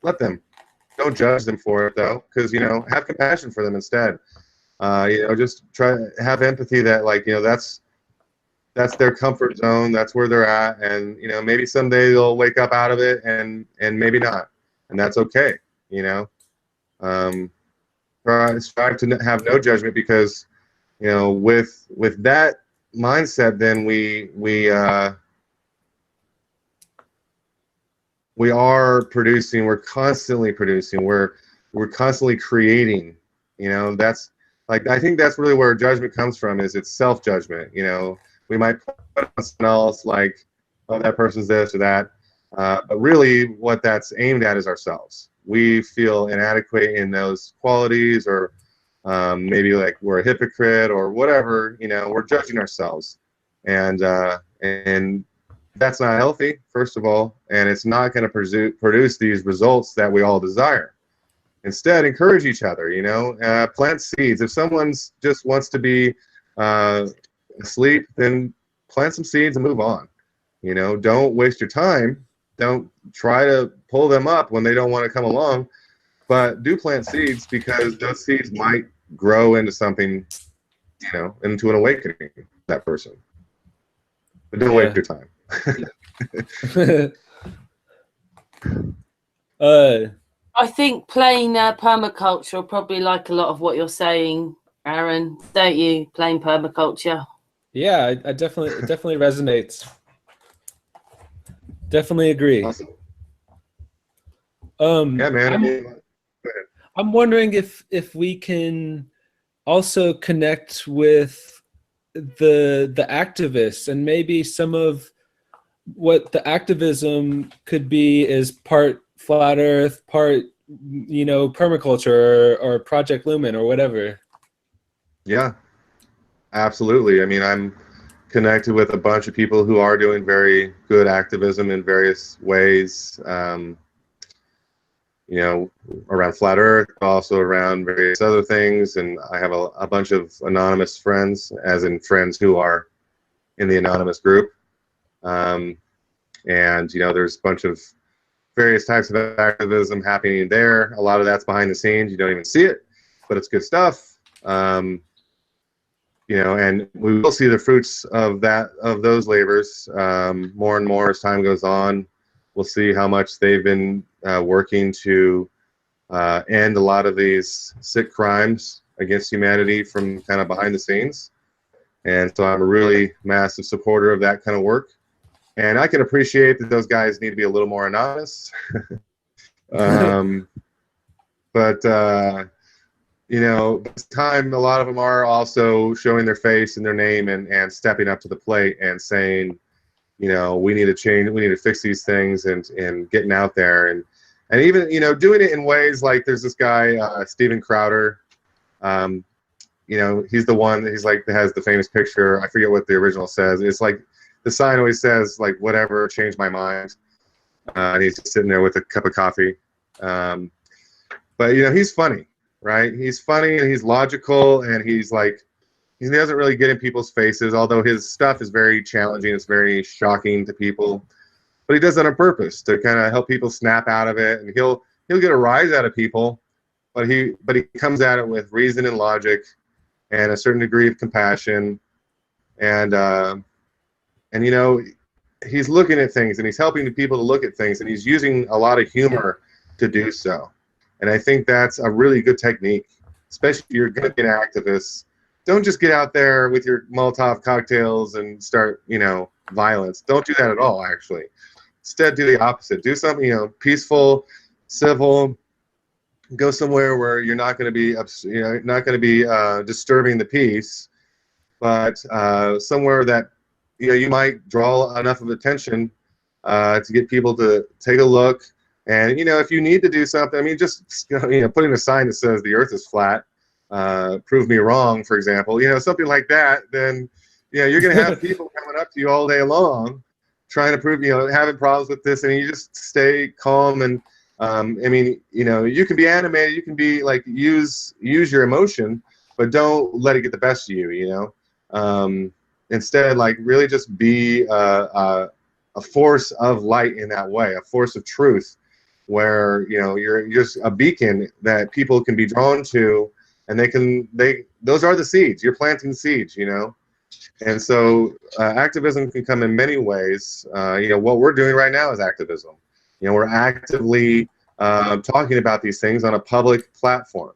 let them. Don't judge them for it though, because, you know, have compassion for them instead. You know, just try to have empathy that, like, you know, that's their comfort zone. That's where they're at, and, you know, maybe someday they'll wake up out of it, and maybe not, and that's okay. You know, strive to have no judgment, because, you know, with that mindset, then we are producing. We're constantly producing. We're constantly creating. You know, that's like, I think that's really where judgment comes from. Is it's self-judgment. You know, we might put on someone else, like, oh, that person's this or that, but really what that's aimed at is ourselves. We feel inadequate in those qualities, or maybe like we're a hypocrite or whatever. You know, we're judging ourselves, and that's not healthy, first of all, and it's not going to produce these results that we all desire. Instead, encourage each other. You know, plant seeds. If someone just wants to be asleep, then plant some seeds and move on. You know, don't waste your time. Don't try to pull them up when they don't want to come along, but do plant seeds, because those seeds might grow into something, you know, into an awakening, that person. But don't waste your time. I think plain permaculture will probably like a lot of what you're saying, Aaron. Don't you? Plain permaculture. Yeah, it definitely resonates. Definitely agree. Awesome. Yeah, man. I'm wondering if we can also connect with the activists, and maybe some of what the activism could be is part flat earth, part, you know, permaculture, or Project Lumen, or whatever. Yeah, absolutely. I mean, I'm connected with a bunch of people who are doing very good activism in various ways, you know, around flat earth, also around various other things. And I have a bunch of anonymous friends, as in friends who are in the anonymous group. And, you know, there's a bunch of various types of activism happening there. A lot of that's behind the scenes. You don't even see it, but it's good stuff. You know, and we will see the fruits of those labors more and more as time goes on. We'll see how much they've been working to end a lot of these sick crimes against humanity from kind of behind the scenes. And so I'm a really massive supporter of that kind of work. And I can appreciate that those guys need to be a little more anonymous. But you know, this time a lot of them are also showing their face and their name, and stepping up to the plate and saying, you know, we need to change, we need to fix these things, and getting out there, and even, you know, doing it in ways like, there's this guy, Steven Crowder. you know, he's the one that he's like that has the famous picture. I forget what the original says. It's like the sign always says like whatever, changed my mind. And he's just sitting there with a cup of coffee. But you know, he's funny, right? He's funny and he's logical, and he's like, he doesn't really get in people's faces, although his stuff is very challenging. It's very shocking to people, but he does that on purpose to kind of help people snap out of it, and he'll get a rise out of people, but he comes at it with reason and logic and a certain degree of compassion, and you know, he's looking at things and he's helping the people to look at things, and he's using a lot of humor to do so. And I think that's a really good technique, especially if you're going to be an activist. Don't just get out there with your Molotov cocktails and start, you know, violence. Don't do that at all, actually. Instead, do the opposite. Do something, you know, peaceful, civil. Go somewhere where you're not going to be, you know, not going to be disturbing the peace, but somewhere that, you know, you might draw enough of attention to get people to take a look. And, you know, if you need to do something, I mean, just, you know, putting a sign that says the earth is flat, prove me wrong, for example, you know, something like that, then, you know, you're going to have people coming up to you all day long trying to prove, you know, having problems with this, and you just stay calm. And, I mean, you know, you can be animated, you can be like, use your emotion, but don't let it get the best of you, you know. Instead, like, really just be a force of light in that way, a force of truth, where, you know, you're just a beacon that people can be drawn to, and those are the seeds. You're planting seeds, you know. And so activism can come in many ways. You know, what we're doing right now is activism. You know, we're actively talking about these things on a public platform.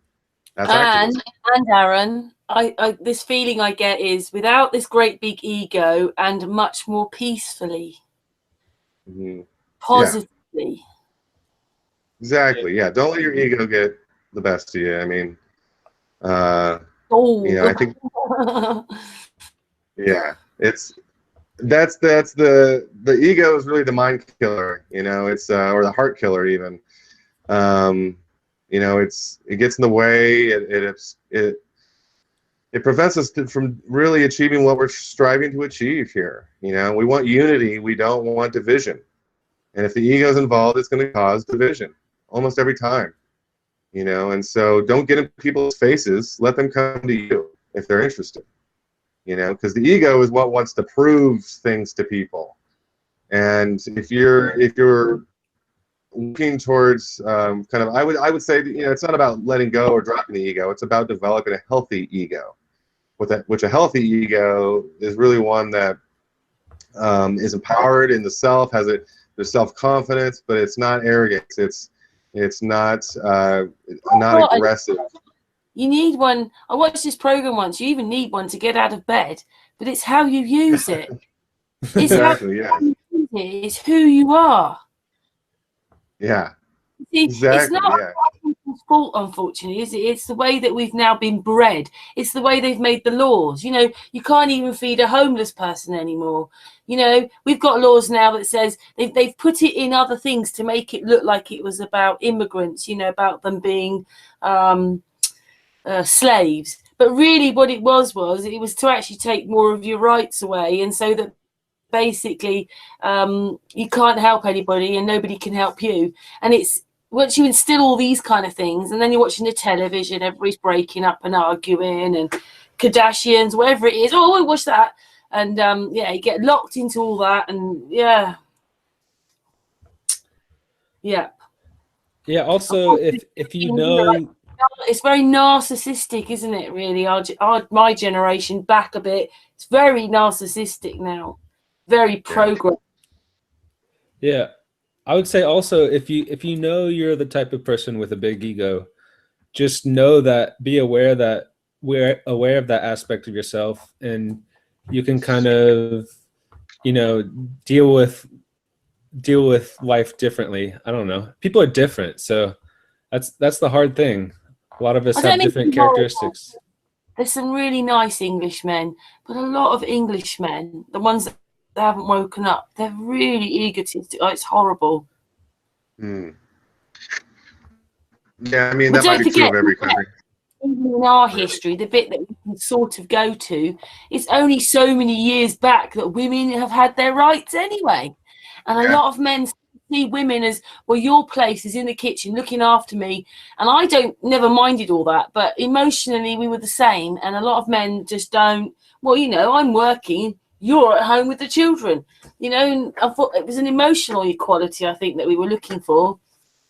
That's activism. And Aaron, I this feeling I get is without this great big ego, and much more peacefully, positively. Yeah. Exactly. Yeah. Don't let your ego get the best of you. I mean, you know, I think, yeah, that's the ego is really the mind killer, you know. It's or the heart killer even. You know, it gets in the way. It prevents us from really achieving what we're striving to achieve here. You know, we want unity. We don't want division. And if the ego is involved, it's going to cause division almost every time. You know, and so don't get in people's faces. Let them come to you if they're interested. You know, because the ego is what wants to prove things to people. And if you're looking towards kind of, I would say that, you know, it's not about letting go or dropping the ego. It's about developing a healthy ego. Which a healthy ego is really one that is empowered in the self, there's self-confidence, but it's not arrogance. It's not aggressive. You need one. I watched this program once. You even need one to get out of bed, but it's how you use it. It's exactly. Yeah. It's who you are. Yeah. See, exactly. It's not people's fault, unfortunately, is it? It's the way that we've now been bred. It's the way they've made the laws. You know, you can't even feed a homeless person anymore. You know, we've got laws now that says they've put it in other things to make it look like it was about immigrants, you know, about them being slaves. But really what it was to actually take more of your rights away, and so that basically you can't help anybody and nobody can help you. And it's once you instill all these kind of things, and then you're watching the television, everybody's breaking up and arguing, and Kardashians, whatever it is, oh, I watch that, and yeah, you get locked into all that, and yeah. Also, if you know, it's very narcissistic, isn't it? Really, my generation back a bit, it's very narcissistic now, very programmed. Yeah, I would say also, if you know you're the type of person with a big ego, just know that, be aware that we're aware of that aspect of yourself, and you can kind of, you know, deal with life differently. I don't know. People are different, so that's the hard thing. A lot of us have different characteristics. There's some really nice Englishmen, but a lot of Englishmen, the ones that haven't woken up, they're really egotistic. Oh, it's horrible. Yeah, I mean, that might be true of every country. In our history, the bit that we can sort of go to. It's only so many years back that women have had their rights anyway. And a lot of men see women as, well, your place is in the kitchen looking after me. And I never minded all that, but emotionally we were the same. And a lot of men just don't, well, you know, I'm working, you're at home with the children, you know. And I thought it was an emotional equality, I think, that we were looking for.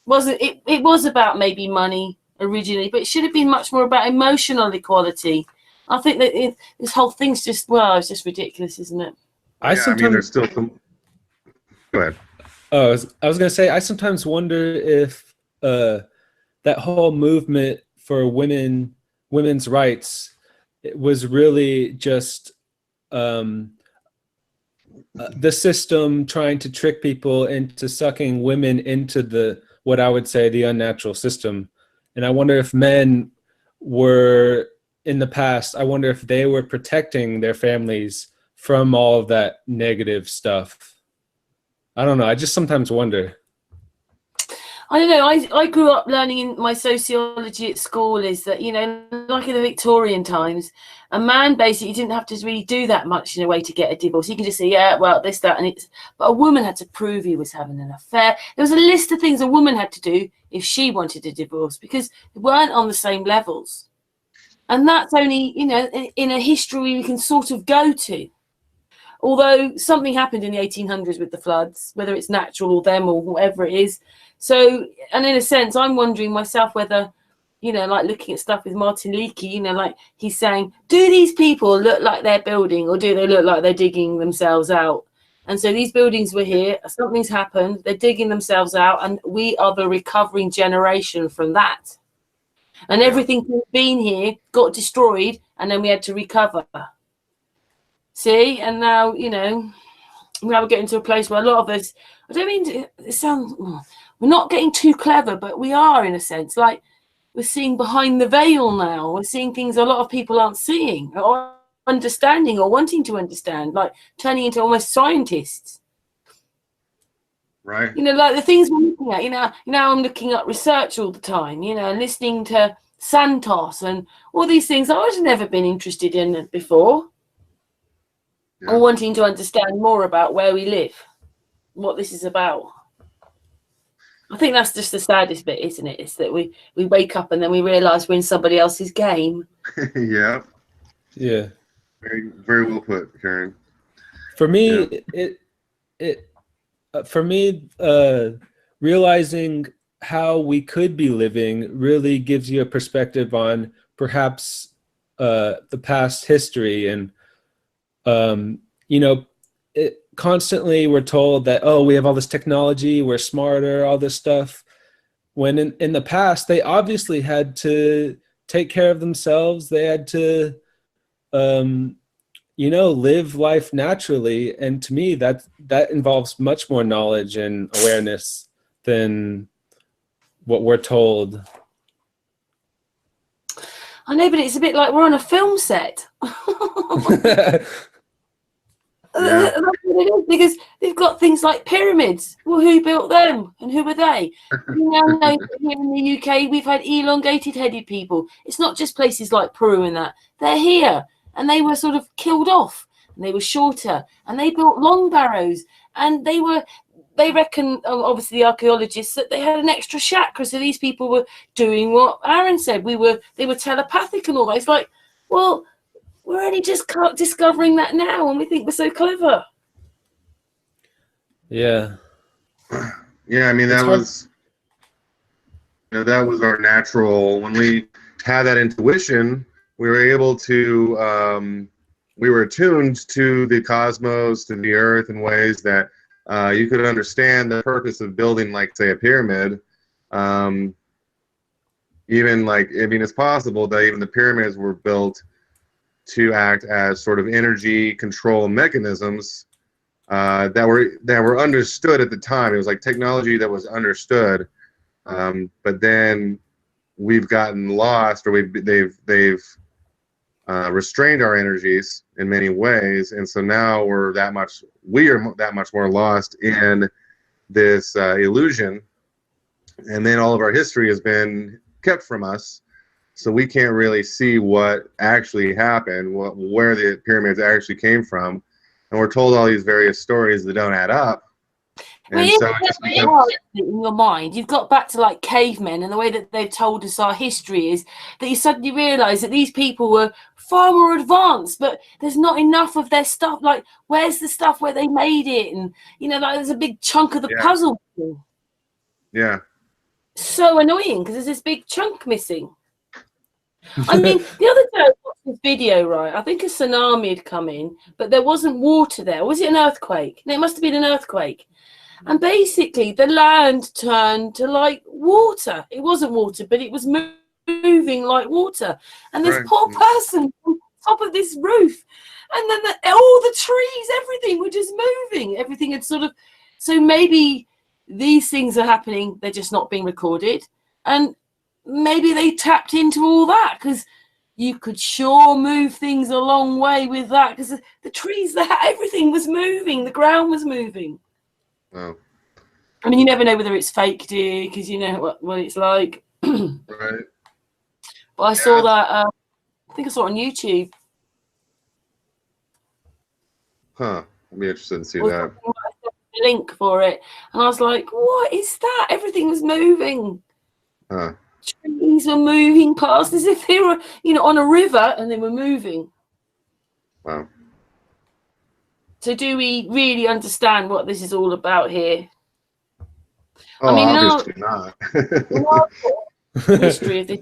Wasn't it? It was about maybe money originally, but it should have been much more about emotional equality. I think that this whole thing's just, well, it's just ridiculous, isn't it? I sometimes there's still some. Go ahead. Oh, I was gonna say, I sometimes wonder if that whole movement for women's rights, it was really just the system trying to trick people into sucking women into what I would say the unnatural system. And I wonder if men were, in the past, I wonder if they were protecting their families from all of that negative stuff. I don't know. I just sometimes wonder. I don't know. I grew up learning in my sociology at school is that, you know, like in the Victorian times, a man basically didn't have to really do that much in a way to get a divorce. He can just say, yeah, well, this, that, and it's. But a woman had to prove he was having an affair. There was a list of things a woman had to do if she wanted a divorce, because they weren't on the same levels. And that's only, you know, in a history we can sort of go to. Although something happened in the 1800s with the floods, whether it's natural or them or whatever it is. So, and in a sense, I'm wondering myself whether, you know, like looking at stuff with Martin Leakey, you know, like he's saying, do these people look like they're building, or do they look like they're digging themselves out? And so these buildings were here, something's happened, they're digging themselves out, and we are the recovering generation from that. And everything that's been here got destroyed, and then we had to recover. See, and now, you know, now we're getting to a place where a lot of us, I don't mean to, it sounds, we're not getting too clever, but we are, in a sense. Like, we're seeing behind the veil now. We're seeing things a lot of people aren't seeing or understanding or wanting to understand, like turning into almost scientists. Right. You know, like the things we're looking at, you know, I'm looking at research all the time, you know, and listening to Santos and all these things I've never been interested in before. Yeah. Or wanting to understand more about where we live, what this is about. I think that's just the saddest bit, isn't it? It's that we wake up and then we realise we're in somebody else's game. Yeah. Yeah. Very, very well put, Karen. For me, realizing how we could be living really gives you a perspective on perhaps the past history. And you know, constantly we're told that, oh, we have all this technology, we're smarter, all this stuff. When in the past, they obviously had to take care of themselves. They had to, you know, live life naturally. And to me, that involves much more knowledge and awareness than what we're told. I know, but it's a bit like we're on a film set. Yeah. That's what it is, because they've got things like pyramids. Well, who built them and who were they? You now know that here in the UK we've had elongated headed people. It's not just places like Peru and that. They're here, and they were sort of killed off, and they were shorter, and they built long barrows, and they reckon, obviously the archaeologists, that they had an extra chakra. So these people were doing what Aaron said. They were telepathic and all that. It's like, well, we're only just discovering that now, and we think we're so clever. Yeah. Yeah, I mean, that was our natural, when we had that intuition, we were able to, we were attuned to the cosmos, to the earth in ways that you could understand the purpose of building, like, say, a pyramid. Even like, I mean, it's possible that even the pyramids were built to act as sort of energy control mechanisms that were understood at the time. It was like technology that was understood, but then we've gotten lost, or they've restrained our energies in many ways, and so now we are that much more lost in this illusion, and then all of our history has been kept from us. so we can't really see what actually happened, where the pyramids actually came from, and we're told all these various stories that don't add up. And so it just becomes, in your mind, you've got back to like cavemen, and the way that they've told us our history is that you suddenly realise that these people were far more advanced, but there's not enough of their stuff. Like, where's the stuff where they made it? And you know, like, there's a big chunk of the puzzle. Yeah. So annoying because there's this big chunk missing. I mean, the other day I watched this video, right? I think a tsunami had come in, but there wasn't water there. Was it an earthquake? No, it must have been an earthquake. And basically, the land turned to like water. It wasn't water, but it was moving like water. And this poor person on top of this roof, and then all the trees, everything were just moving. Everything had sort of. So maybe these things are happening. They're just not being recorded, and maybe they tapped into all that because you could sure move things a long way with that because the trees, everything was moving. The ground was moving. Oh. I mean, you never know whether it's fake, do you? Because you know what it's like. Right. But I saw that. I think I saw it on YouTube. Huh. I'd be interested to see that. Link for it, and I was like, "What is that?" Everything was moving. Huh. Trees were moving past as if they were, you know, on a river, and they were moving. Wow. So, do we really understand what this is all about here? Oh, I mean, obviously not. in our history of this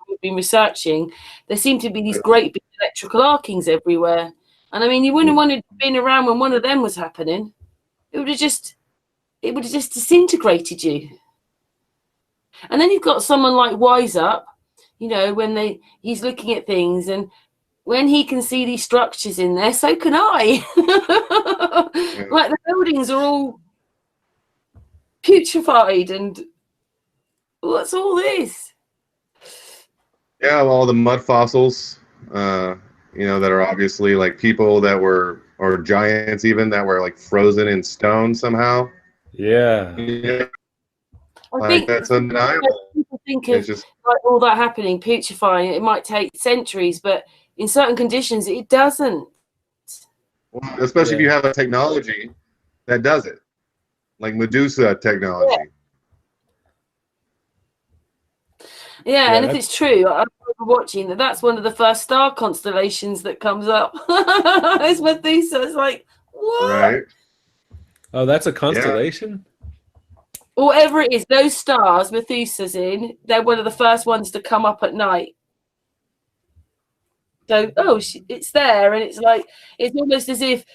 we've been researching, there seem to be these great big electrical arkings everywhere, and I mean, you wouldn't want to have been around when one of them was happening. It would have just disintegrated you. And then you've got someone like Wise Up, you know, when he's looking at things, and when he can see these structures in there, so can I. Like the buildings are all putrefied, and what's all this? Yeah, well, all the mud fossils, you know, that are obviously like people that were, or giants even, that were like frozen in stone somehow. Yeah. I think that's undeniable. People think of like all that happening, putrefying. It might take centuries, but in certain conditions, it doesn't. Well, especially if you have a technology that does it, like Medusa technology. Yeah, and if it's true, I remember watching that's one of the first star constellations that comes up. It's Methuselah. It's like, what? Right. Oh, that's a constellation? Or whatever it is, those stars Methuselah's in, they're one of the first ones to come up at night. So, it's there, and it's like, it's almost as if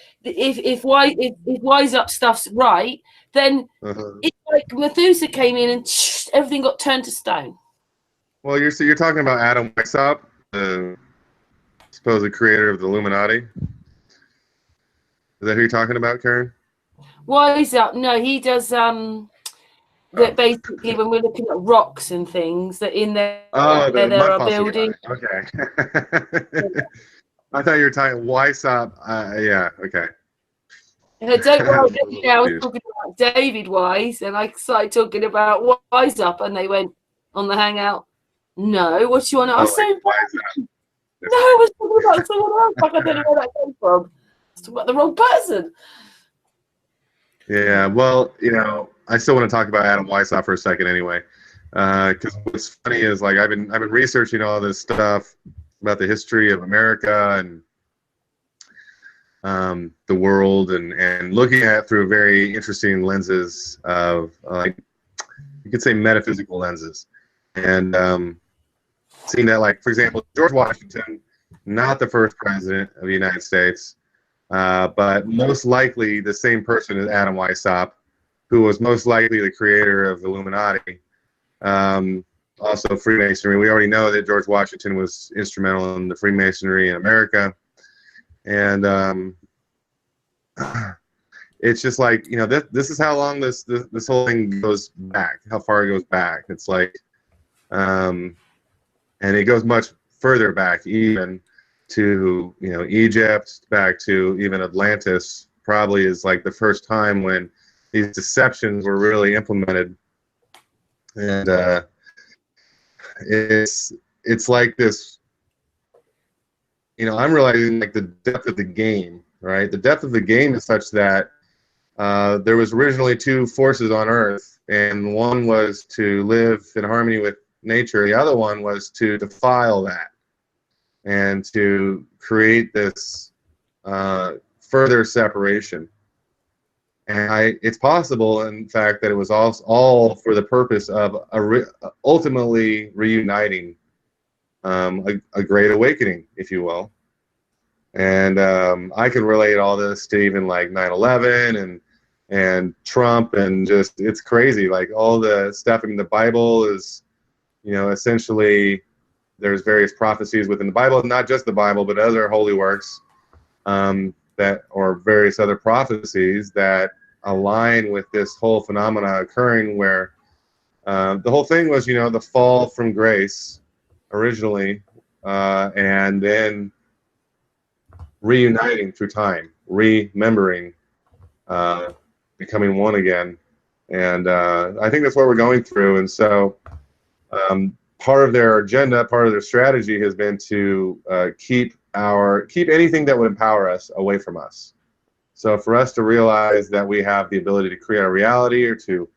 Wise Up stuff's right, then it's like Methuselah came in and everything got turned to stone. Well, you're talking about Adam Weishaupt, the supposed creator of the Illuminati. Is that who you're talking about, Karen? Wise Up? No, he does. That basically, when we're looking at rocks and things, that in there, there are buildings. Okay. I thought you were talking Weishaupt. Yeah. Okay. Don't worry. I was talking about David Wise, and I started talking about Wise Up, and they went on the Hangout. No, what do you want to? I was saying, no, I was talking about someone else. Like, I don't know where that came from. I was talking about the wrong person. Yeah, well, you know, I still want to talk about Adam Weishaupt for a second, anyway, because what's funny is like I've been researching all this stuff about the history of America and the world, and looking at it through very interesting lenses of like you could say metaphysical lenses, and seeing that, like, for example, George Washington, not the first president of the United States, but most likely the same person as Adam Weishaupt, who was most likely the creator of the Illuminati. Also Freemasonry. We already know that George Washington was instrumental in the Freemasonry in America. And it's just like, you know, this is how long this whole thing goes back, how far it goes back. It's like, and it goes much further back, even to, you know, Egypt, back to even Atlantis, probably is like the first time when these deceptions were really implemented. And it's it's like this, I'm realizing like the depth of the game, right? The depth of the game is such that there was originally two forces on Earth, and one was to live in harmony with nature. The other one was to defile that and to create this further separation. And it's possible, in fact, that it was all for the purpose of ultimately reuniting a great awakening, if you will. And I can relate all this to even like 9/11 and Trump, and just, it's crazy. Like all the stuff in the Bible is, essentially there's various prophecies within the Bible, not just the Bible, but other holy works, or various other prophecies that align with this whole phenomena occurring, where the whole thing was, the fall from grace originally, and then reuniting through time, remembering, becoming one again. And I think that's what we're going through. And so part of their agenda, part of their strategy has been to keep anything that would empower us away from us. So for us to realize that we have the ability to create our reality, or to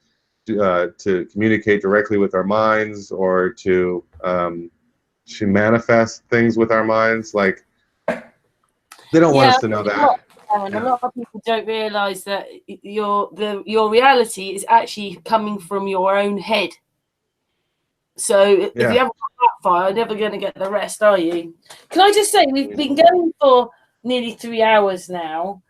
communicate directly with our minds, or to manifest things with our minds, like, they don't want us to know that. And a lot of people don't realize that your reality is actually coming from your own head. So if you haven't got that far, you're never going to get the rest, are you? Can I just say, we've been going for nearly 3 hours now.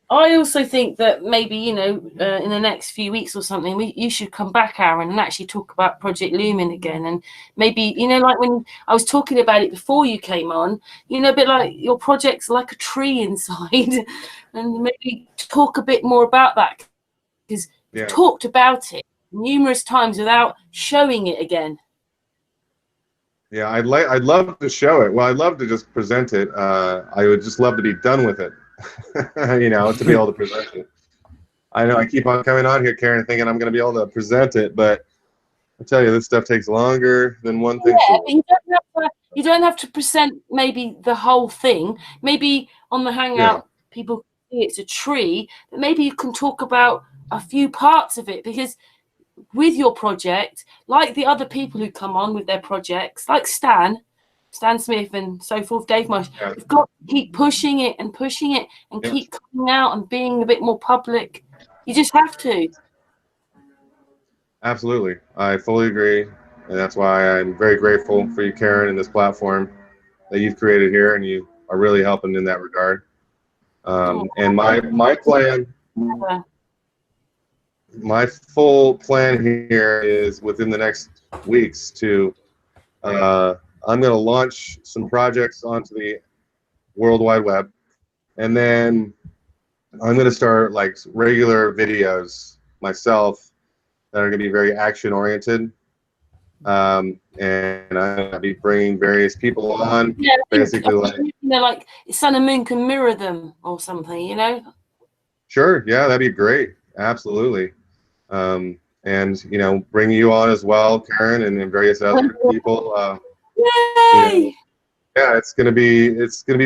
I also think that maybe, in the next few weeks or something, you should come back, Aaron, and actually talk about Project Lumen again. And maybe, like when I was talking about it before you came on, a bit like your project's like a tree inside, and maybe talk a bit more about that, because you've talked about it numerous times without showing it again. Yeah, I'd love to show it. Well, I'd love to just present it. I would just love to be done with it. To be able to present it. I know I keep on coming on here, Karen, thinking I'm going to be able to present it, but I tell you, this stuff takes longer than one thing. But you don't have to present maybe the whole thing. Maybe on the Hangout, people see it's a tree, but maybe you can talk about a few parts of it, because with your project, like the other people who come on with their projects, like Stan Smith and so forth, Dave Marsh, you've got to keep pushing it and keep coming out and being a bit more public. You just have to. Absolutely. I fully agree. And that's why I'm very grateful for you, Karen, and this platform that you've created here, and you are really helping in that regard. And my plan, my full plan here is within the next weeks to I'm going to launch some projects onto the World Wide Web, and then I'm going to start like regular videos myself that are going to be very action oriented, and I'm going to be bringing various people on. Basically, like Sun and Moon can mirror them or something, Sure, yeah, that'd be great. Absolutely. And bring you on as well, Karen, and various other people. Yay! Yeah, it's gonna be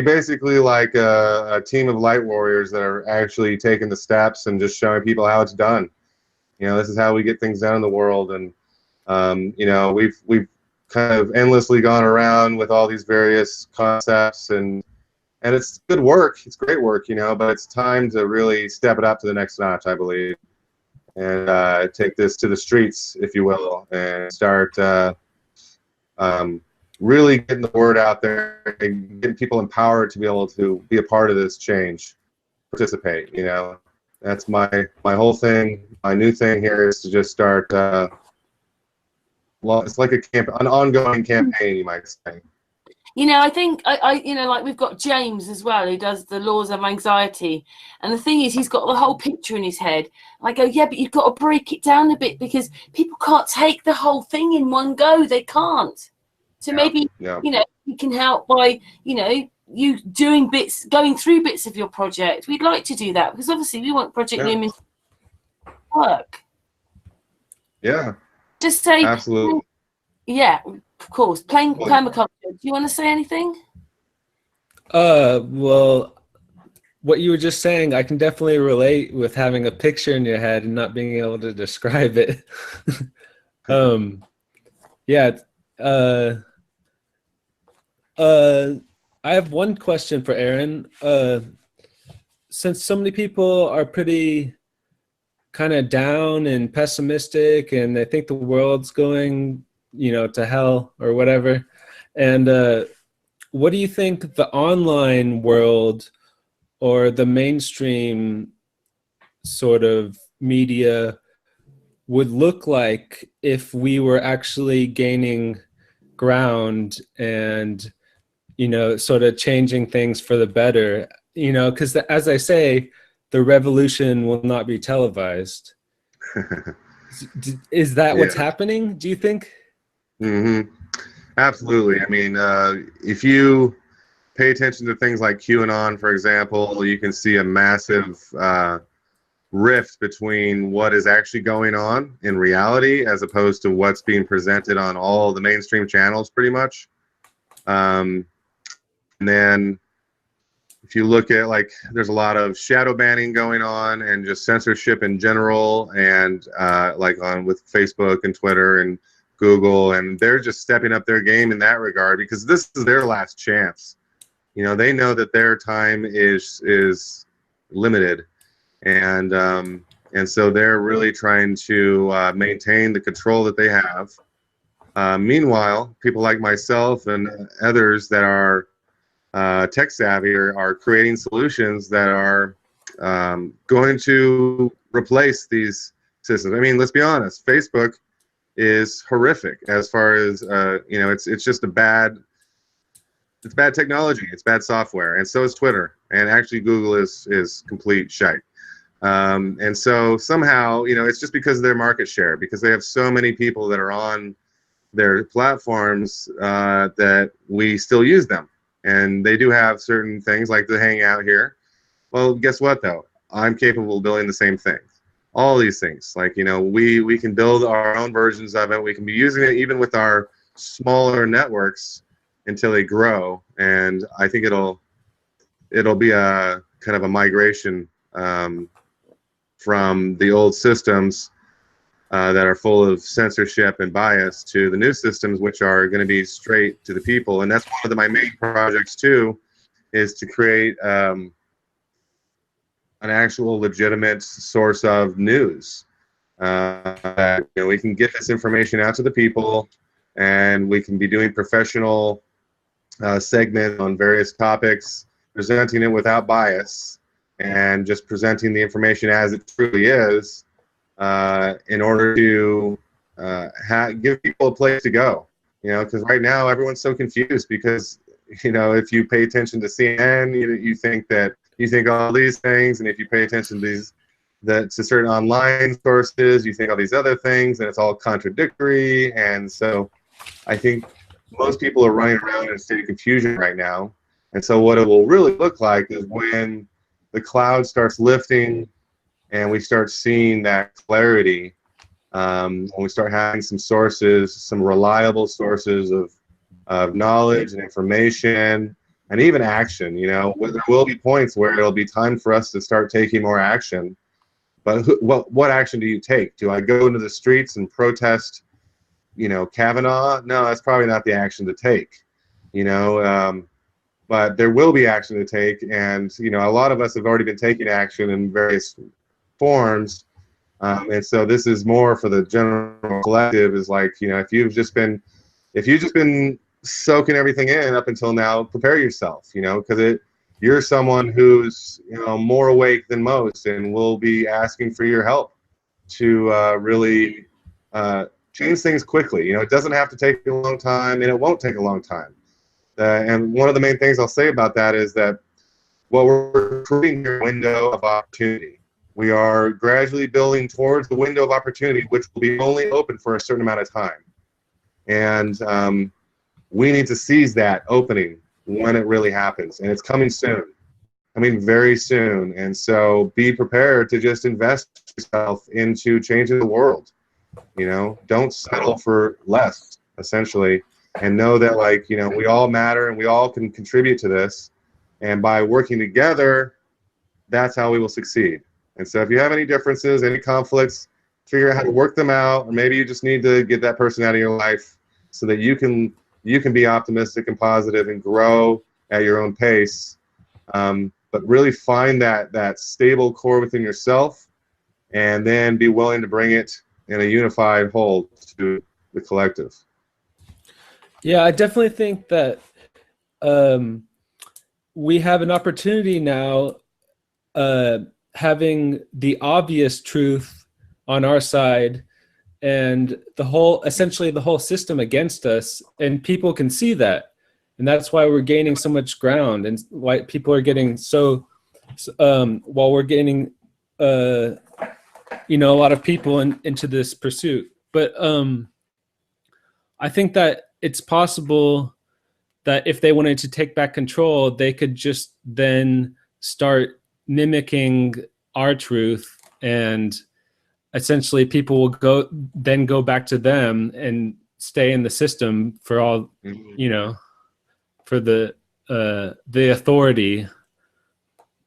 basically like a team of light warriors that are actually taking the steps and just showing people how it's done. This is how we get things done in the world, and we've kind of endlessly gone around with all these various concepts, and it's good work. It's great work, but it's time to really step it up to the next notch, I believe, and take this to the streets, if you will, and start really getting the word out there and getting people empowered to be able to be a part of this change, participate. That's my whole thing. My new thing here is to just start. It's like an ongoing campaign, you might say. I think I like we've got James as well, who does the laws of anxiety, and the thing is, he's got the whole picture in his head. I go, yeah, but you've got to break it down a bit, because people can't take the whole thing in one go. They can't. So maybe we can help by you doing bits, going through bits of your project. We'd like to do that, because obviously we want Project Lumen to work. Yeah. Just say, absolutely. Yeah, Of course. Plain permaculture. Do you want to say anything? Well, what you were just saying, I can definitely relate with having a picture in your head and not being able to describe it. Yeah. Uh, I have one question for Aaron. Since so many people are pretty kind of down and pessimistic, and they think the world's going, to hell or whatever, and what do you think the online world or the mainstream sort of media would look like if we were actually gaining ground and, sort of changing things for the better? Because as I say, the revolution will not be televised. Is that what's happening, do you think? Mm-hmm. Absolutely. I mean, if you pay attention to things like QAnon, for example, you can see a massive rift between what is actually going on in reality as opposed to what's being presented on all the mainstream channels, pretty much. And then if you look at, like, there's a lot of shadow banning going on and just censorship in general, and with Facebook and Twitter and Google, and they're just stepping up their game in that regard because this is their last chance. They know that their time is limited, and so they're really trying to maintain the control that they have. Meanwhile, people like myself and others that are tech savvy are creating solutions that are going to replace these systems. I mean, let's be honest, Facebook is horrific as far as it's just it's bad technology, it's bad software, and so is Twitter, and actually Google is complete shite. And so somehow, it's just because of their market share, because they have so many people that are on their platforms that we still use them, and they do have certain things like the Hangout here. Well, guess what though? I'm capable of building the same thing. All these things, like, we can build our own versions of it. We can be using it even with our smaller networks until they grow. And I think it'll be a kind of a migration from the old systems that are full of censorship and bias to the new systems, which are going to be straight to the people. And that's one of my main projects too, is to create an actual legitimate source of news. That, we can get this information out to the people, and we can be doing professional segments on various topics, presenting it without bias, and just presenting the information as it truly is, in order to give people a place to go. Because right now everyone's so confused because, if you pay attention to CNN, you think all these things, and if you pay attention to to certain online sources, you think all these other things, and it's all contradictory. And so I think most people are running around in a state of confusion right now. And so what it will really look like is when the cloud starts lifting and we start seeing that clarity, when we start having some sources, some reliable sources of knowledge and information, and even action. There will be points where it'll be time for us to start taking more action. But what action do you take? Do I go into the streets and protest, Kavanaugh? No, that's probably not the action to take. But there will be action to take, and a lot of us have already been taking action in various forms. And so this is more for the general collective. Is like, if you've just been soaking everything in up until now, prepare yourself, because you're someone who's more awake than most, and will be asking for your help to really change things quickly. It doesn't have to take a long time, and it won't take a long time. And one of the main things I'll say about that is that what we're creating here, window of opportunity. We are gradually building towards the window of opportunity, which will be only open for a certain amount of time. And we need to seize that opening when it really happens. And it's coming soon, very soon. And so be prepared to just invest yourself into changing the world. Don't settle for less, essentially. and know that, like, you know, we all matter and we all can contribute to this. And by working together, that's how we will succeed. And so if you have any differences, any conflicts, figure out how to work them out, or maybe you just need to get that person out of your life so that you can be optimistic and positive and grow at your own pace. But really find that stable core within yourself, and then be willing to bring it in a unified whole to the collective. Yeah, I definitely think that we have an opportunity now, having the obvious truth on our side and essentially the whole system against us, and people can see that. And that's why we're gaining so much ground, and why people are getting while we're gaining, a lot of people into this pursuit. But I think that it's possible that if they wanted to take back control, they could just then start mimicking our truth, and essentially people will go back to them and stay in the system for all, for the authority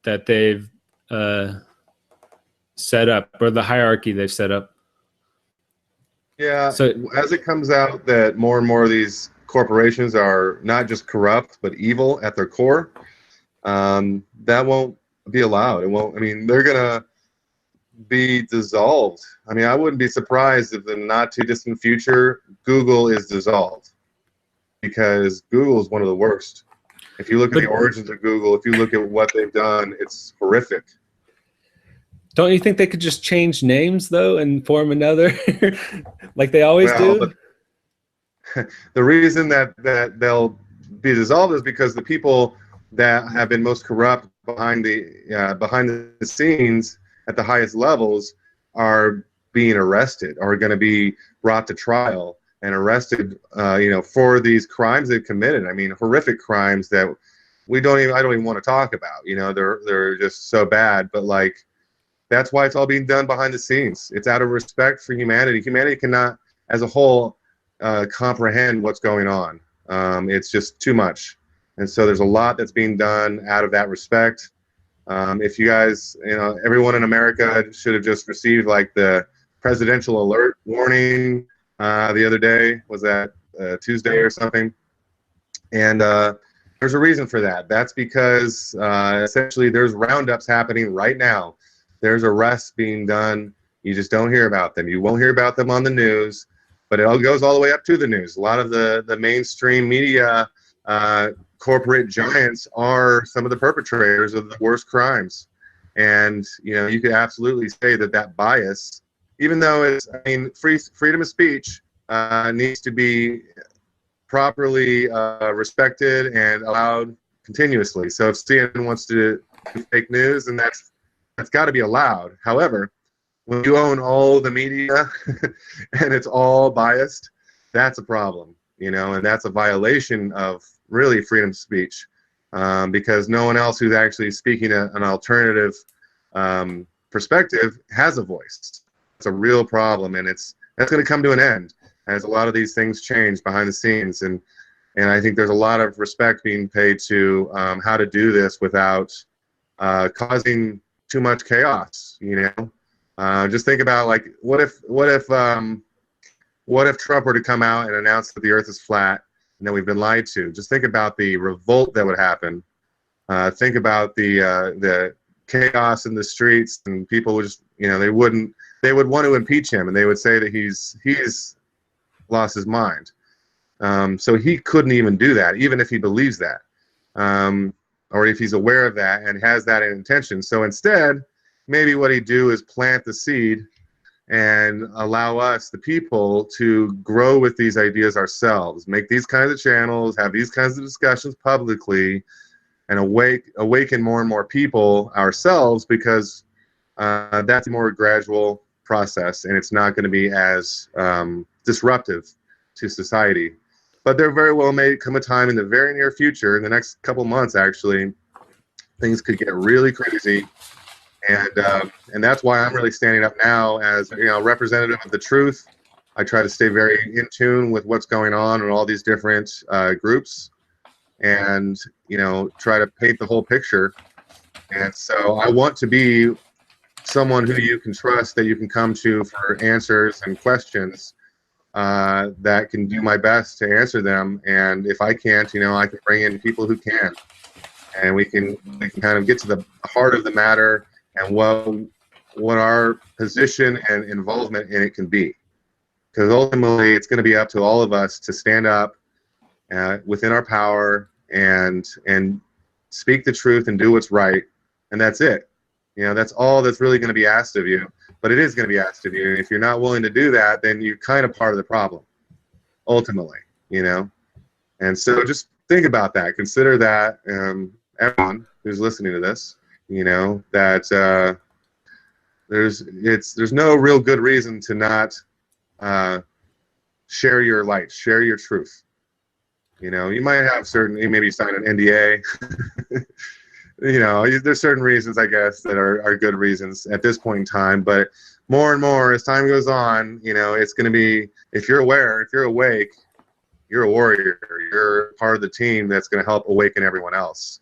that they've set up, or the hierarchy they've set up. Yeah, so as it comes out that more and more of these corporations are not just corrupt but evil at their core, that won't be allowed. It won't. I mean, they're gonna be dissolved. I mean, I wouldn't be surprised if in the not too distant future Google is dissolved, because Google is one of the worst. If you look at the origins of Google, if you look at what they've done, it's horrific. Don't you think they could just change names though and form another, like they always do? The reason that they'll be dissolved is because the people that have been most corrupt behind the scenes at the highest levels are being arrested, or going to be brought to trial and arrested, for these crimes they've committed. I mean, horrific crimes that I don't even want to talk about. They're just so bad. But like, that's why it's all being done behind the scenes. It's out of respect for humanity. Humanity cannot, as a whole, comprehend what's going on. It's just too much. And so there's a lot that's being done out of that respect. If you guys, everyone in America should have just received like the presidential alert warning the other day. Was that Tuesday or something? And there's a reason for that. That's because essentially there's roundups happening right now. There's arrests being done. You just don't hear about them. You won't hear about them on the news, but it all goes all the way up to the news. A lot of the mainstream media corporate giants are some of the perpetrators of the worst crimes. And, you could absolutely say that bias, even though freedom of speech needs to be properly respected and allowed continuously. So if CNN wants to do fake news, then that's got to be allowed. However, when you own all the media and it's all biased, that's a problem, and that's a violation of really freedom of speech, because no one else who's actually speaking an alternative perspective has a voice. It's a real problem, and that's going to come to an end as a lot of these things change behind the scenes. And I think there's a lot of respect being paid to how to do this without causing too much chaos. Just think about, like, what if Trump were to come out and announce that the Earth is flat and that we've been lied to? Just think about the revolt that would happen. Think about the chaos in the streets, and people would just, they would want to impeach him, and they would say that he's lost his mind. So he couldn't even do that, even if he believes that, or if he's aware of that and has that intention. So instead, maybe what he'd do is plant the seed and allow us, the people, to grow with these ideas ourselves, make these kinds of channels, have these kinds of discussions publicly, and awaken more and more people ourselves, because that's a more gradual process, and it's not going to be as disruptive to society. But there very well may come a time in the very near future, in the next couple months actually, things could get really crazy. And that's why I'm really standing up now as representative of the truth, I try to stay very in tune with what's going on in all these different groups, and try to paint the whole picture. And so I want to be someone who you can trust, that you can come to for answers and questions, that can do my best to answer them. And if I can't, I can bring in people who can, and we can kind of get to the heart of the matter and what our position and involvement in it can be. Because ultimately, it's going to be up to all of us to stand up within our power and speak the truth and do what's right, and that's it. That's all that's really going to be asked of you. But it is going to be asked of you. And if you're not willing to do that, then you're kind of part of the problem, ultimately. And so just think about that. Consider that, everyone who's listening to this, that there's no real good reason to not share your light, share your truth. You might have maybe sign an NDA. There's certain reasons, I guess, that are good reasons at this point in time. But more and more as time goes on, it's going to be, if you're aware, if you're awake, you're a warrior. You're part of the team that's going to help awaken everyone else.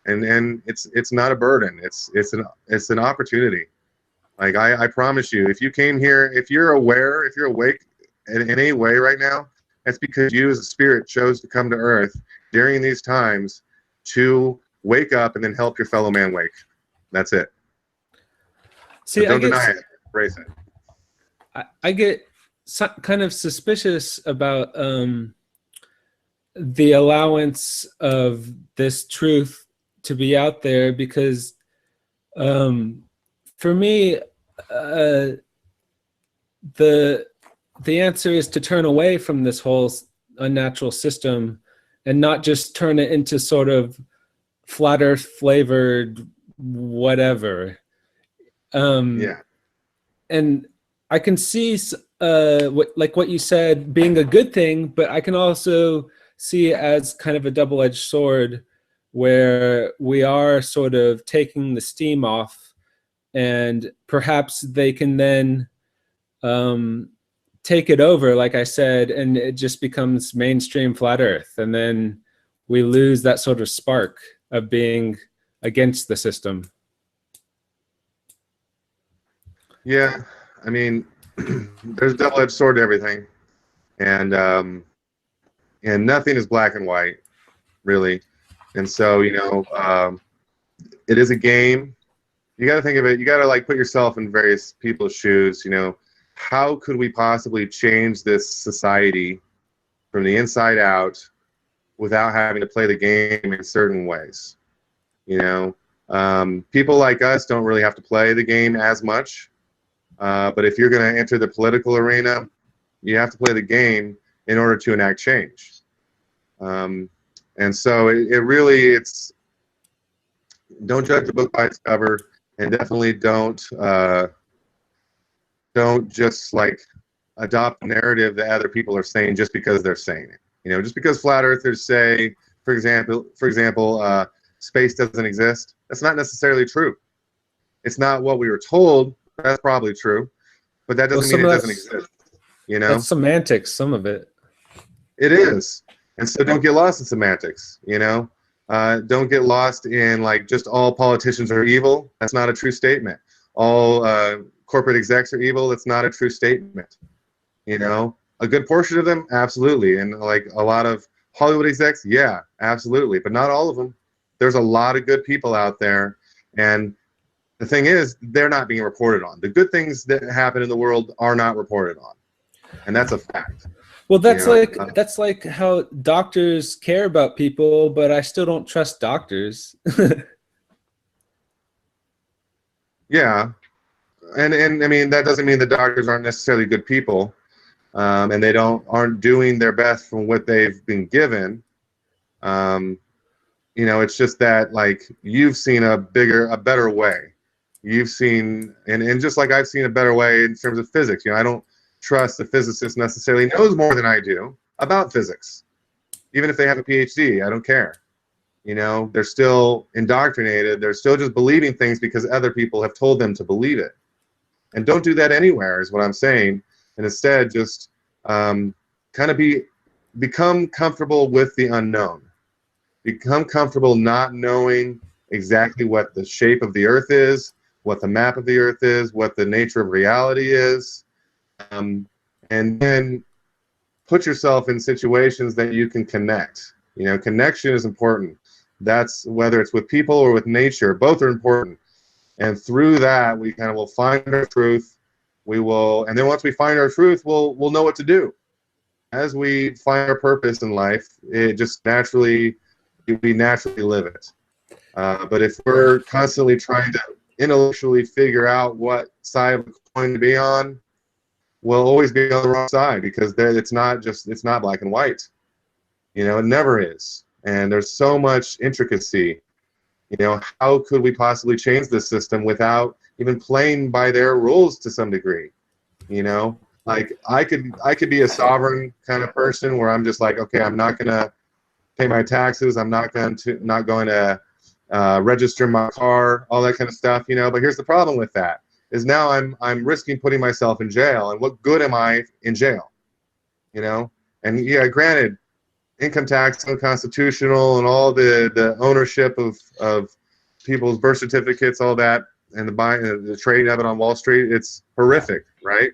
And it's not a burden. It's an opportunity. Like I promise you, if you came here, if you're aware, if you're awake in any way right now, that's because you as a spirit chose to come to Earth during these times to wake up and then help your fellow man wake. That's it. See, don't deny it. Embrace it. I get kind of suspicious about the allowance of this truth to be out there, because for me, the answer is to turn away from this whole unnatural system and not just turn it into sort of flat earth flavored whatever. Yeah. And I can see what you said being a good thing, but I can also see it as kind of a double-edged sword, where we are sort of taking the steam off, and perhaps they can then take it over, like I said, and it just becomes mainstream flat earth, and then we lose that sort of spark of being against the system. Yeah, I mean, there's a double-edged sword to everything, and nothing is black and white, really. And so, it is a game. You got to think of it. You got to like put yourself in various people's shoes. How could we possibly change this society from the inside out without having to play the game in certain ways? People like us don't really have to play the game as much. But if you're going to enter the political arena, you have to play the game in order to enact change. And so it's don't judge the book by its cover, and definitely don't just like adopt a narrative that other people are saying just because they're saying it. Just because flat earthers say, for example, space doesn't exist, that's not necessarily true. It's not what we were told. That's probably true, but that doesn't mean it doesn't exist. That's semantics, some of it. It is. And so don't get lost in semantics, don't get lost in like just all politicians are evil. That's not a true statement. All corporate execs are evil. That's not a true statement. A good portion of them, absolutely. And like a lot of Hollywood execs, yeah, absolutely. But not all of them. There's a lot of good people out there. And the thing is, they're not being reported on. The good things that happen in the world are not reported on. And that's a fact. Well, that's like how doctors care about people, but I still don't trust doctors. Yeah. And I mean, that doesn't mean the doctors aren't necessarily good people, and they aren't doing their best from what they've been given. It's just that like you've seen a better way. You've seen, and just like I've seen a better way in terms of physics. I don't trust the physicist necessarily knows more than I do about physics. Even if they have a PhD, I don't care. They're still indoctrinated. They're still just believing things because other people have told them to believe it. And don't do that anywhere is what I'm saying. And instead, just kind of become comfortable with the unknown. Become comfortable not knowing exactly what the shape of the earth is, what the map of the earth is, what the nature of reality is, and then put yourself in situations that you can connect. You know, connection is important. That's whether it's with people or with nature, both are important. And through that, we kind of will find our truth. We will, and then once we find our truth, we'll know what to do. As we find our purpose in life, it just naturally, we naturally live it. But if we're constantly trying to intellectually figure out what side of the coin to be on, we'll always be on the wrong side, because it's not black and white. You know, it never is. And there's so much intricacy. You know, how could we possibly change this system without even playing by their rules to some degree? You know, like I could be a sovereign kind of person where I'm just like, okay, I'm not gonna pay my taxes. I'm not going to register my car, all that kind of stuff. You know, but here's the problem with that is now I'm risking putting myself in jail. And what good am I in jail? You know, and yeah, granted, income tax unconstitutional and all the ownership of people's birth certificates, all that, and the trading of it on Wall Street, it's horrific, right?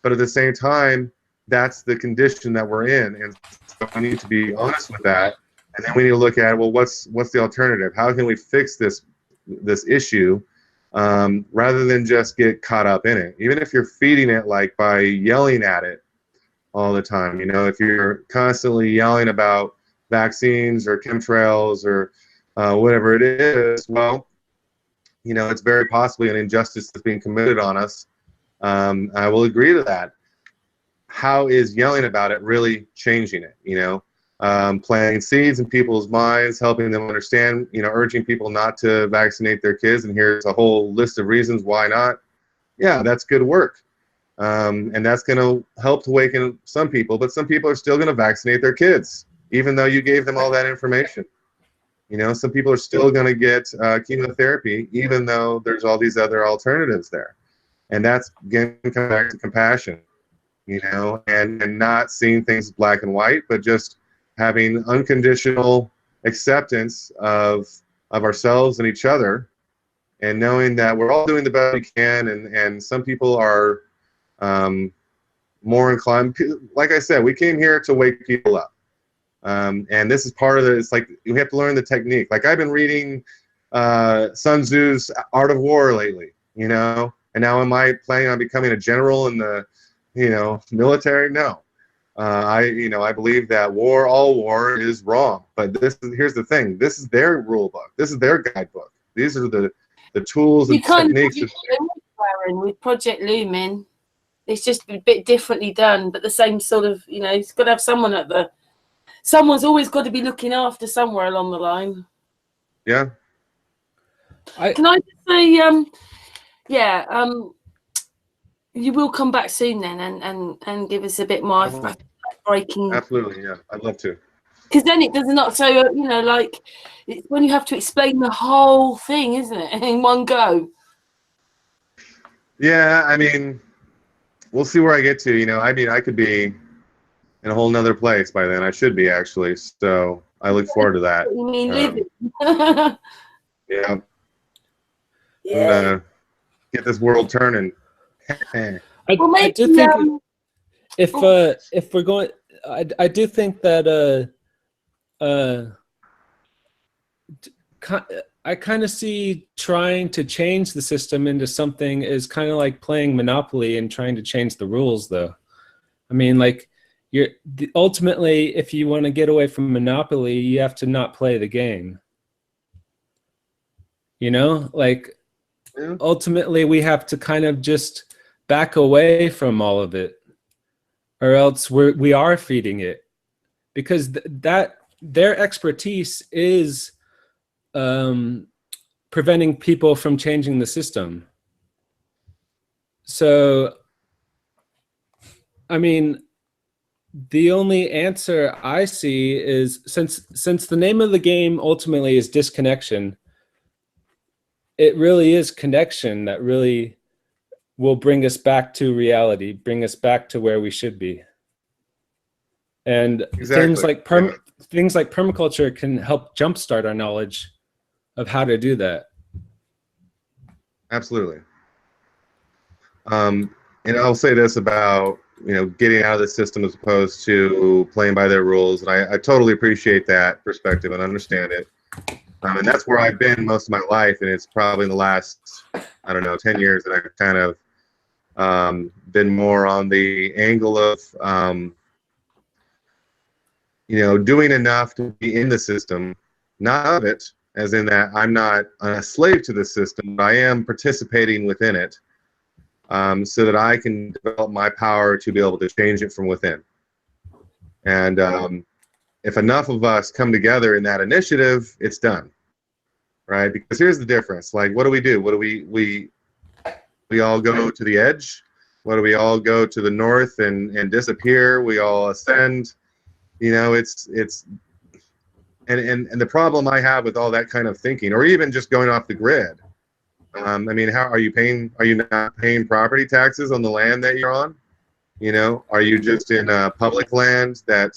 But at the same time, that's the condition that we're in, and so we need to be honest with that, and then we need to look at, well, what's the alternative? How can we fix this issue, rather than just get caught up in it? Even if you're feeding it, like by yelling at it all the time, you know, if you're constantly yelling about vaccines or chemtrails or whatever it is, well, you know, it's very possibly an injustice that's being committed on us. I will agree to that. How is yelling about it really changing it? You know, planting seeds in people's minds, helping them understand, you know, urging people not to vaccinate their kids, and here's a whole list of reasons why not. Yeah, that's good work. And that's going to help to awaken some people, but some people are still going to vaccinate their kids, even though you gave them all that information. You know, some people are still going to get chemotherapy, even though there's all these other alternatives there. And that's, again, come back to compassion, you know, and not seeing things black and white, but just having unconditional acceptance of ourselves and each other, and knowing that we're all doing the best we can, and some people are more inclined. Like I said, we came here to wake people up. And this is part of it. It's like we have to learn the technique. Like I've been reading Sun Tzu's Art of War lately, you know, and now am I planning on becoming a general in the, you know, military? No. I believe that all war is wrong. But here's the thing. This is their rule book. This is their guidebook. These are the tools and techniques. With Project Lumen, it's just a bit differently done, but the same sort of, you know, it's got to have someone someone's always got to be looking after somewhere along the line. Yeah. Can I just say, you will come back soon then and give us a bit more breaking. Absolutely, yeah, I'd love to. Because then it does not, so, you know, like, it's when you have to explain the whole thing, isn't it, in one go? Yeah, I mean, we'll see where I get to. You know, I mean, I could be in a whole nother place by then. I should be, actually. So I look forward to that. What you mean living? Yeah. And get this world turning. I do think if we're going, I do think that I kind of see trying to change the system into something is kind of like playing Monopoly and trying to change the rules, though. I mean, like, ultimately, if you want to get away from Monopoly, you have to not play the game. You know, like, ultimately, we have to kind of just back away from all of it, or else we are feeding it, because that their expertise is preventing people from changing the system. So, I mean, the only answer I see is, since the name of the game ultimately is disconnection, it really is connection that really will bring us back to reality, bring us back to where we should be. And Exactly. things like permaculture can help jumpstart our knowledge of how to do that. Absolutely. And I'll say this about, getting out of the system as opposed to playing by their rules. And I totally appreciate that perspective and understand it. And that's where I've been most of my life. And it's probably in the last, 10 years that I've kind of been more on the angle of, doing enough to be in the system, not of it, as in that I'm not a slave to the system, but I am participating within it, so that I can develop my power to be able to change it from within. And if enough of us come together in that initiative, it's done, right? Because here's the difference. Like, what do? What do we all go to the edge? What do we all go to the north and disappear? We all ascend. It's and the problem I have with all that kind of thinking, or even just going off the grid. How are you paying? Are you not paying property taxes on the land that you're on? Are you just in public land that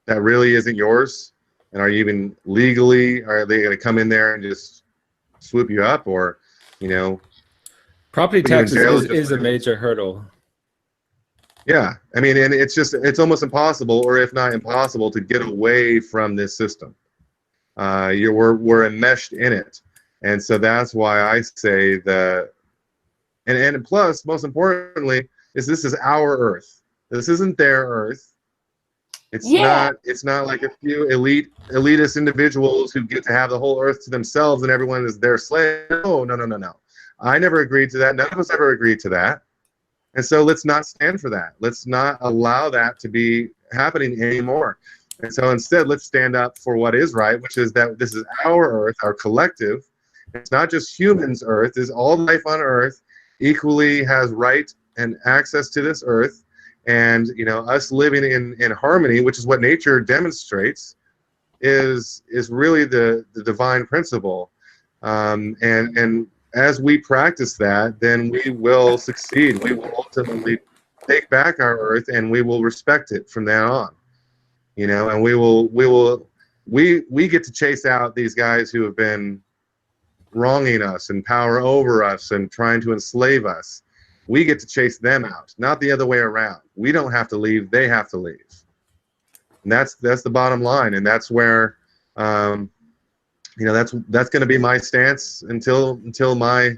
really isn't yours? And are you even legally? Are they going to come in there and just swoop you up, or property put you in taxes jail is a major hurdle. Yeah, and it's almost impossible, or if not impossible, to get away from this system. We're enmeshed in it, and so that's why I say that. And plus, most importantly, this is our Earth. This isn't their Earth. It's not like a few elitist individuals who get to have the whole Earth to themselves and everyone is their slave. No. I never agreed to that. None of us ever agreed to that. And so let's not stand for that. Let's not allow that to be happening anymore. And so instead, let's stand up for what is right, which is that this is our Earth, our collective. It's not just humans' Earth. It's all life on Earth equally has right and access to this Earth. And us living in harmony, which is what nature demonstrates, is really the divine principle. And as we practice that, then we will succeed. We will ultimately take back our Earth, and we will respect it from then on. And we get to chase out these guys who have been wronging us and power over us and trying to enslave us. We get to chase them out, not the other way around. We don't have to leave; they have to leave. And that's the bottom line, and that's where. That's going to be my stance until my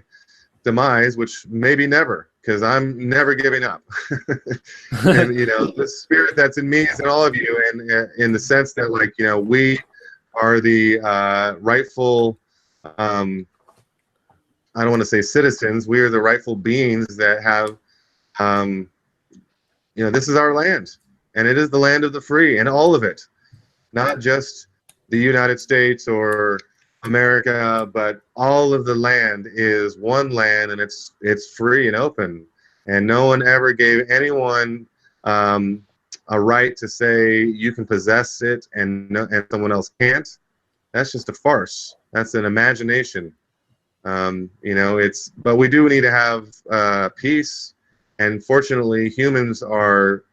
demise, which maybe never, because I'm never giving up. And the spirit that's in me is in all of you, and in the sense that we are the rightful. I don't want to say citizens. We are the rightful beings that have. This is our land, and it is the land of the free, and all of it, not just the United States or America, but all of the land is one land, and it's free and open, and no one ever gave anyone a right to say you can possess it and someone else can't. That's just a farce. That's an imagination. But we do need to have peace, and fortunately, humans are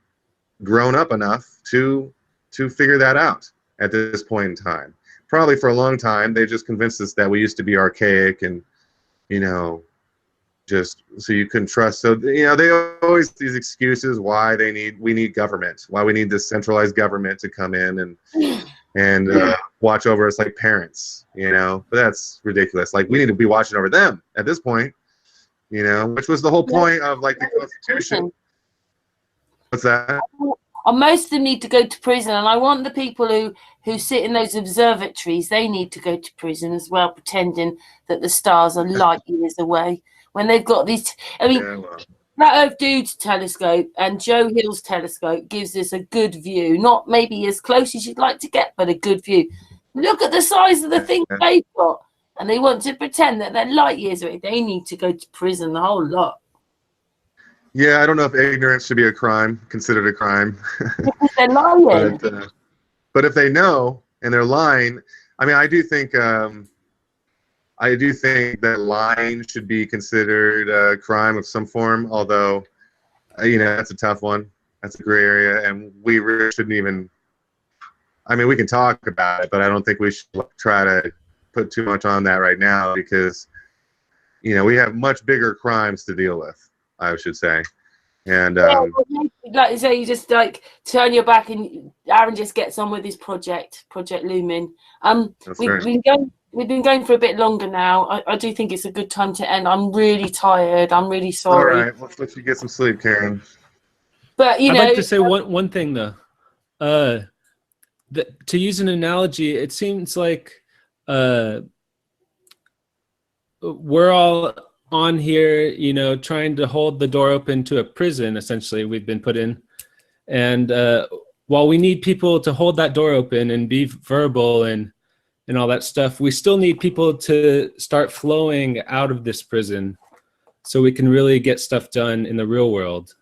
grown up enough to figure that out at this point in time. Probably for a long time, they just convinced us that we used to be archaic and, just so you couldn't trust. So, they always these excuses why we need government, why we need this centralized government to come in and watch over us like parents, But that's ridiculous. Like, we need to be watching over them at this point, which was the whole point of the Constitution. What's that? Most of them need to go to prison, and I want the people who sit in those observatories, they need to go to prison as well, pretending that the stars are light years away when they've got these. That Earth Dude's telescope and Joe Hill's telescope gives us a good view, not maybe as close as you'd like to get, but a good view. Look at the size of the thing they've got, and they want to pretend that they're light years away. They need to go to prison, the whole lot. Yeah, I don't know if ignorance should be considered a crime. Because they're lying. But if they know and they're lying, I do think that lying should be considered a crime of some form. Although, that's a tough one. That's a gray area, and we really shouldn't even. I mean, we can talk about it, but I don't think we should try to put too much on that right now because, we have much bigger crimes to deal with, I should say. And like you say, you just like turn your back and Aaron just gets on with his Project Lumen. We've been going for a bit longer now. I do think it's a good time to end. I'm really tired. I'm really sorry. All right, let's let you get some sleep, Karen. But I'd like to say one thing though. To use an analogy, it seems like we're all on here, trying to hold the door open to a prison, essentially, we've been put in. And while we need people to hold that door open and be verbal and all that stuff, we still need people to start flowing out of this prison so we can really get stuff done in the real world.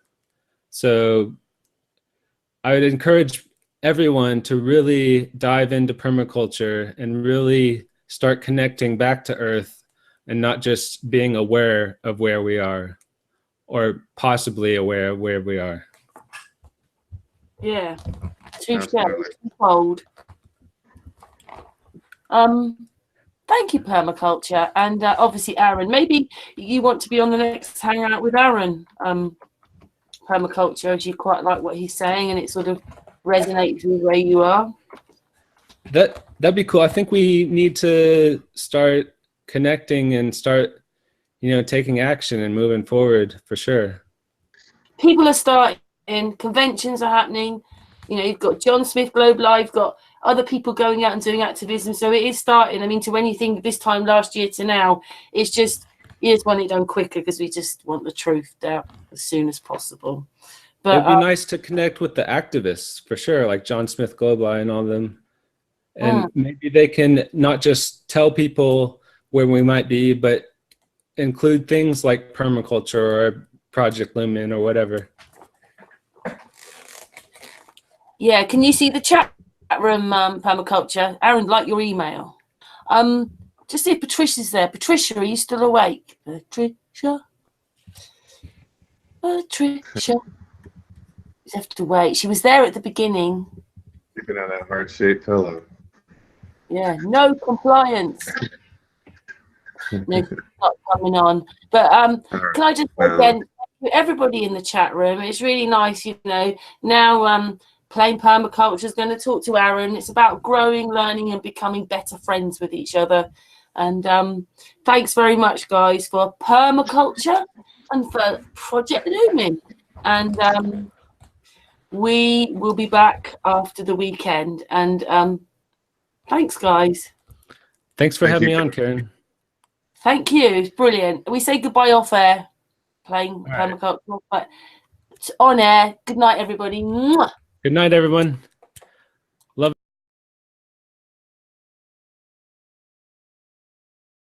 So I would encourage everyone to really dive into permaculture and really start connecting back to Earth and not just being aware of where we are or possibly aware of where we are. Yeah, too cold. Thank you, Permaculture. And obviously, Aaron, maybe you want to be on the next Hangout with Aaron. Permaculture, as you quite like what he's saying and it sort of resonates with where you are. That'd be cool. I think we need to start connecting and start, taking action and moving forward for sure. People are starting, conventions are happening. You've got John Smith Globe Live, got other people going out and doing activism. So it is starting. I mean, to when you think this time last year to now, it's just, you just want it done quicker because we just want the truth out as soon as possible. But it'd be nice to connect with the activists for sure, like John Smith Globe Live and all of them. And maybe they can not just tell people where we might be, but include things like permaculture or Project Lumen or whatever. Yeah, can you see the chat room, Permaculture? Aaron, like your email. Just see if Patricia's there. Patricia, are you still awake? Patricia? You have to wait. She was there at the beginning. Sleeping on that heart-shaped pillow. Yeah, no compliance. No, not coming on. But can I just again thank everybody in the chat room? It's really nice, now Plain Permaculture is going to talk to Aaron. It's about growing, learning, and becoming better friends with each other. And thanks very much, guys, for Permaculture and for Project Lumen. And we will be back after the weekend. And thanks, guys. Thanks for having me on, Karen. Thank you. It's brilliant. We say goodbye off air, Plain Permaculture, but on air. Good night, everybody. Mwah. Good night, everyone.